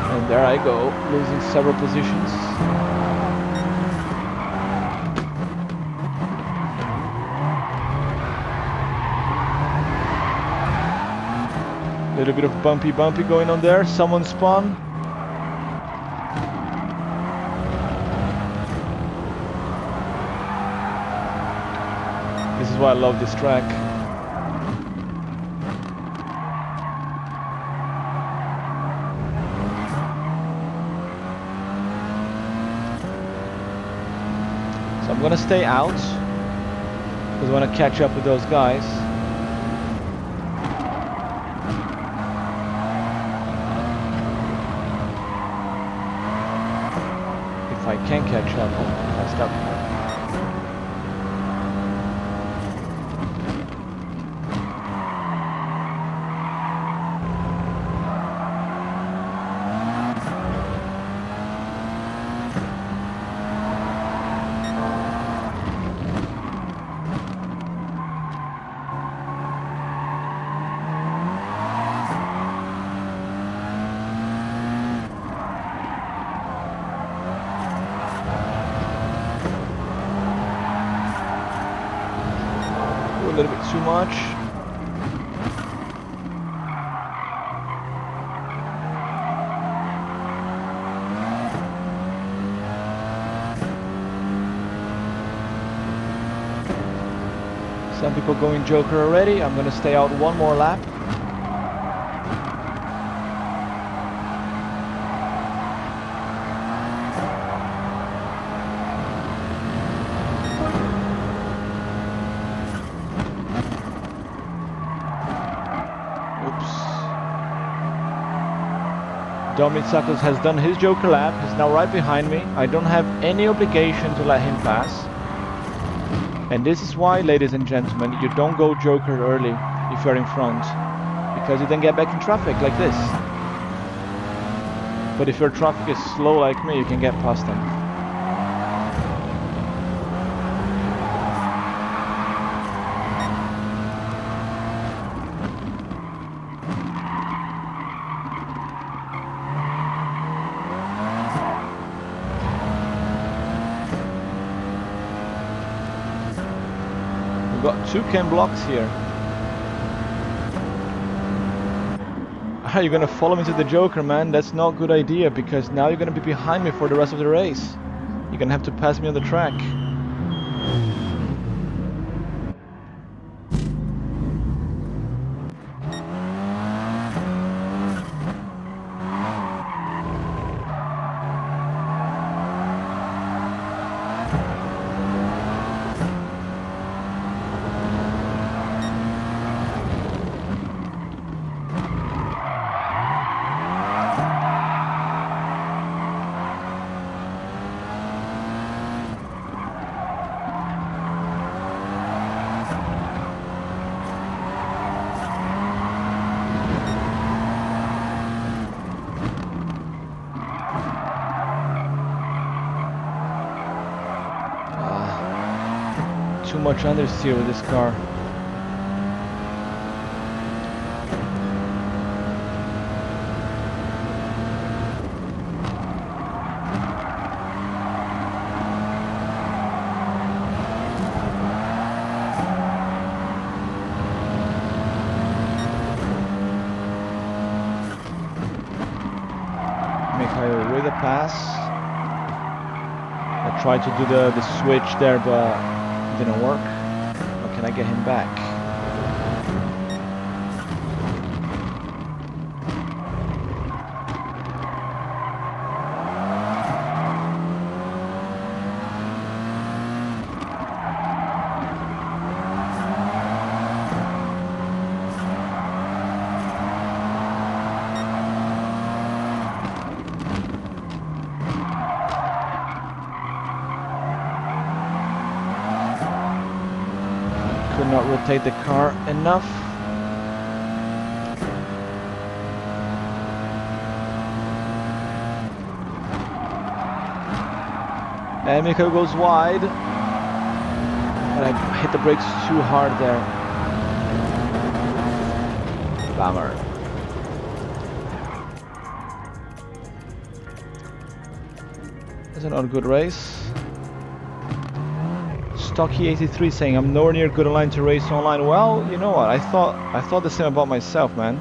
And there I go, losing several positions. Little bit of bumpy going on there. Someone spun. This is why I love this track. So I'm gonna stay out because I want to catch up with those guys. If I can catch up, I'll stop here. A little bit too much. Some people going Joker already. I'm gonna stay out one more lap. Oops. Domitsakos has done his Joker lap. He's now right behind me. I don't have any obligation to let him pass. And this is why, ladies and gentlemen, you don't go Joker early if you're in front. Because you then get back in traffic like this. But if your traffic is slow like me, you can get past them. We've got 2 cam blocks here. Are you gonna follow me to the Joker, man? That's not a good idea, because now you're gonna be behind me for the rest of the race. You're gonna have to pass me on the track. Too much understeer with this car. Mikhail with a pass. I tried to do the switch there, but didn't work. How can I get him back? Could not rotate the car enough. And Miko goes wide. And I hit the brakes too hard there. Bummer. That's not a good race. Stocky83 saying I'm nowhere near good online to race online. Well, you know what? I thought the same about myself, man.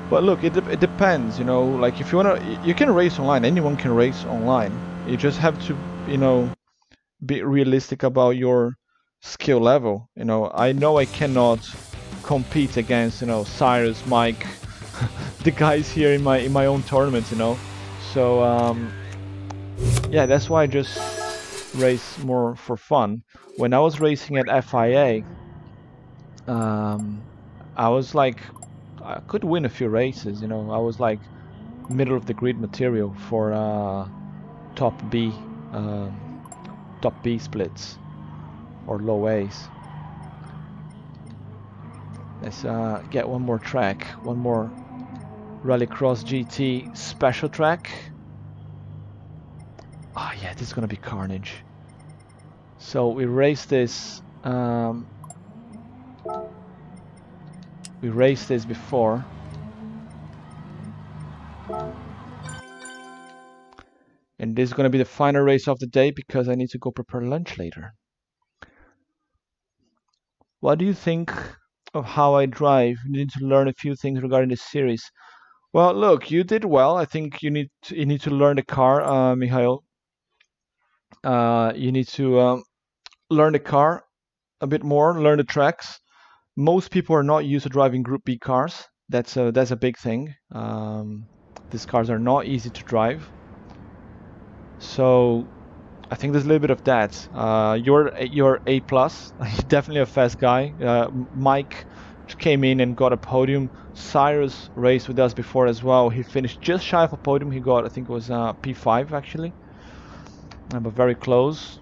But look, it depends. You know, like if you wanna, you can race online. Anyone can race online. You just have to, you know, be realistic about your skill level. You know I cannot compete against, you know, Cyrus, Mike, the guys here in my own tournaments. You know, so yeah, that's why I just race more for fun. When I was racing at FIA, I was like, I could win a few races, you know. I was like middle of the grid material for top B splits or low A's. Let's get one more track, one more Rallycross GT special track. Oh yeah, this is gonna be carnage. So we raced this. We raced this before. And this is gonna be the final race of the day because I need to go prepare lunch later. What do you think of how I drive? You need to learn a few things regarding this series. Well, look, you did well. I think you need to learn the car, Mikhail. You need to learn the car a bit more, learn the tracks. Most people are not used to driving Group B cars. That's a big thing. These cars are not easy to drive. So I think there's a little bit of that. You're A+. You're definitely a fast guy. Mike came in and got a podium. Cyrus raced with us before as well. He finished just shy of a podium. He got, I think it was P5 actually, but very close.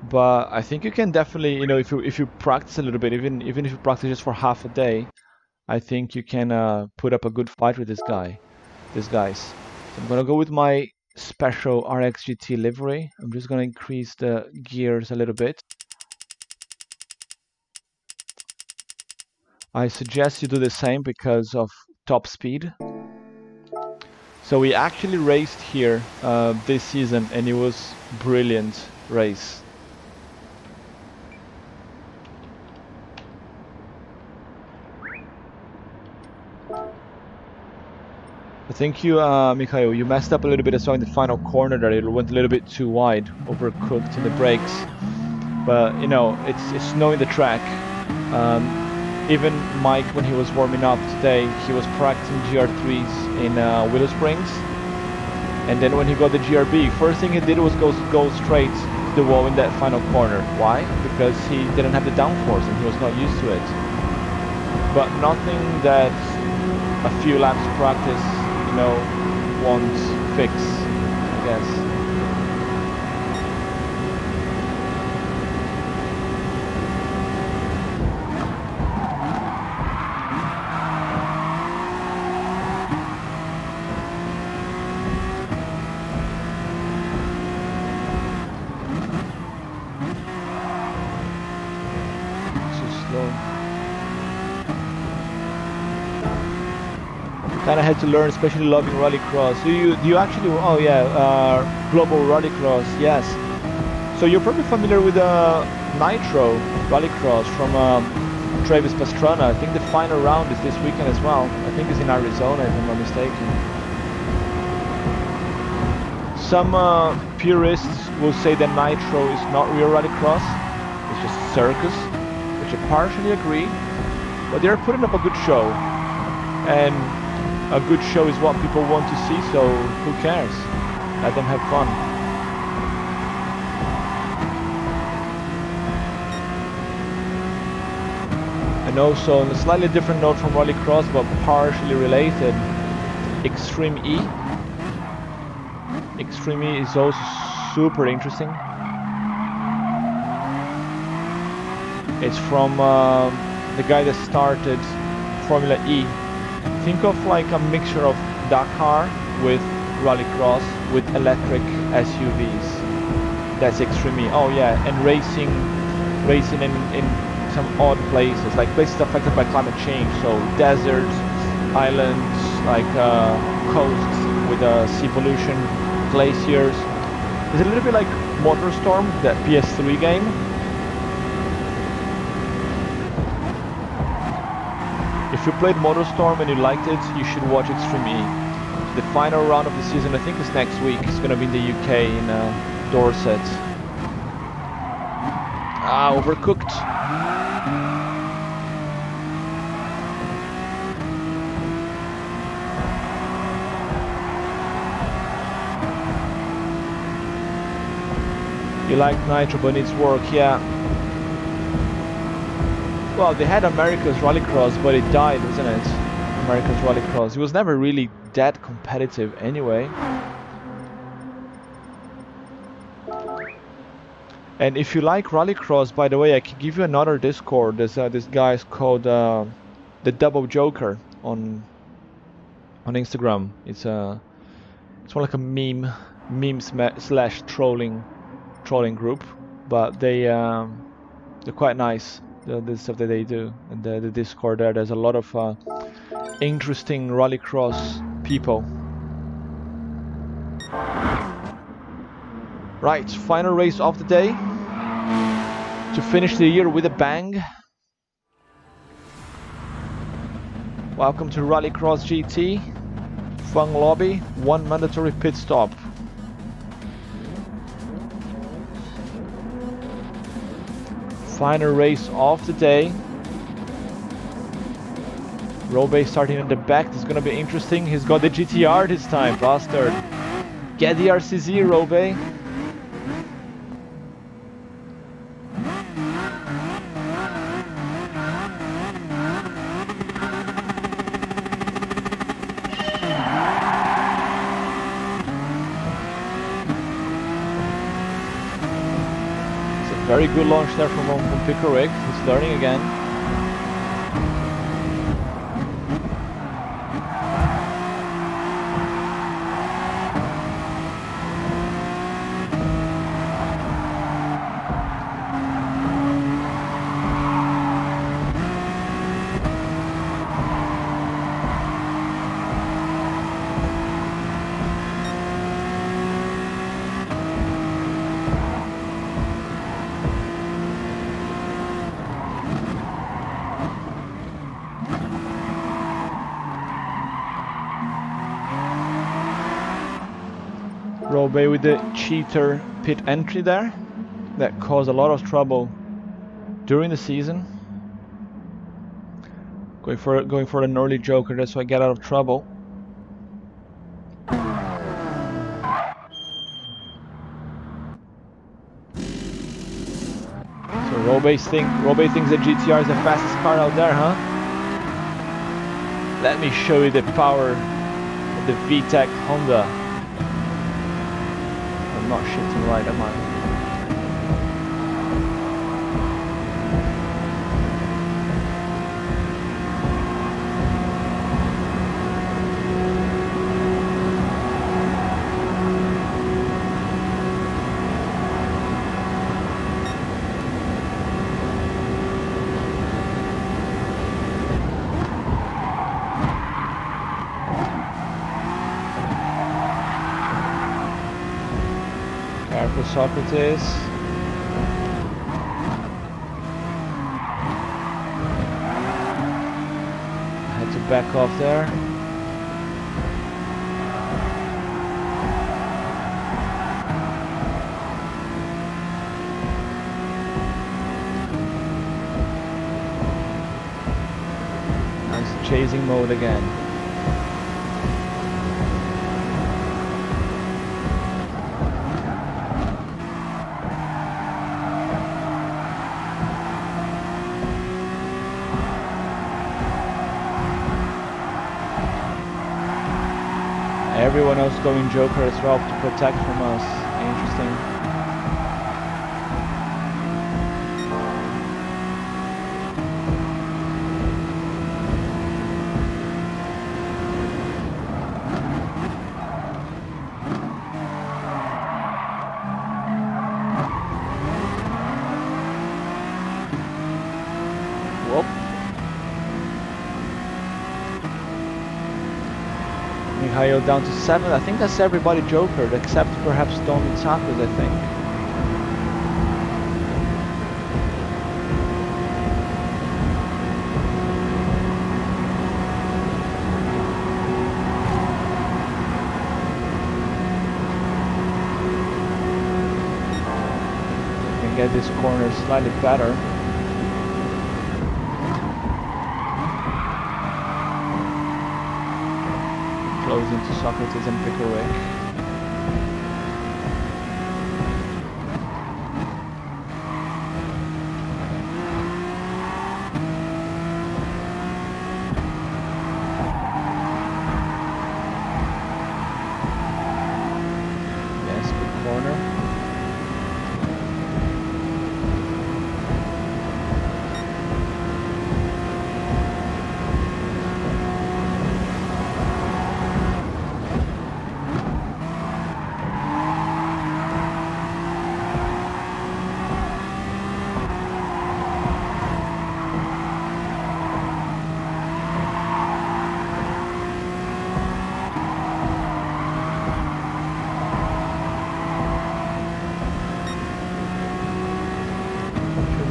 But I think you can definitely, you know, if you practice a little bit, even if you practice just for half a day, I think you can put up a good fight with these guys. So I'm gonna go with my special RXGT livery. I'm just gonna increase the gears a little bit. I suggest you do the same because of top speed. So we actually raced here this season, and it was brilliant race. I think you, Mikhail, you messed up a little bit as well in the final corner there. It went a little bit too wide, overcooked in the brakes. But you know, it's knowing the track. Even Mike, when he was warming up today, he was practicing GR3s in Willow Springs. And then when he got the GRB, first thing he did was go straight to the wall in that final corner. Why? Because he didn't have the downforce and he was not used to it. But nothing that a few laps practice, you know, won't fix, I guess. Kind of had to learn, especially loving Rallycross. Do you actually? Oh yeah, Global Rallycross. Yes. So you're probably familiar with Nitro Rallycross from Travis Pastrana. I think the final round is this weekend as well. I think it's in Arizona, if I'm not mistaken. Some purists will say that Nitro is not real Rallycross. It's just circus, which I partially agree. But they're putting up a good show, and a good show is what people want to see, so who cares? Let them have fun. And also, on a slightly different note from Rallycross, but partially related, Extreme E. Extreme E is also super interesting. It's from the guy that started Formula E. Think of like a mixture of Dakar with Rallycross with electric SUVs. That's Extreme E. Oh yeah, and racing in some odd places, like places affected by climate change. So deserts, islands, like coasts with sea pollution, glaciers. It's a little bit like MotorStorm, that PS3 game. If you played MotorStorm and you liked it, you should watch Extreme E. The final round of the season, I think, is next week. It's going to be in the UK, in Dorset. Ah, overcooked. You like Nitro, but needs work, yeah. Well, they had America's Rallycross, but it died, wasn't it? America's Rallycross. It was never really that competitive anyway. And if you like Rallycross, by the way, I can give you another Discord. There's this guy's called the Double Joker on Instagram. It's more like a meme slash trolling group, but they're quite nice. The stuff that they do, and the Discord there's a lot of interesting Rallycross people. Right, final race of the day to finish the year with a bang. Welcome to Rallycross GT. Fun lobby, one mandatory pit stop. Final race of the day. Robe starting in the back. This is gonna be interesting. He's got the GTR this time, bastard. Get the RCZ, Robe. Very good launch there from Pickerick. He's learning again. Robey with the cheater pit entry there. That caused a lot of trouble during the season. Going for an early joker, that's why I get out of trouble. So Robey thinks the GTR is the fastest car out there, huh? Let me show you the power of the VTEC Honda. I'm not shifting right, am I? Careful, Socrates. I had to back off there. Nice chasing mode again. Everyone else going Joker as well to protect from us. Interesting. Whoop. Mihail down to 7. I think that's everybody jokered except perhaps Don Mitsakis, I think. Can get this corner slightly better. Close into Socrates and Pickerick. Yes, good corner.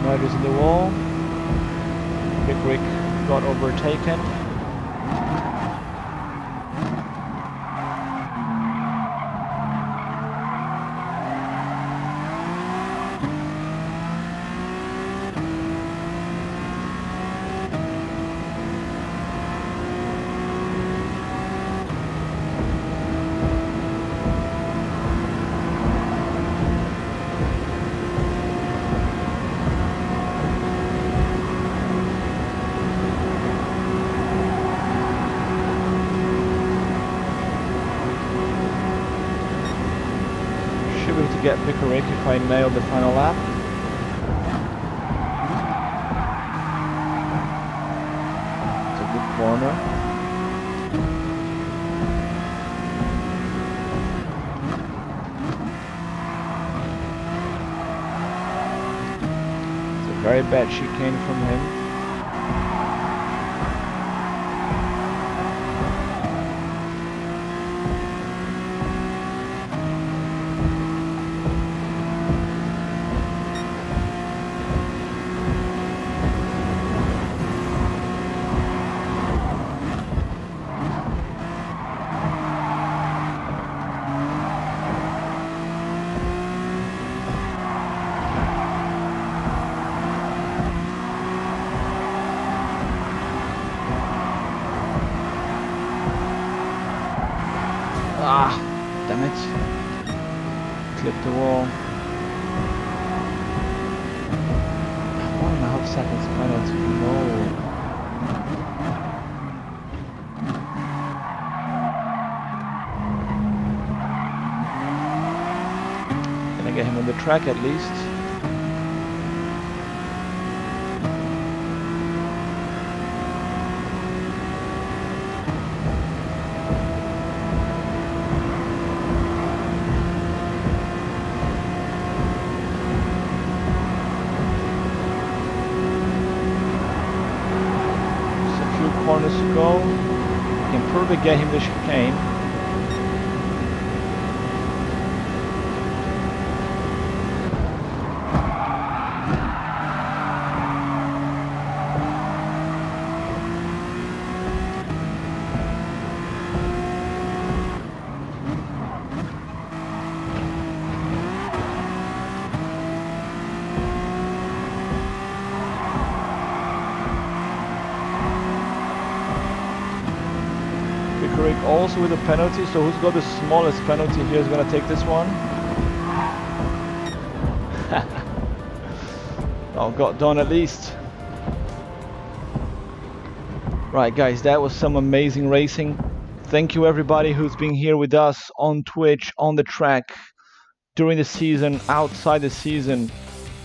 Riders in the wall. Pickerick got overtaken. To get Pickerick if I nail the final lap. corner. It's a very bad chicane from him. Ah, damn it. Clipped the wall. 1.5 seconds penalty. No. Can I get him on the track at least? Corners to go. Can probably get him the chicane. Also with a penalty, so who's got the smallest penalty here is going to take this one. Oh, got done at least. Right guys, that was some amazing racing. Thank you everybody who's been here with us on Twitch, on the track, during the season, outside the season.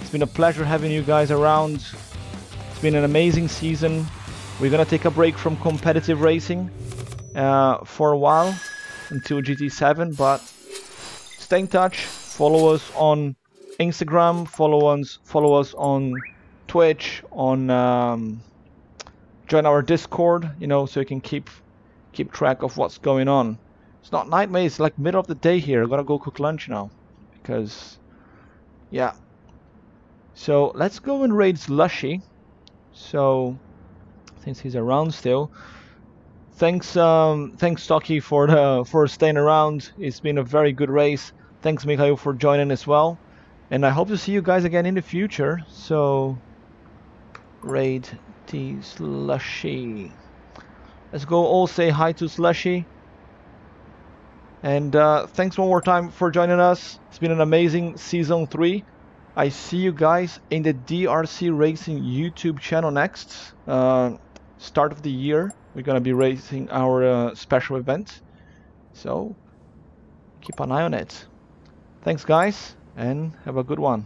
It's been a pleasure having you guys around. It's been an amazing season. We're going to take a break from competitive racing for a while until GT7, but stay in touch, follow us on Instagram, follow us on Twitch, on join our Discord, you know, so you can keep track of what's going on. It's not night, mate, it's like middle of the day here. I'm gonna go cook lunch now because yeah. So let's go and raid Slushy. So since he's around still. Thanks Stocky for staying around. It's been a very good race. Thanks Mikhail for joining as well. And I hope to see you guys again in the future. So raid T Slushy. Let's go all say hi to Slushy. And thanks one more time for joining us. It's been an amazing season 3. I see you guys in the DRC Racing YouTube channel next. Start of the year. We're going to be racing our special event. So keep an eye on it. Thanks guys, and have a good one.